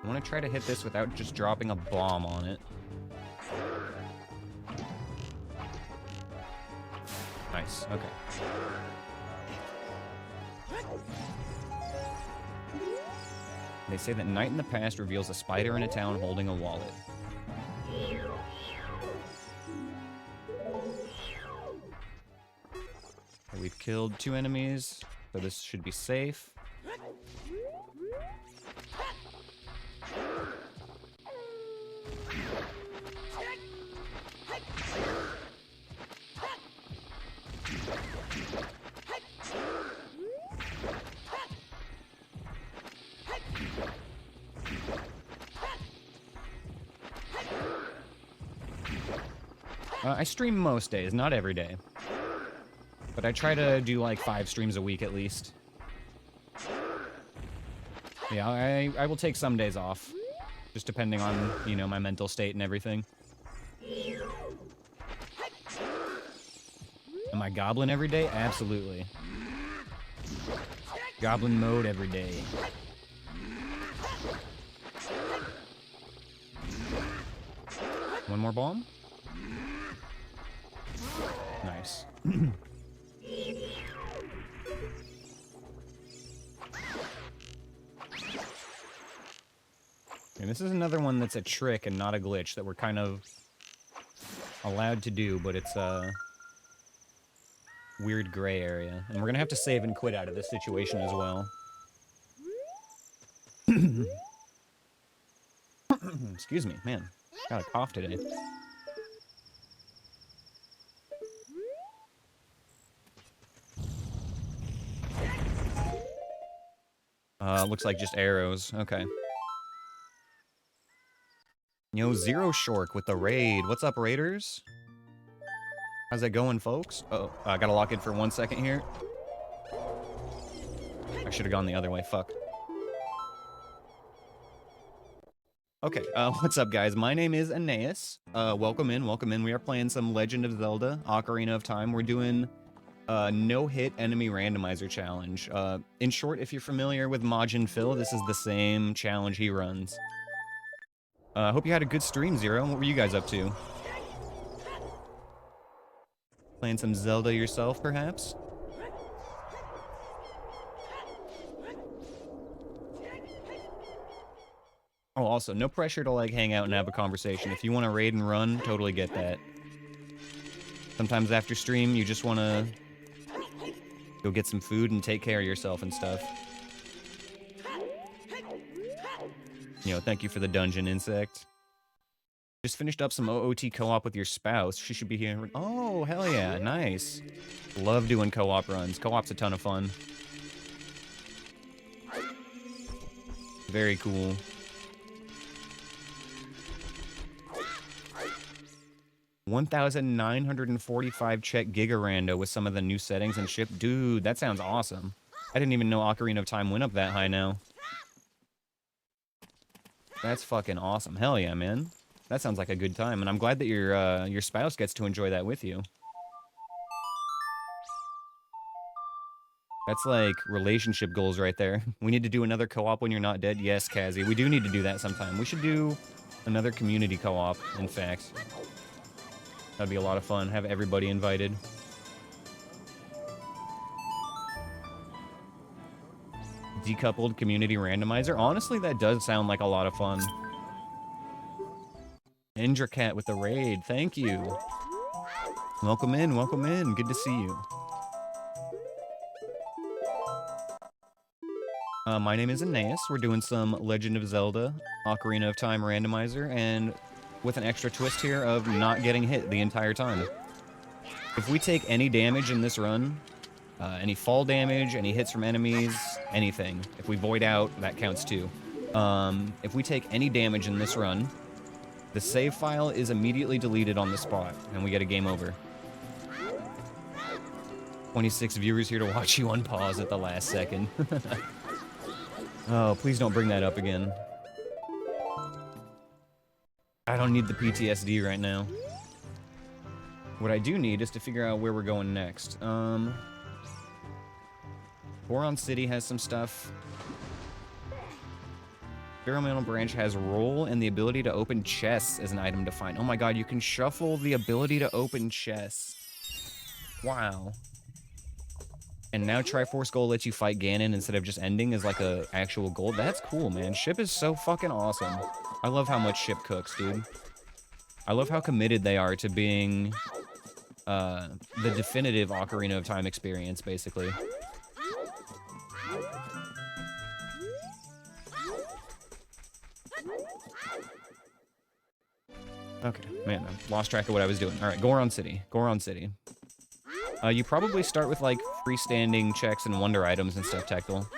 I want to try to hit this without just dropping a bomb on it. Nice, okay. They say that Night in the Past reveals a spider in a town holding a wallet. Okay, we've killed 2 enemies, so this should be safe. I stream most days, not every day. But I try to do like 5 streams a week at least. Yeah, I will take some days off. Just depending on, you know, my mental state and everything. Am I goblin every day? Absolutely. Goblin mode every day. One more bomb? Nice. And this is another one that's a trick and not a glitch that we're kind of allowed to do, but it's a weird gray area. And we're gonna have to save and quit out of this situation as well. Excuse me, man. Got a cough today. Looks like just arrows. Okay. Yo, Zero Shork with the raid. What's up, raiders? How's that going, folks? Oh, I gotta lock in for 1 second here. I should have gone the other way. Fuck. Okay, what's up, guys? My name is Aneyus. Welcome in, welcome in. We are playing some Legend of Zelda, Ocarina of Time. We're doing no-hit enemy randomizer challenge. In short, if you're familiar with Majin Phil, this is the same challenge he runs. Hope you had a good stream, Zero. What were you guys up to? Playing some Zelda yourself, perhaps? Oh, also, no pressure to, like, hang out and have a conversation. If you want to raid and run, totally get that. Sometimes after stream, you just want to go get some food and take care of yourself and stuff. You know, thank you for the dungeon, Insect. Just finished up some OOT co-op with your spouse. She should be here. Oh, hell yeah, nice. Love doing co-op runs. Co-op's a ton of fun. Very cool. $1,945 check Gigarando with some of the new settings and ship. Dude, that sounds awesome. I didn't even know Ocarina of Time went up that high now. That's fucking awesome. Hell yeah, man. That sounds like a good time, and I'm glad that your spouse gets to enjoy that with you. That's like relationship goals right there. We need to do another co-op when you're not dead. Yes, Kazzy, we do need to do that sometime. We should do another community co-op, in fact. That'd be a lot of fun. Have everybody invited. Decoupled community randomizer. Honestly, that does sound like a lot of fun. Indracat with the raid. Thank you. Welcome in. Welcome in. Good to see you. My name is Aneyus. We're doing some Legend of Zelda, Ocarina of Time randomizer, and with an extra twist here of not getting hit the entire time. If we take any damage in this run, any fall damage, any hits from enemies, anything, if we void out, that counts too. If we take any damage in this run, the save file is immediately deleted on the spot, and we get a game over. 26 viewers here to watch you unpause at the last second. Oh, please don't bring that up again. I don't need the PTSD right now. What I do need is to figure out where we're going next. Boron City has some stuff. Experimental Branch has roll and the ability to open chests as an item to find. Oh my god, you can shuffle the ability to open chests. Wow. And now Triforce Gold lets you fight Ganon instead of just ending as like a actual gold. That's cool, man. Ship is so fucking awesome. I love how much Ship cooks, dude. I love how committed they are to being the definitive Ocarina of Time experience, basically. Okay, man, I lost track of what I was doing. Alright, Goron City. Goron City. You probably start with, like, freestanding checks and wonder items and stuff, Tactile.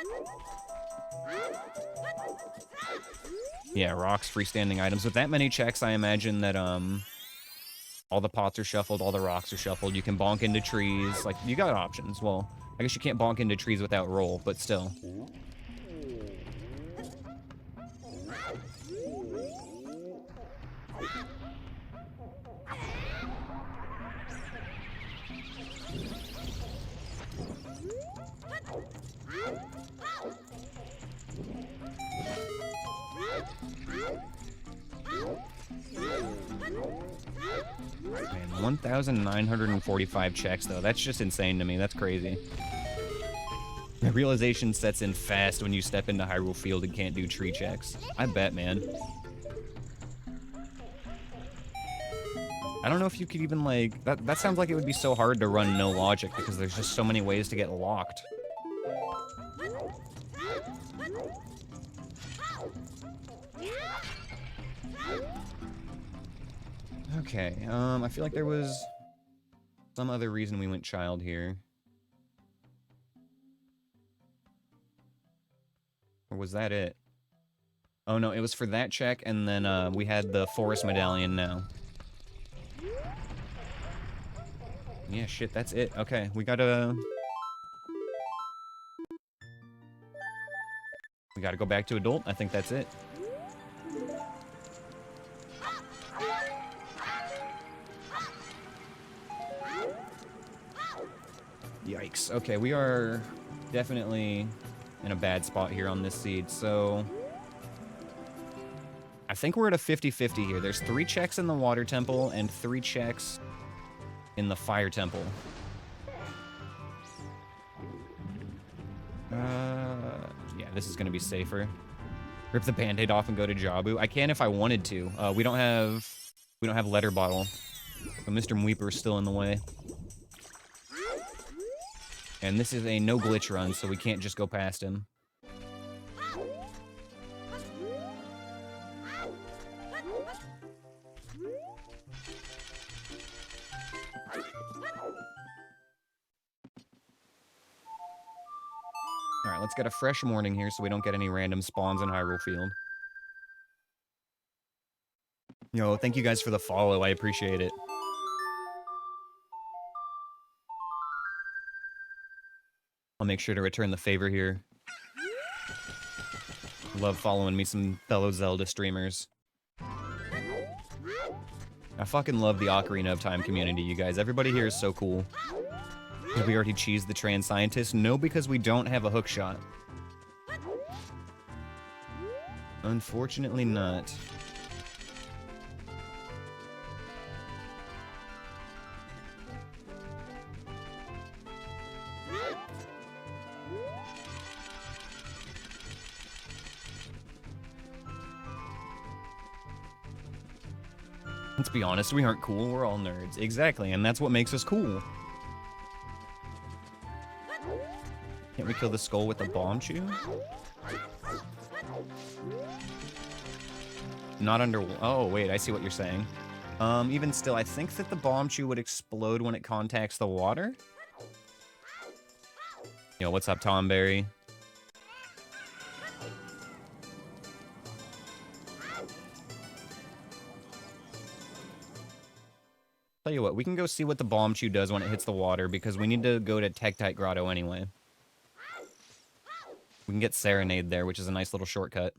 Yeah, rocks, freestanding items. With that many checks, I imagine that, all the pots are shuffled, all the rocks are shuffled. You can bonk into trees. Like, you got options. Well, I guess you can't bonk into trees without roll, but still. Man, 1,945 checks, though. That's just insane to me. That's crazy. The realization sets in fast when you step into Hyrule Field and can't do tree checks. I bet, man. I don't know if you could even, like... That sounds like it would be so hard to run no logic, because there's just so many ways to get locked. Okay, I feel like there was some other reason we went child here. Or was that it? Oh no, it was for that check, and then we had the forest medallion now. Yeah, shit, that's it. Okay, we gotta go back to adult. I think that's it. Yikes. Okay, we are definitely in a bad spot here on this seed, so... I think we're at a 50-50 here. There's 3 checks in the water temple and 3 checks in the fire temple. Yeah, this is gonna be safer. Rip the band-aid off and go to Jabu. I can if I wanted to. We don't have letter bottle. But Mr. Mweeper's still in the way. And this is a no glitch run, so we can't just go past him. Alright, let's get a fresh morning here so we don't get any random spawns in Hyrule Field. Yo, thank you guys for the follow, I appreciate it. I'll make sure to return the favor here. Love following me some fellow Zelda streamers. I fucking love the Ocarina of Time community, you guys. Everybody here is so cool. Did we already cheese the trans scientist? No, because we don't have a hook shot. Unfortunately not. Let's be honest, we aren't cool, we're all nerds. Exactly, and that's what makes us cool. Can't we kill the skull with a bomb chew? Not under... Oh, wait, I see what you're saying. Even still, I think that the bomb chew would explode when it contacts the water? Yo, what's up, Tomberry? Tell you what, we can go see what the bomb chew does when it hits the water, because we need to go to Tektite Grotto anyway. We can get Serenade there, which is a nice little shortcut.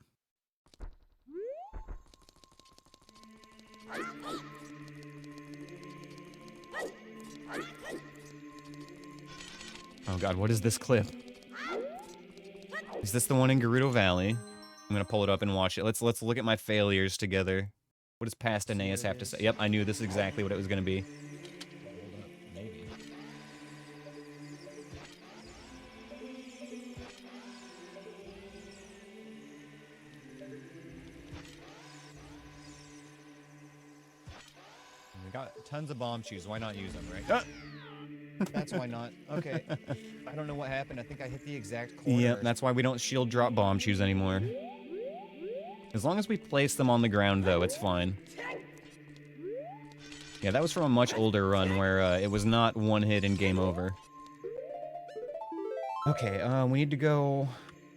Oh god, what is this clip? Is this the one in Gerudo Valley? I'm gonna pull it up and watch it. Let's look at my failures together. What does past Aneyus have to say? Yep, I knew this is exactly what it was gonna be. Maybe. We got tons of bomb chews. Why not use them, right? Ah! That's why not. Okay. I don't know what happened. I think I hit the exact corner. Yep, that's why we don't shield drop bomb chews anymore. As long as we place them on the ground, though, it's fine. Yeah, that was from a much older run where it was not one hit and game over. Okay, we need to go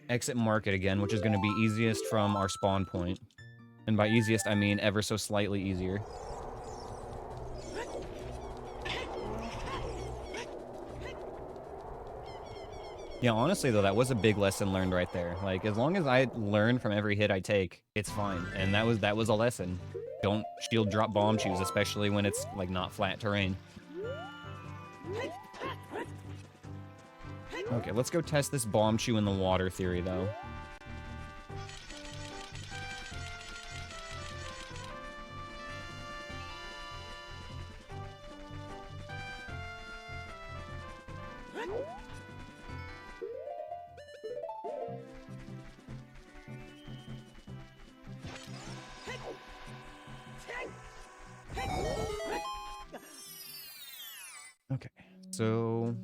exit market again, which is going to be easiest from our spawn point. And by easiest, I mean ever so slightly easier. Yeah, honestly, though, that was a big lesson learned right there. Like, as long as I learn from every hit I take, it's fine. And that was a lesson. Don't shield drop bomb chews, especially when it's, like, not flat terrain. Okay, let's go test this bomb chew in the water theory, though. Okay, so...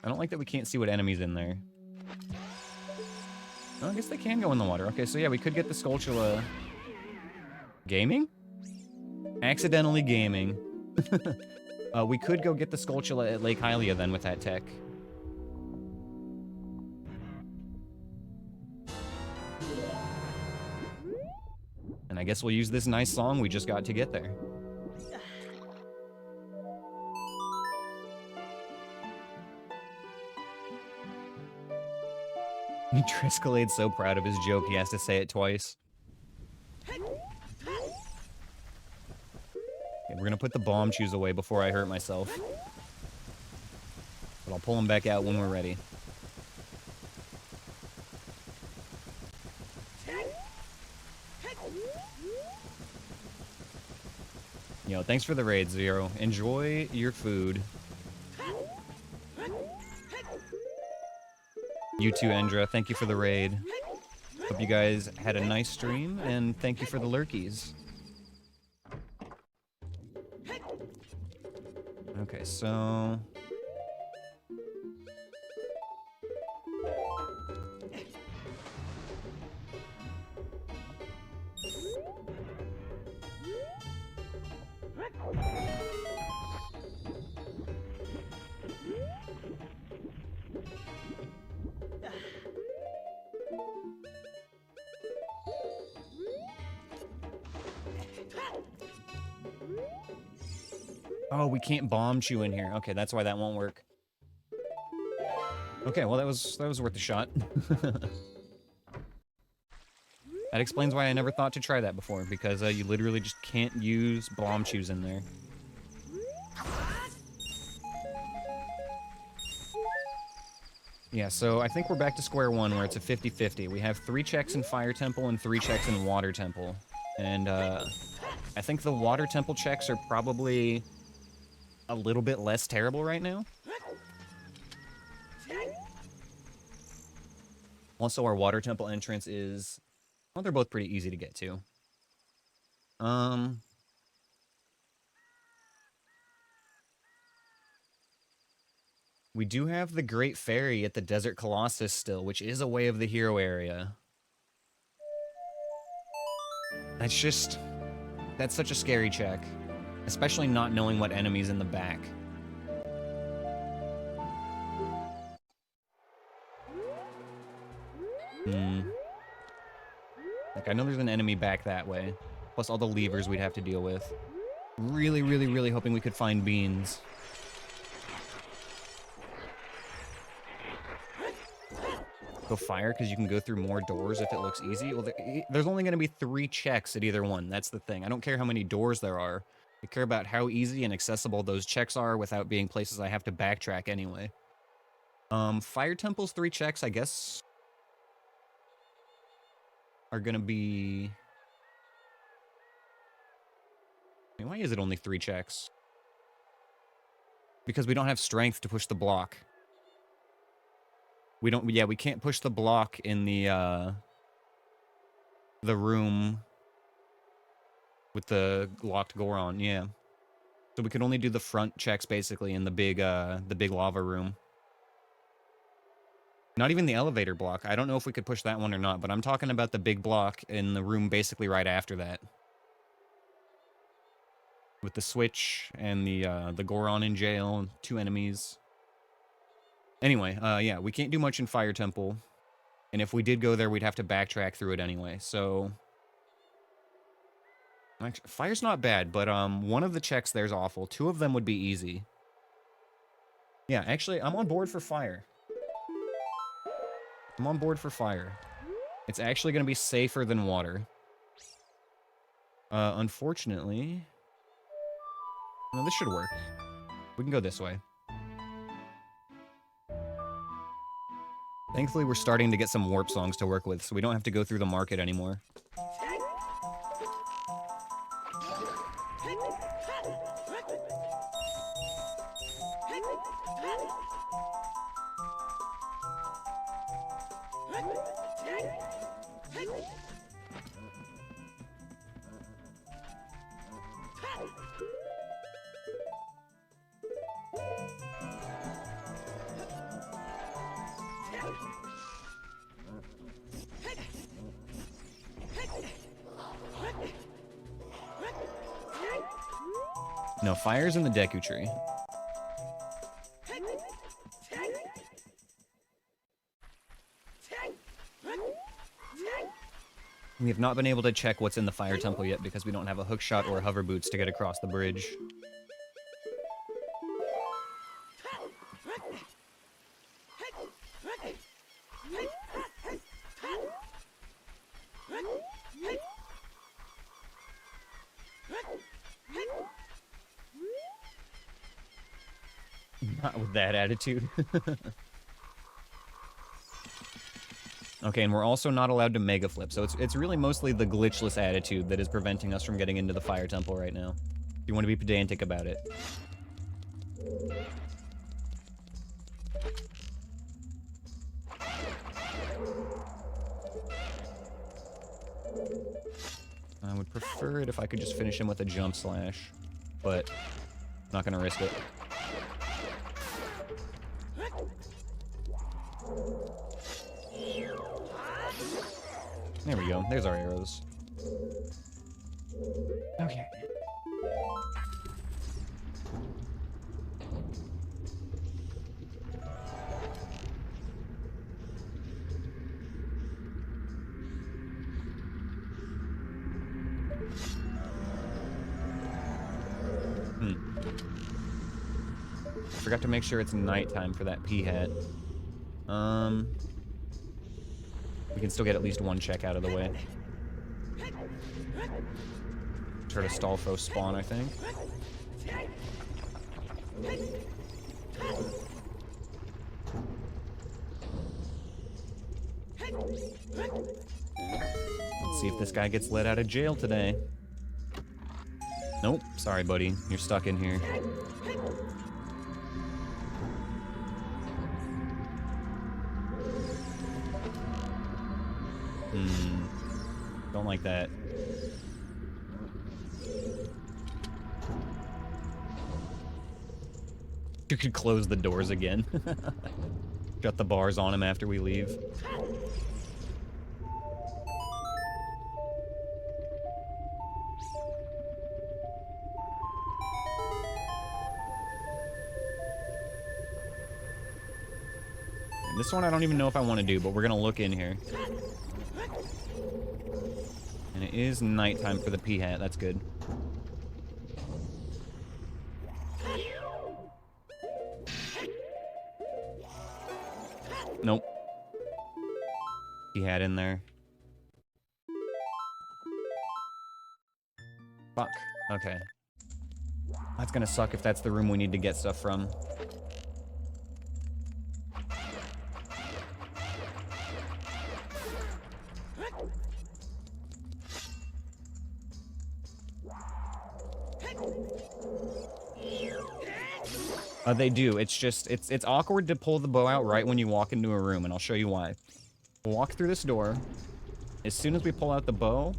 I don't like that we can't see what enemy's in there. Oh, I guess they can go in the water. Okay, so yeah, we could get the Skulltula... Gaming? Accidentally gaming. We could go get the Skulltula at Lake Hylia then with that tech. And I guess we'll use this nice song we just got to get there. Triscalade's so proud of his joke, he has to say it twice. Okay, we're gonna put the bomb shoes away before I hurt myself. But I'll pull them back out when we're ready. Yo, thanks for the raid, Zero. Enjoy your food. You too, Endra. Thank you for the raid. Hope you guys had a nice stream, and thank you for the lurkies. Okay, so... Oh, we can't bomb chew in here. Okay, that's why that won't work. Okay, well that was worth a shot. That explains why I never thought to try that before, because you literally just can't use bomb chews in there. Yeah, so I think we're back to square one where it's a 50-50. We have 3 checks in Fire Temple and 3 checks in Water Temple. And I think the Water Temple checks are probably a little bit less terrible right now. Also, our Water Temple entrance is... Well, they're both pretty easy to get to. We do have the Great Fairy at the Desert Colossus still, which is a Way of the Hero area. That's just... That's such a scary check. Especially not knowing what enemy's in the back. Like, I know there's an enemy back that way. Plus all the levers we'd have to deal with. Really, really, really hoping we could find beans. Go fire, because you can go through more doors if it looks easy. Well, there's only going to be 3 checks at either one. That's the thing. I don't care how many doors there are. I care about how easy and accessible those checks are without being places I have to backtrack anyway. Fire Temple's 3 checks, I guess, are going to be... I mean, why is it only 3 checks? Because we don't have strength to push the block. We don't... Yeah, we can't push the block in the room with the locked Goron, yeah. So we can only do the front checks, basically, in the big lava room. Not even the elevator block. I don't know if we could push that one or not, but I'm talking about the big block in the room basically right after that. With the switch and the Goron in jail, 2 enemies. Anyway, yeah, we can't do much in Fire Temple. And if we did go there, we'd have to backtrack through it anyway, so... Actually, fire's not bad, but one of the checks there's awful. 2 of them would be easy. Yeah, actually, I'm on board for fire. I'm on board for fire. It's actually going to be safer than water. Unfortunately... No, this should work. We can go this way. Thankfully, we're starting to get some warp songs to work with, so we don't have to go through the market anymore. No, fire's in the Deku tree. We have not been able to check what's in the fire temple yet because we don't have a hook shot or hover boots to get across the bridge. Not with that attitude. Okay, and we're also not allowed to mega flip, so it's really mostly the glitchless attitude that is preventing us from getting into the fire temple right now. You want to be pedantic about it. I would prefer it if I could just finish him with a jump slash, but I'm not gonna risk it. There we go. There's our arrows. Okay. Forgot to make sure it's nighttime for that pea hat. We can still get at least one check out of the way. Try to stall foe spawn, I think. Let's see if this guy gets let out of jail today. Nope, sorry buddy, you're stuck in here. Don't like that. You could close the doors again. Shut the bars on him after we leave. And this one I don't even know if I want to do, but we're gonna look in here. And it is nighttime for the pea hat, that's good. Nope. Pea hat in there. Fuck. Okay. That's gonna suck if that's the room we need to get stuff from. They do. It's just, it's awkward to pull the bow out right when you walk into a room, and I'll show you why. We'll walk through this door. As soon as we pull out the bow,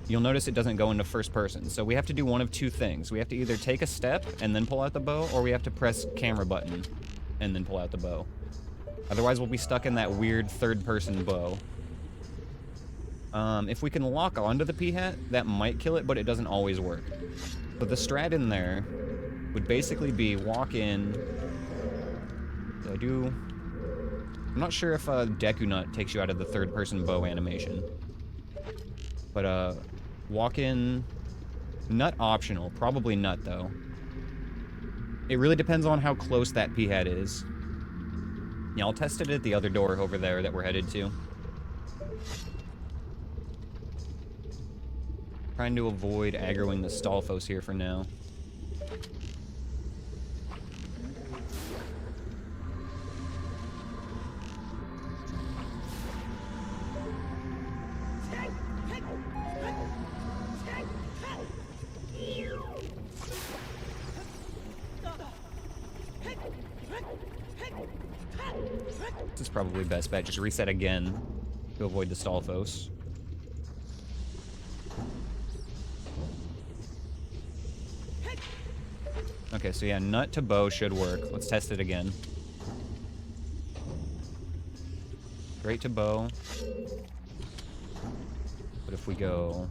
you'll notice it doesn't go into first person. So we have to do one of two things. We have to either take a step and then pull out the bow, or we have to press camera button and then pull out the bow. Otherwise, we'll be stuck in that weird third-person bow. If we can lock onto the pea hat, that might kill it, but it doesn't always work. But the strat in there would basically be walk in. I'm not sure if Deku Nut takes you out of the third-person bow animation. But walk in, nut optional, probably nut though. It really depends on how close that pea hat is. Yeah, I'll test it at the other door over there that we're headed to. Trying to avoid aggroing the Stalfos here for now. This is probably best bet. Just reset again. to avoid the Stalfos. Okay, so yeah, nut to bow should work. Let's test it again. Straight to bow. But if we go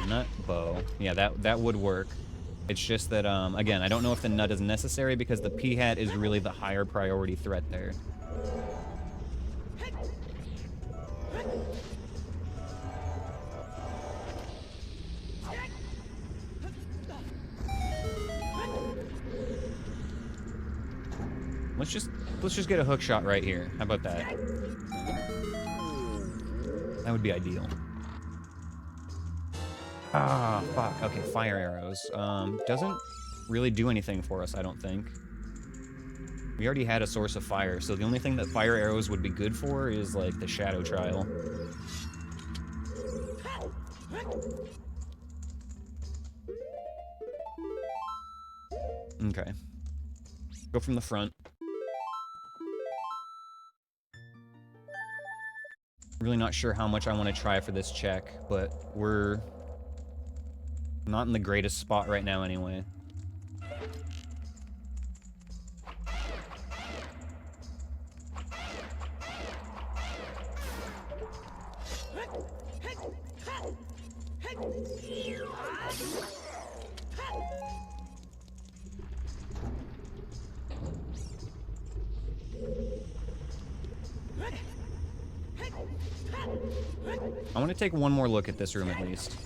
nut, bow, yeah, that would work. It's just that, again, I don't know if the nut is necessary because the P-hat is really the higher priority threat there. Let's just get a hook shot right here. How about that? That would be ideal. Ah, fuck. Okay, fire arrows. Doesn't really do anything for us, I don't think. We already had a source of fire, so the only thing that fire arrows would be good for is, like, the shadow trial. Okay. Go from the front. Really not sure how much I want to try for this check, but we're not in the greatest spot right now anyway. I want to take one more look at this room at least.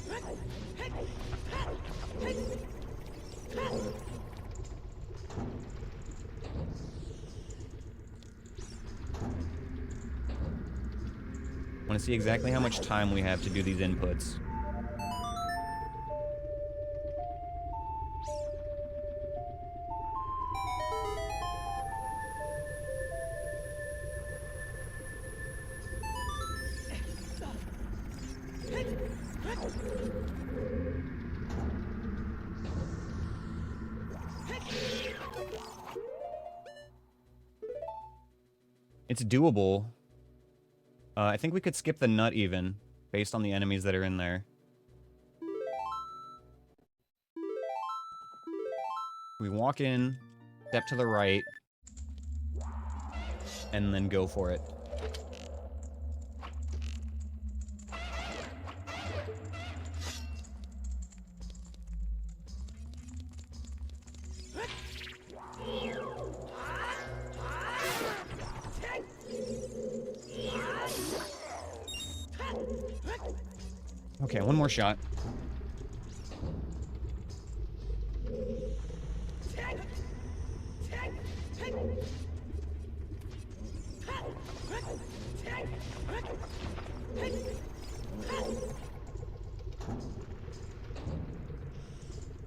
I want to see exactly how much time we have to do these inputs. It's doable. I think we could skip the nut even, based on the enemies that are in there. We walk in, step to the right, and then go for it. Okay, one more shot.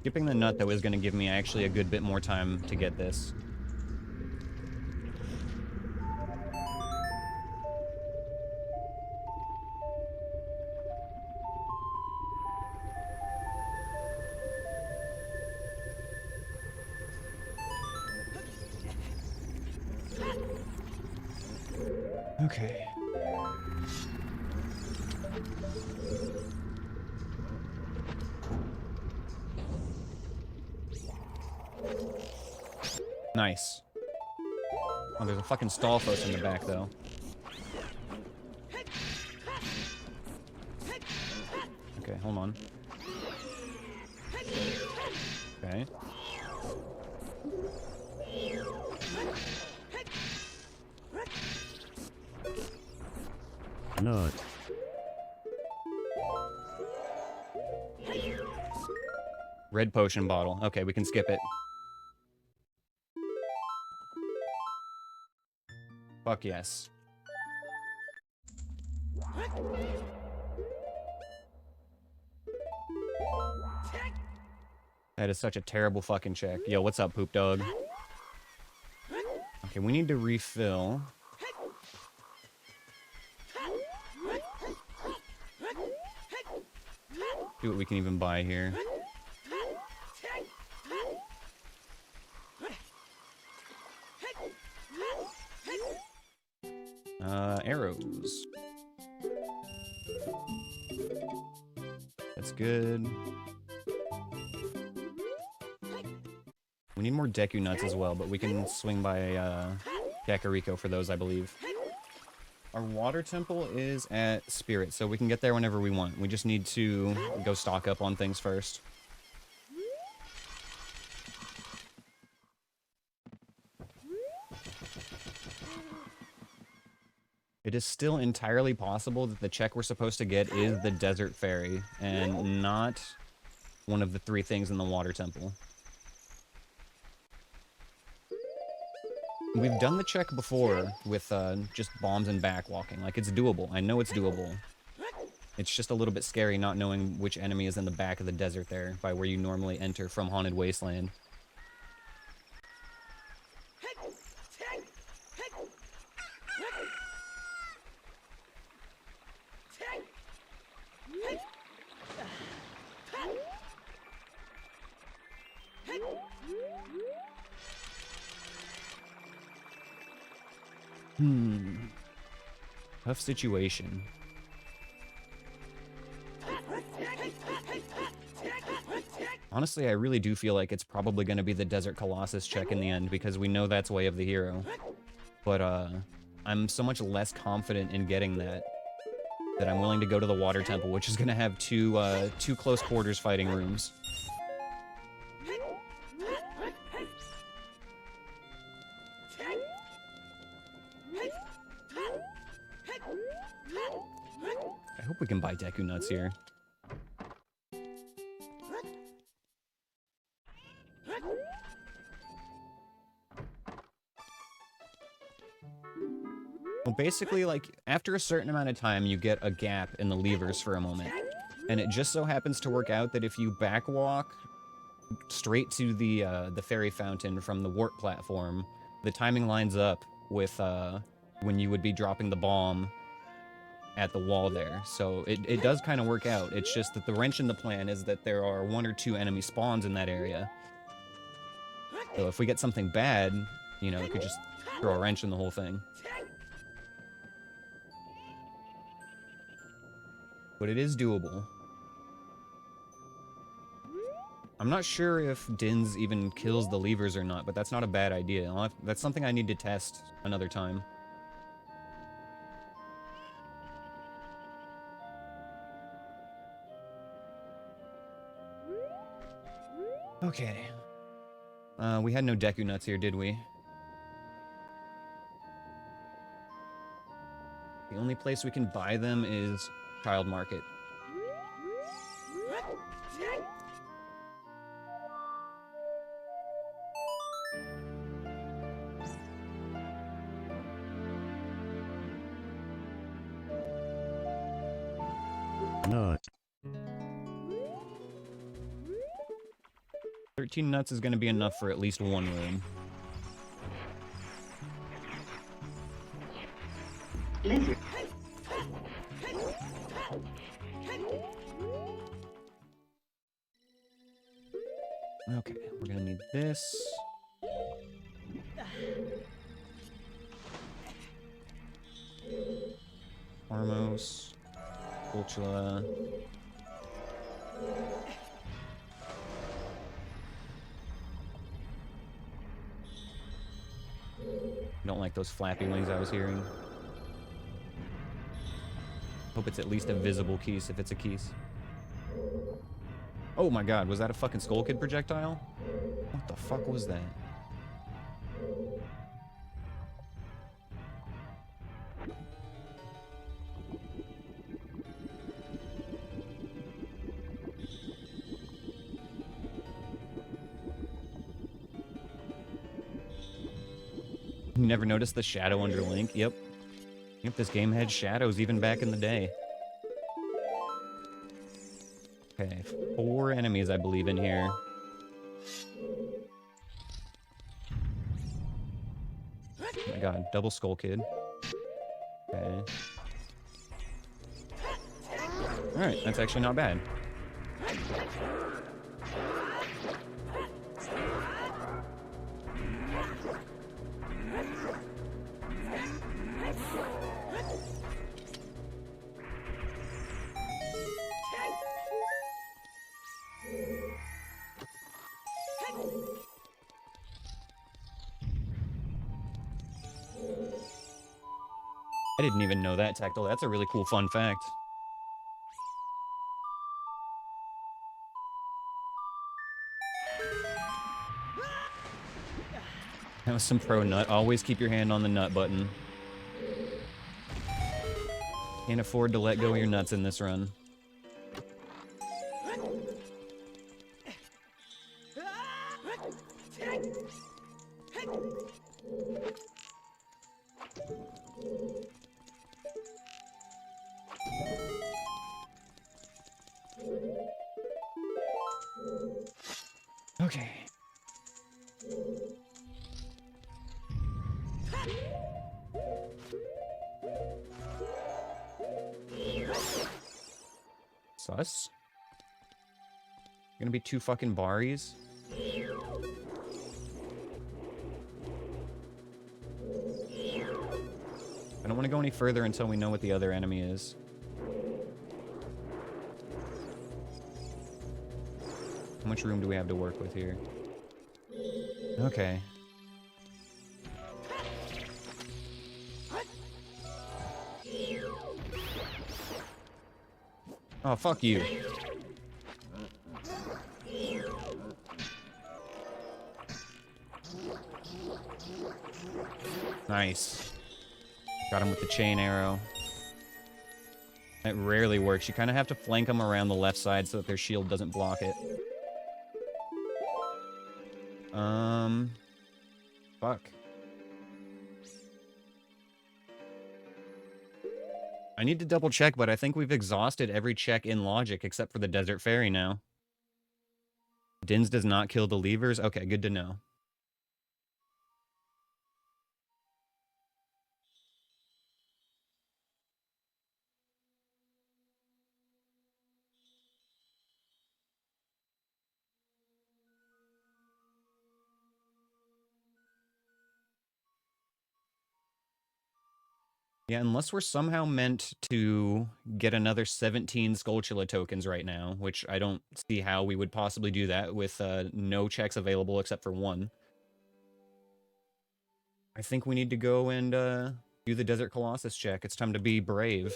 Skipping the nut, though, is going to give me actually a good bit more time to get this. Okay. Nice. Oh, there's a fucking Stalfos in the back, though. Okay, hold on. Okay. Nut. Red potion bottle. Okay, we can skip it. Fuck yes. That is such a terrible fucking check. Yo, what's up, poop dog? Okay, we need to refill. See what we can even buy here. Arrows. That's good. We need more Deku Nuts as well, but we can swing by Kakariko for those, I believe. Our water temple is at Spirit, so we can get there whenever we want. We just need to go stock up on things first. It is still entirely possible that the check we're supposed to get is the Desert Fairy, and not one of the 3 things in the Water Temple. We've done the check before with just bombs and backwalking. Like, it's doable. I know it's doable. It's just a little bit scary not knowing which enemy is in the back of the desert there, by where you normally enter from Haunted Wasteland. Tough situation. Honestly, I really do feel like it's probably going to be the Desert Colossus check in the end, because we know that's Way of the Hero. But, I'm so much less confident in getting that I'm willing to go to the Water Temple, which is going to have two close quarters fighting rooms. I hope we can buy Deku Nuts here. Well, basically, like, after a certain amount of time, you get a gap in the levers for a moment. And it just so happens to work out that if you backwalk straight to the fairy fountain from the warp platform, the timing lines up with when you would be dropping the bomb at the wall there. So it does kind of work out. It's just that the wrench in the plan is that there are 1 or 2 enemy spawns in that area. So if we get something bad, you know, it could just throw a wrench in the whole thing. But it is doable. I'm not sure if Din's even kills the levers or not, but that's not a bad idea. That's something I need to test another time. Okay. We had no Deku Nuts here, did we? The only place we can buy them is Child Market. Nut. 13 nuts is going to be enough for at least 1 room. Lizard. Okay, we're going to need this. Armos. Ultra. Don't like those flappy wings I was hearing. Hope it's at least a visible Keese if it's a Keese. Oh my god, was that a fucking Skull Kid projectile? What the fuck was that? You never noticed the shadow under Link? Yep. Yep, this game had shadows even back in the day. Okay, 4 enemies, I believe, in here. Oh my god, double Skull Kid. Okay. Alright, that's actually not bad. I didn't even know that, Tactile. That's a really cool fun fact. That was some pro nut. Always keep your hand on the nut button. Can't afford to let go of your nuts in this run. Okay. Sus? Gonna be 2 fucking Baris? I don't want to go any further until we know what the other enemy is. How much room do we have to work with here? Okay. Oh, fuck you. Nice. Got him with the chain arrow. That rarely works. You kind of have to flank them around the left side so that their shield doesn't block it. Fuck. I need to double check, but I think we've exhausted every check in logic except for the Desert Fairy now. Dins does not kill the levers? Okay, good to know. Yeah, unless we're somehow meant to get another 17 Skulltula tokens right now, which I don't see how we would possibly do that with no checks available except for one. I think we need to go and do the Desert Colossus check. It's time to be brave.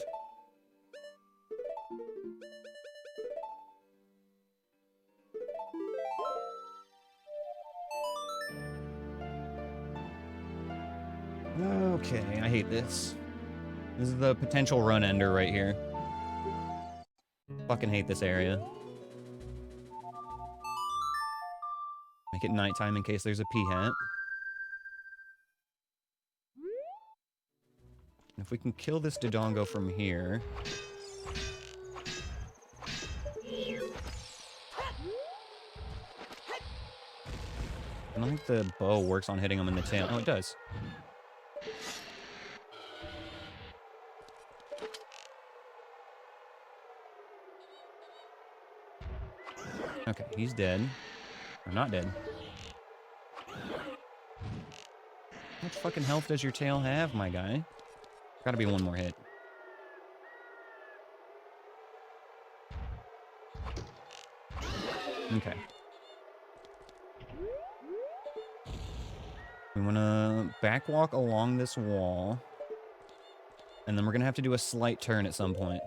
Okay, I hate this. This is the potential run ender right here. Fucking hate this area. Make it nighttime in case there's a peahat. If we can kill this Dodongo from here... I don't think the bow works on hitting him in the tail. Oh, it does. Okay, he's dead. Or not dead. How much fucking health does your tail have, my guy? Gotta be one more hit. Okay. We wanna backwalk along this wall. And then we're gonna have to do a slight turn at some point.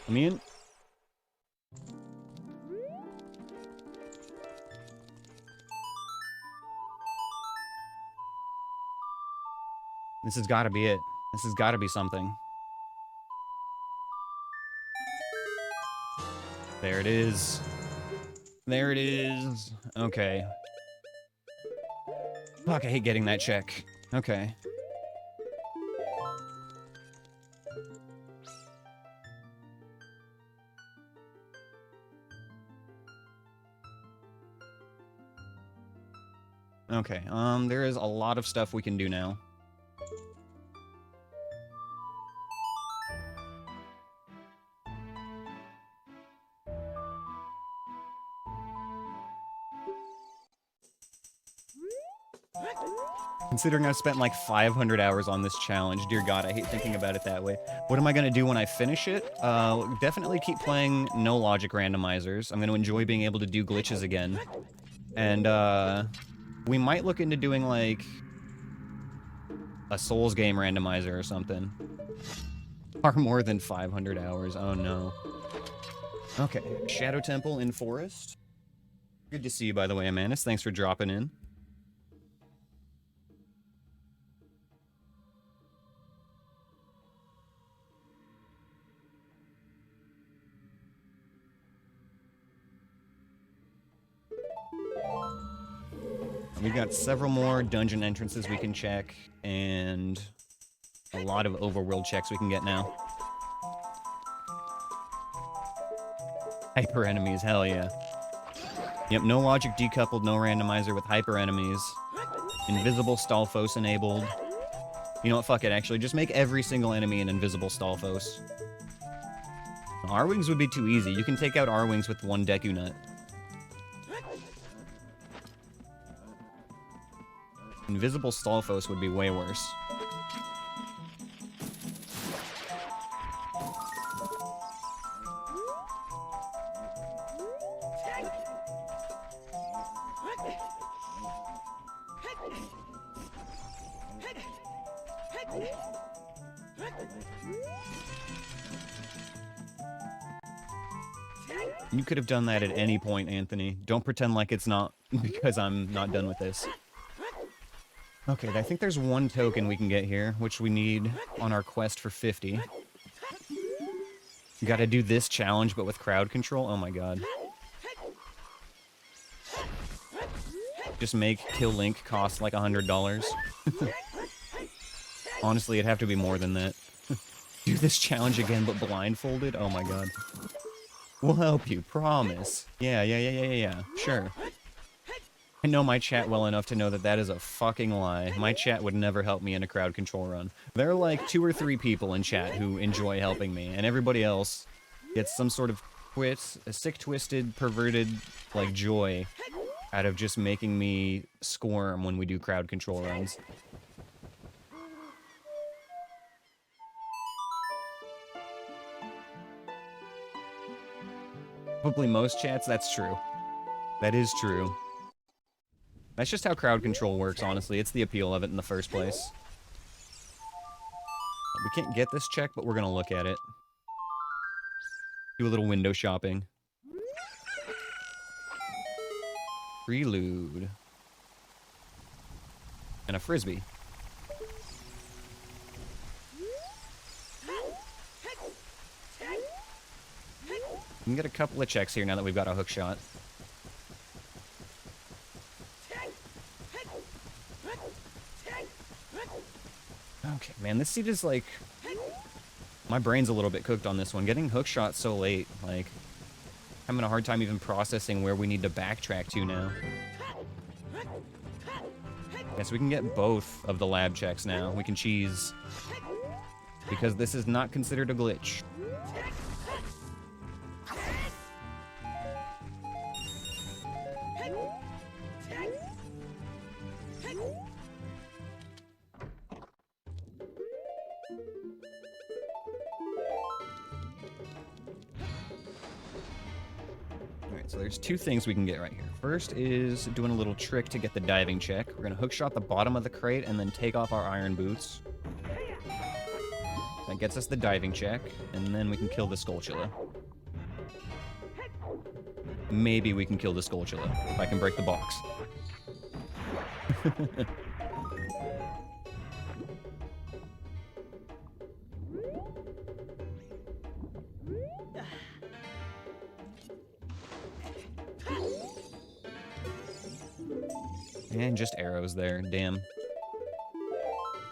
I mean... This has gotta be it. This has gotta be something. There it is. There it is. Okay. Fuck, I hate getting that check. Okay. Okay, there is a lot of stuff we can do now. Considering I've spent like 500 hours on this challenge, dear God, I hate thinking about it that way. What am I gonna do when I finish it? Definitely keep playing no logic randomizers. I'm gonna enjoy being able to do glitches again. And, we might look into doing like a Souls game randomizer or something. Far more than 500 hours, oh no. Okay, Shadow Temple in Forest. Good to see you, by the way, Amanus. Thanks for dropping in. We've got several more dungeon entrances we can check, and a lot of overworld checks we can get now. Hyper enemies, hell yeah. Yep, no logic decoupled, no randomizer with hyper enemies. Invisible Stalfos enabled. You know what, fuck it, actually. Just make every single enemy an invisible Stalfos. R-Wings would be too easy. You can take out R-Wings with one Deku Nut. Invisible Stalfos would be way worse. You could have done that at any point, Anthony. Don't pretend like it's not because I'm not done with this. Okay, I think there's one token we can get here, which we need on our quest for 50. You gotta do this challenge, but with crowd control? Oh my god. Just make Kill Link cost like $100. Honestly, it'd have to be more than that. Do this challenge again, but blindfolded? Oh my god. We'll help you, promise. Yeah, sure. I know my chat well enough to know that that is a fucking lie. My chat would never help me in a crowd control run. There are like 2 or 3 people in chat who enjoy helping me, and everybody else gets some sort of a sick, twisted, perverted, like, joy out of just making me squirm when we do crowd control runs. Probably most chats, that's true. That is true. That's just how crowd control works, honestly. It's the appeal of it in the first place. We can't get this check, but we're gonna look at it. Do a little window shopping. Prelude. And a frisbee. We can get a couple of checks here now that we've got a hook shot. Okay, man, this seed is like... My brain's a little bit cooked on this one. Getting hook shot so late, like... I'm having a hard time even processing where we need to backtrack to now. Yes, we can get both of the lab checks now. We can cheese. Because this is not considered a glitch. So there's 2 things we can get right here. First is doing a little trick to get the diving check. We're gonna hookshot the bottom of the crate and then take off our iron boots. That gets us the diving check, and then we can kill the Skulltula. Maybe we can kill the Skulltula, if I can break the box. And just arrows there, damn.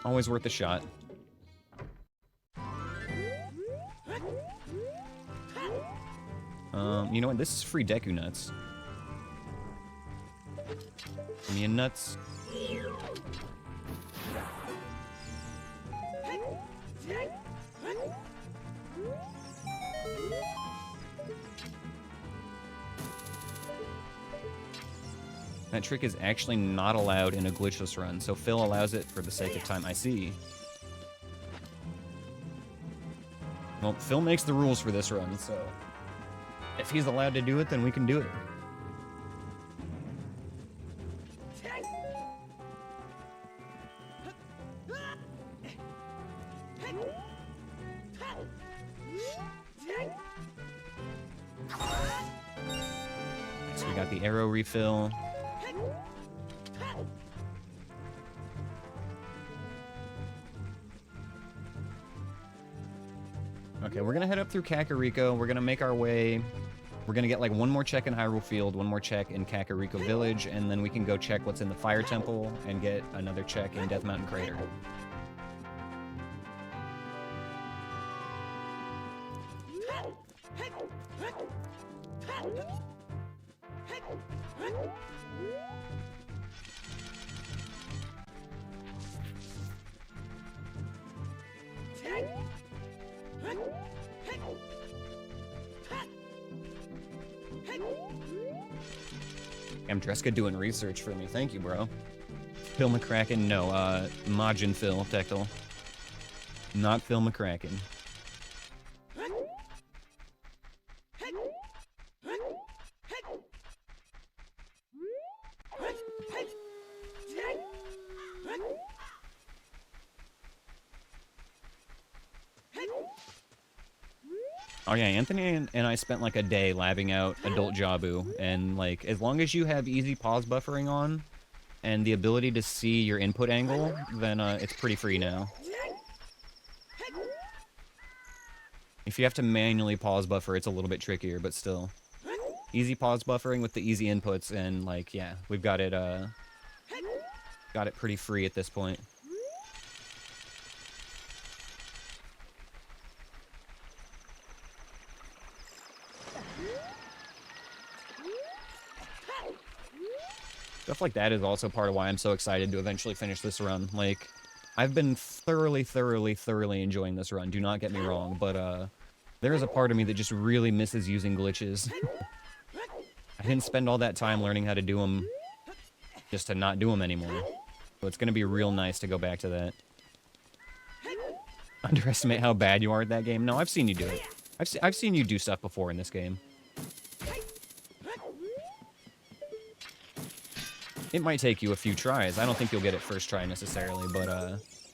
Always worth a shot. You know what? This is free Deku Nuts. Give me a nuts. That trick is actually not allowed in a glitchless run, so Phil allows it for the sake of time. I see. Well, Phil makes the rules for this run, so if he's allowed to do it, then we can do it. So we got the arrow refill. Okay, we're gonna head up through Kakariko. We're gonna make our way. We're gonna get like one more check in Hyrule Field, one more check in Kakariko Village, and then we can go check what's in the Fire Temple and get another check in Death Mountain Crater. Amdreska doing research for me. Thank you, bro. Phil McCracken? No, Majin Phil, Tectal. Not Phil McCracken. Oh yeah, Anthony and I spent like a day labbing out Adult Jabu, and like as long as you have easy pause buffering on and the ability to see your input angle, then it's pretty free now. If you have to manually pause buffer, it's a little bit trickier, but still. Easy pause buffering with the easy inputs, and like yeah, we've got it pretty free at this point. Stuff like that is also part of why I'm so excited to eventually finish this run. Like, I've been thoroughly enjoying this run, do not get me wrong, but there is a part of me that just really misses using glitches. I didn't spend all that time learning how to do them just to not do them anymore. So it's going to be real nice to go back to that. Underestimate how bad you are at that game? No, I've seen you do it. I've seen you do stuff before in this game. It might take you a few tries. I don't think you'll get it first try necessarily, but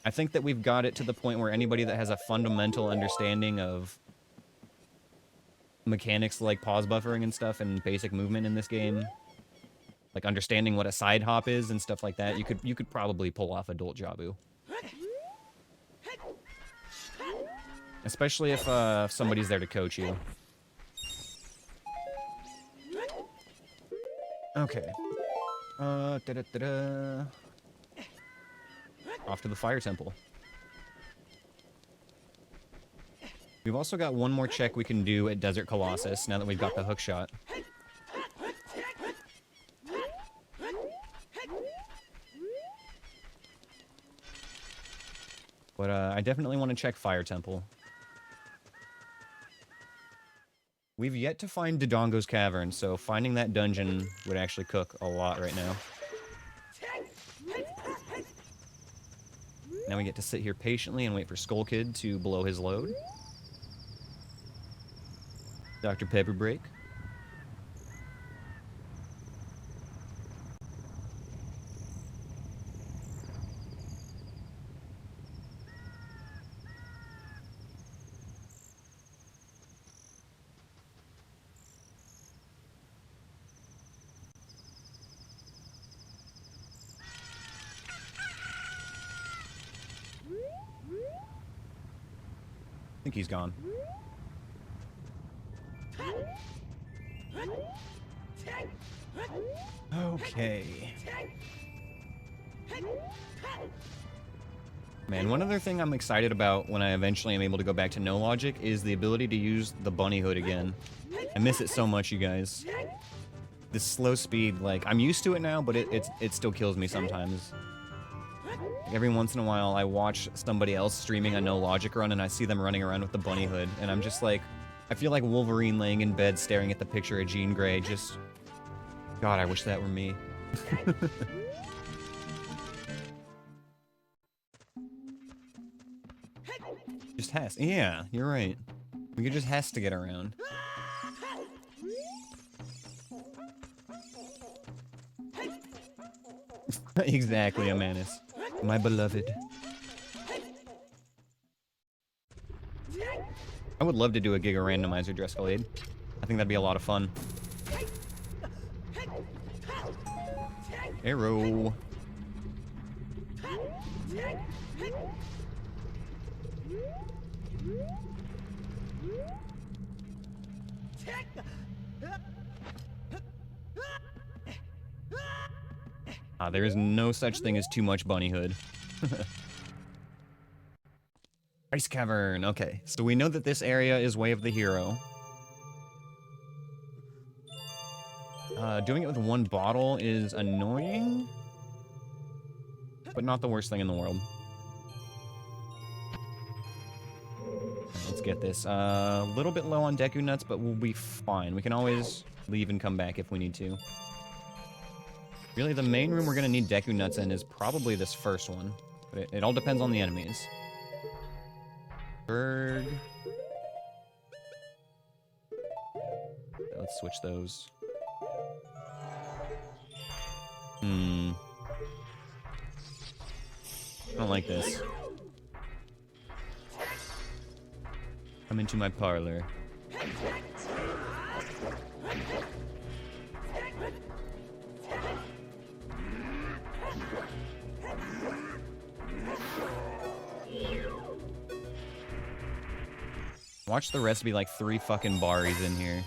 I think that we've got it to the point where anybody that has a fundamental understanding of mechanics like pause buffering and stuff and basic movement in this game, like understanding what a side hop is and stuff like that, you could probably pull off Adult Jabu. Especially if somebody's there to coach you. Okay. Off to the Fire Temple. We've also got one more check we can do at Desert Colossus now that we've got the hook shot. But I definitely want to check Fire Temple. We've yet to find Dodongo's Cavern, so finding that dungeon would actually cook a lot right now. Now we get to sit here patiently and wait for Skull Kid to blow his load. Dr. Pepper Break. I think he's gone. Okay. Man, one other thing I'm excited about when I eventually am able to go back to No Logic is the ability to use the bunny hood again. I miss it so much, you guys. this slow speed, like, I'm used to it now, but it still kills me sometimes. Every once in a while, I watch somebody else streaming a no logic run, and I see them running around with the bunny hood, and I'm just like, I feel like Wolverine laying in bed staring at the picture of Jean Grey, just... God, I wish that were me. Just has. Yeah, you're right. We could just has to get around. Exactly, Amanus. My beloved. I would love to do a Giga Randomizer Drescalade. I think that'd be a lot of fun. Arrow. There is no such thing as too much bunny hood. Ice Cavern, okay. So we know that this area is Way of the Hero. Doing it with one bottle is annoying, but not the worst thing in the world. Let's get this. A little bit low on Deku Nuts, but we'll be fine. We can always leave and come back if we need to. Really, the main room we're going to need Deku Nuts in is probably this first one. But it all depends on the enemies. Bird. Let's switch those. I don't like this. Come into my parlor. Watch the rest be like 3 fucking Baris in here.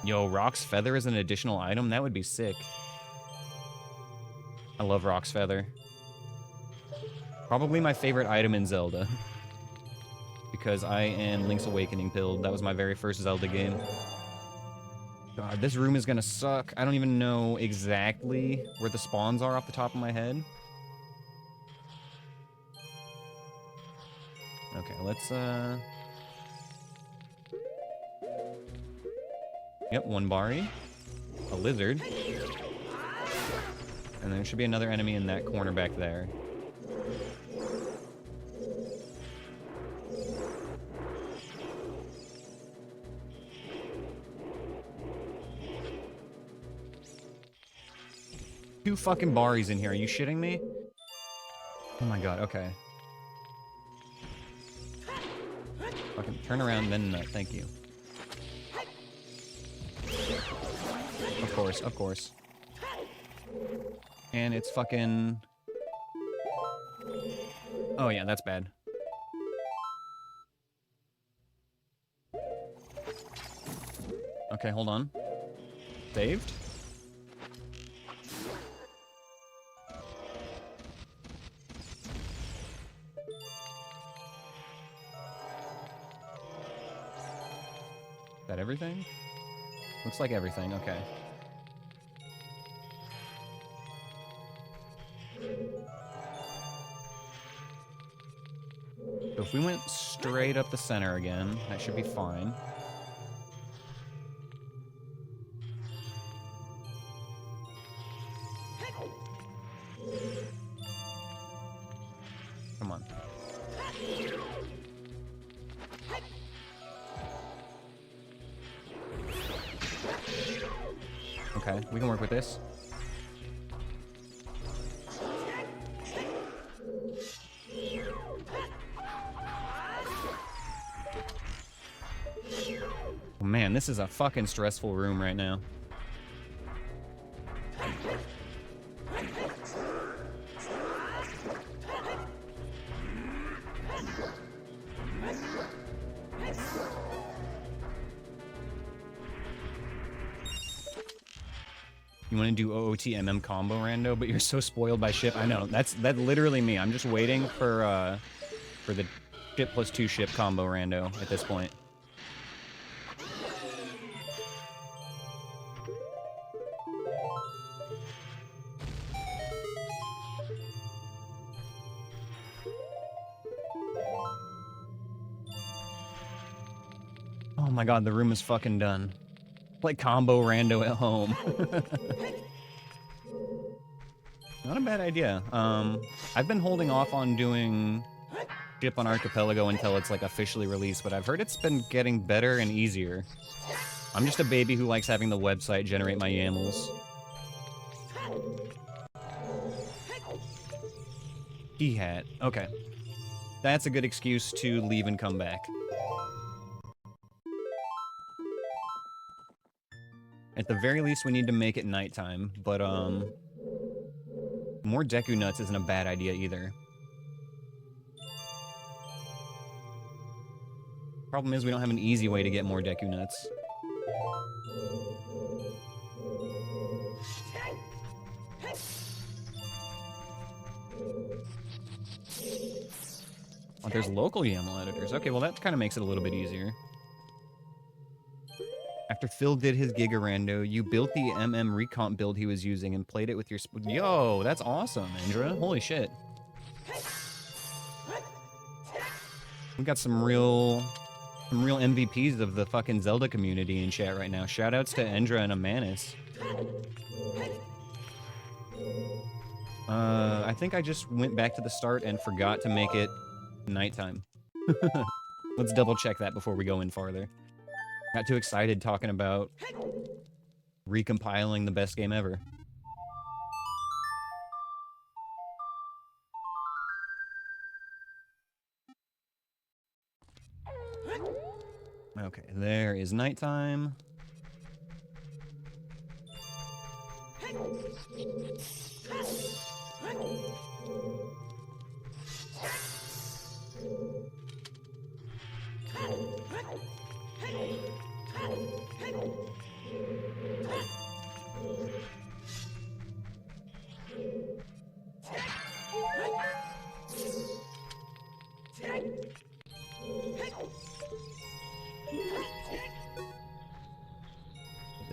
Yo, Rock's Feather is an additional item? That would be sick. I love Rock's Feather. Probably my favorite item in Zelda. Because I am Link's Awakening pilled. That was my very first Zelda game. God, this room is gonna suck. I don't even know exactly where the spawns are off the top of my head. Okay, let's, Yep, 1 Bari. A lizard. And there should be another enemy in that corner back there. Two fucking Baris in here. Are you shitting me? Oh my god, okay. Fucking turn around, then nut. Thank you. Of course, of course. And it's fucking... Oh yeah, that's bad. Okay, hold on. Saved? Is that everything? Looks like everything, okay. So if we went straight up the center again, that should be fine. Come on. Okay, we can work with this. Oh man, this is a fucking stressful room right now. You want to do OOTMM combo rando, but you're so spoiled by ship. I know, that's literally me. I'm just waiting for the ship plus 2 ship combo rando at this point. Oh my god, the room is fucking done. Like combo rando at home. Not a bad idea. I've been holding off on doing Ship on Archipelago until it's like officially released, but I've heard it's been getting better and easier. I'm just a baby who likes having the website generate my YAMLs. Key hat. Okay. That's a good excuse to leave and come back. At the very least, we need to make it nighttime, but, more Deku Nuts isn't a bad idea either. Problem is, we don't have an easy way to get more Deku Nuts. Oh, there's local YAML editors. Okay, well that kind of makes it a little bit easier. After Phil did his Gigarando, you built the recomp build he was using and played it with your Yo, that's awesome, Indra. Holy shit. We got some real MVPs of the fucking Zelda community in chat right now. Shoutouts to Endra and Amanus. I think I just went back to the start and forgot to make it nighttime. Let's double check that before we go in farther. Got too excited talking about recompiling the best game ever. Okay, there is nighttime.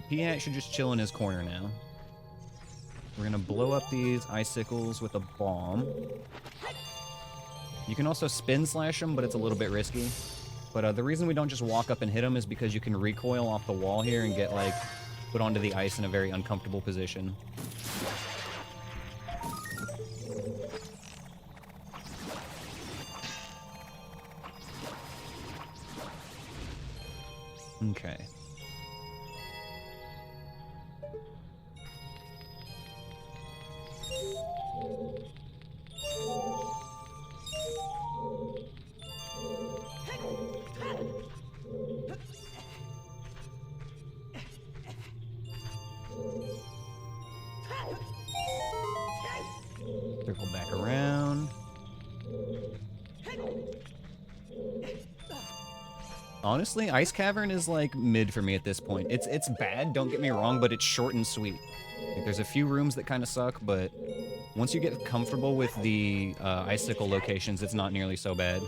The Piat should just chill in his corner now. We're gonna blow up these icicles with a bomb. You can also spin slash them, but it's a little bit risky. But the reason we don't just walk up and hit them is because you can recoil off the wall here and get, like, put onto the ice in a very uncomfortable position. Okay. Circle back around. Honestly, Ice Cavern is like mid for me at this point. It's bad, don't get me wrong, but it's short and sweet. Like, there's a few rooms that kind of suck, but once you get comfortable with the icicle locations, it's not nearly so bad.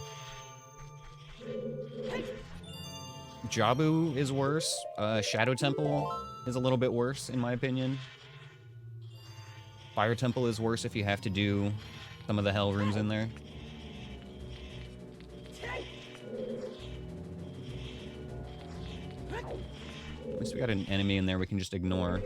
Jabu is worse. Shadow Temple is a little bit worse, in my opinion. Fire Temple is worse if you have to do some of the hell rooms in there. At least we got an enemy in there we can just ignore.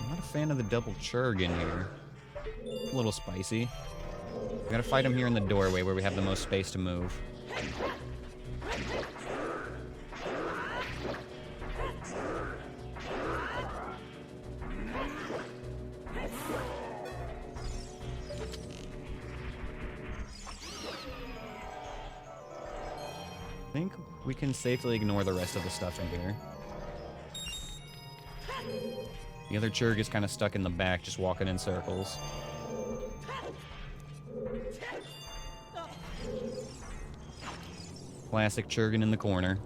I'm not a fan of the double churg in here. A little spicy. We gotta fight him here in the doorway where we have the most space to move. I think we can safely ignore the rest of the stuff in here. The other churg is kind of stuck in the back, just walking in circles. Classic churgin in the corner.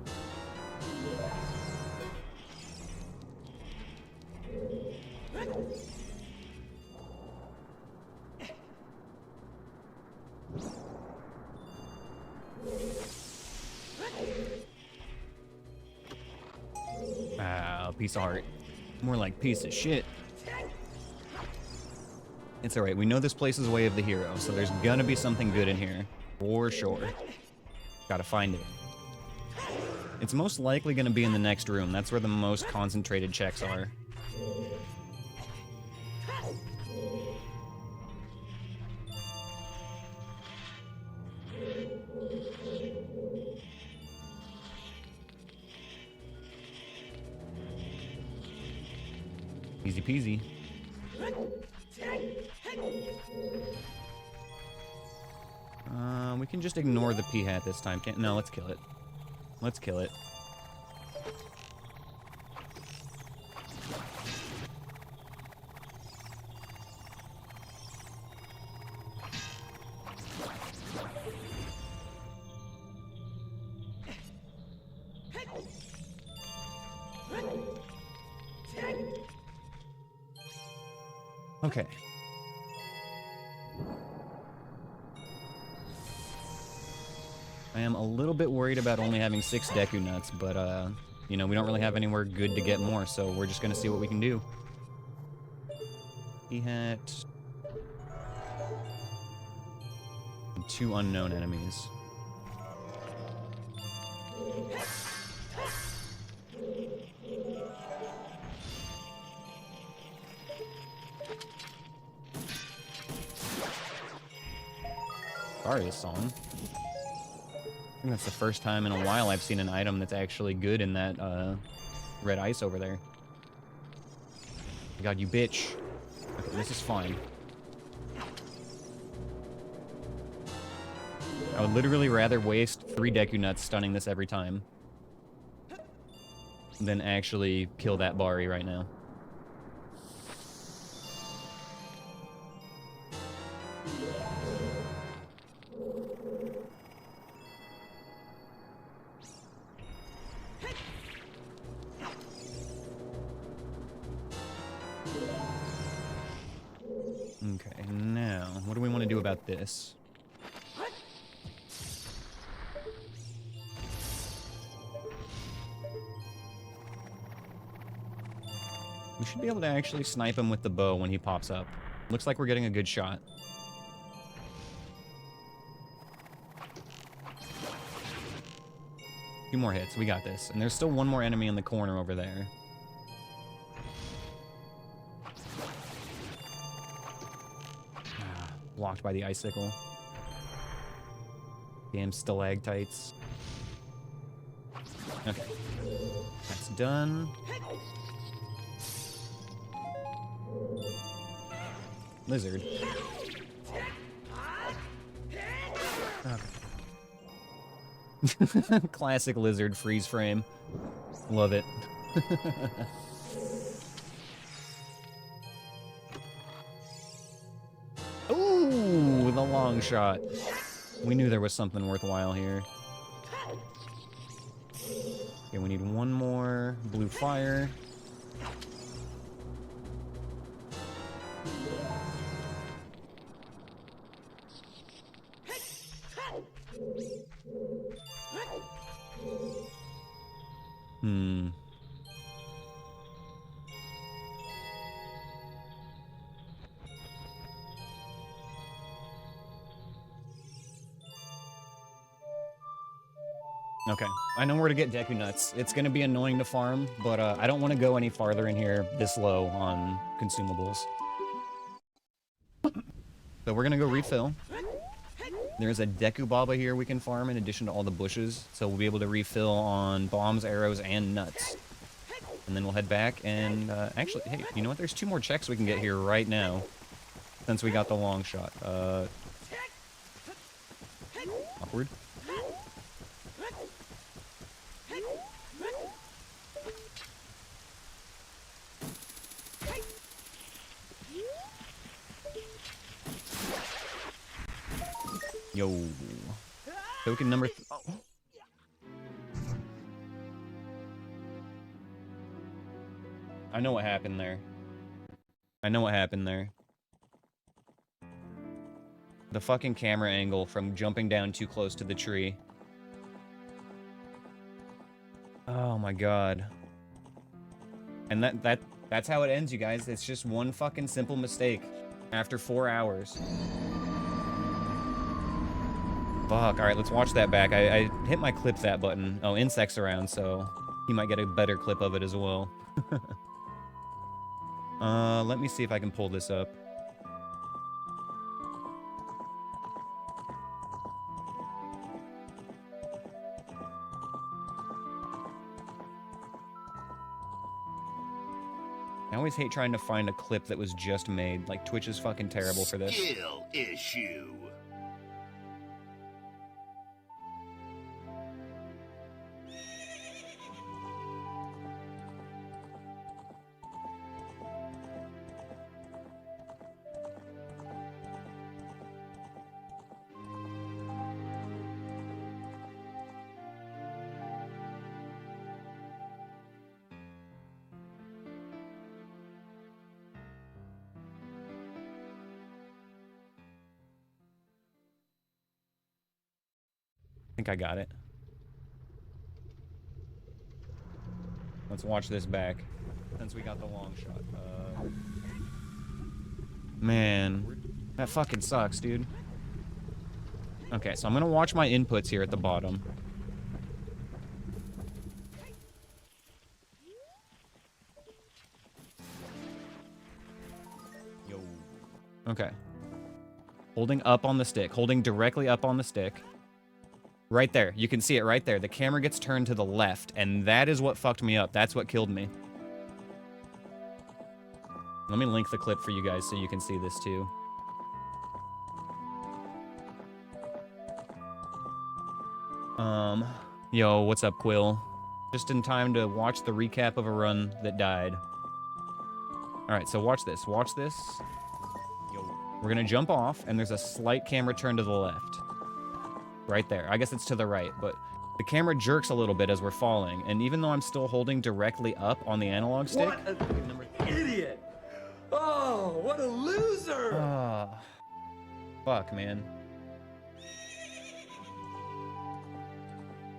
Ah, piece of heart. More like piece of shit. It's alright. We know this place is Way of the Hero, so there's gonna be something good in here. For sure. Gotta find it. It's most likely gonna be in the next room. That's where the most concentrated checks are. Easy peasy. We can just ignore the P-hat this time. Can't? No, let's kill it. Let's kill it. Okay. I am a little bit worried about only having 6 Deku Nuts, but, you know, we don't really have anywhere good to get more, so we're just gonna see what we can do. He had 2 unknown enemies. Aria's song. I think that's the first time in a while I've seen an item that's actually good in that red ice over there. God, you bitch. Okay, this is fine. I would literally rather waste 3 Deku Nuts stunning this every time than actually kill that Bari right now. Okay, now, what do we want to do about this? We should be able to actually snipe him with the bow when he pops up. Looks like we're getting a good shot. Few more hits, we got this. And there's still one more enemy in the corner over there. Blocked by the icicle. Damn stalactites. Okay. That's done. Lizard. Okay. Classic lizard freeze frame. Love it. Ooh, the long shot. We knew there was something worthwhile here. Okay, we need one more blue fire. Okay, I know where to get Deku Nuts. It's gonna be annoying to farm, but I don't want to go any farther in here this low on consumables. So we're gonna go refill. There's a Deku Baba here we can farm in addition to all the bushes, so we'll be able to refill on bombs, arrows, and nuts. And then we'll head back and, actually, hey, you know what? There's 2 more checks we can get here right now, since we got the long shot. Awkward. Yo. Token number... Oh. I know what happened there. I know what happened there. The fucking camera angle from jumping down too close to the tree. Oh my god. And that's how it ends, you guys. It's just one fucking simple mistake. After 4 hours. Fuck, alright, let's watch that back. I hit my clip that button. Oh, Insect's around, so he might get a better clip of it as well. Let me see if I can pull this up. I always hate trying to find a clip that was just made. Like, Twitch is fucking terrible for this. Skill issue. I think I got it. Let's watch this back, since we got the long shot. Man, that fucking sucks, dude. Okay, so I'm gonna watch my inputs here at the bottom. Yo. Okay. Holding up on the stick, holding directly up on the stick. Right there. You can see it right there. The camera gets turned to the left, and that is what fucked me up. That's what killed me. Let me link the clip for you guys so you can see this too. Yo, what's up, Quill? Just in time to watch the recap of a run that died. Alright, so watch this. Watch this. Yo. We're gonna jump off, and there's a slight camera turn to the left. Right there. I guess it's to the right, but the camera jerks a little bit as we're falling, and even though I'm still holding directly up on the analog stick... What an idiot! Oh, what a loser! Fuck, man.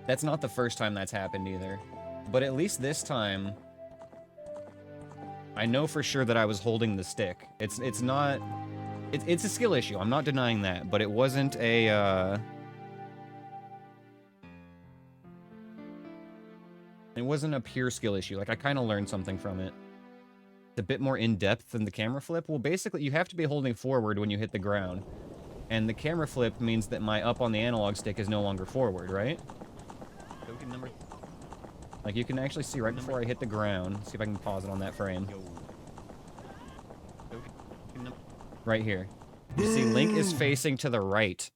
That's not the first time that's happened either. But at least this time, I know for sure that I was holding the stick. It's not... It's a skill issue, I'm not denying that, but it wasn't a, It wasn't a pure skill issue. Like, I kind of learned something from it. It's a bit more in-depth than the camera flip. Well, basically, you have to be holding forward when you hit the ground. And the camera flip means that my up on the analog stick is no longer forward, right? Token number... Like, you can actually see right before I hit the ground. See if I can pause it on that frame. Right here. You see, Link is facing to the right.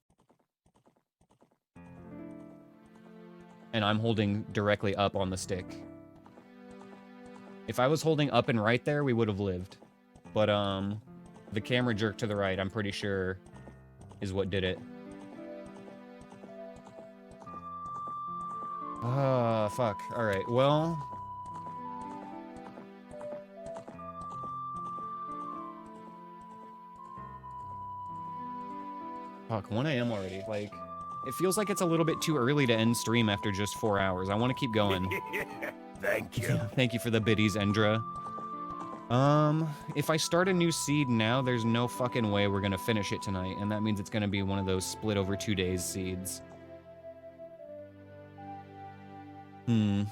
And I'm holding directly up on the stick. If I was holding up and right there, we would have lived. But, the camera jerk to the right, I'm pretty sure, is what did it. Ah, fuck. Alright, well... Fuck, 1 AM already, like... It feels like it's a little bit too early to end stream after just 4 hours. I want to keep going. Thank you. Thank you for the biddies, Endra. If I start a new seed now, there's no fucking way we're gonna finish it tonight, and that means it's gonna be one of those split over 2 days seeds. The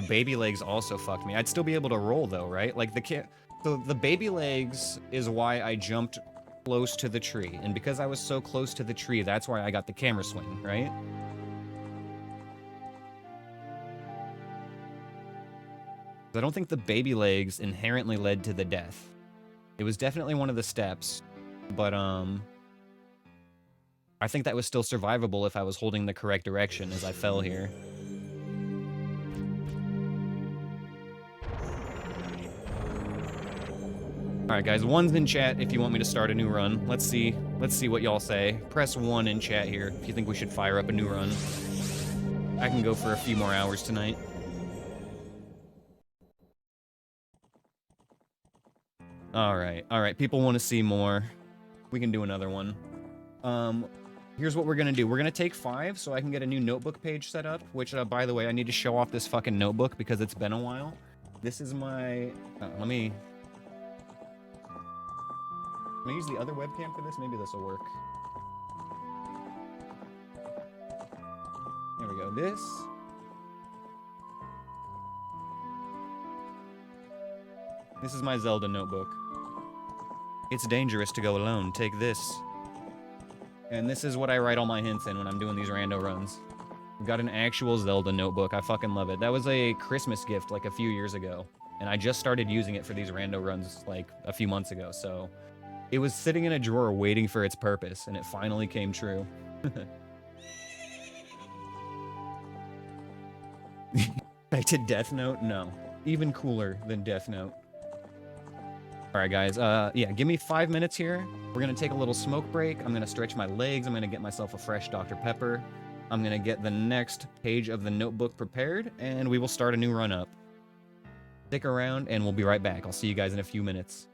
baby legs also fucked me. I'd still be able to roll though, right? Like so the baby legs is why I jumped close to the tree, and because I was so close to the tree, that's why I got the camera swing, right? I don't think the baby legs inherently led to the death. It was definitely one of the steps, but I think that was still survivable if I was holding the correct direction as I fell here. Alright guys, 1's in chat if you want me to start a new run. Let's see what y'all say. Press 1 in chat here if you think we should fire up a new run. I can go for a few more hours tonight. Alright, people want to see more. We can do another one. Here's what we're gonna do. We're gonna take 5 so I can get a new notebook page set up, which, by the way, I need to show off this fucking notebook because it's been a while. This is my... let me Can I use the other webcam for this? Maybe this will work. There we go. This. This is my Zelda notebook. It's dangerous to go alone. Take this. And this is what I write all my hints in when I'm doing these rando runs. I've got an actual Zelda notebook. I fucking love it. That was a Christmas gift like a few years ago. And I just started using it for these rando runs like a few months ago. So it was sitting in a drawer waiting for its purpose. And it finally came true. Back to Death Note? No. Even cooler than Death Note. Alright guys, yeah, give me 5 minutes here. We're gonna take a little smoke break. I'm gonna stretch my legs. I'm gonna get myself a fresh Dr. Pepper. I'm gonna get the next page of the notebook prepared, and we will start a new run-up. Stick around, and we'll be right back. I'll see you guys in a few minutes.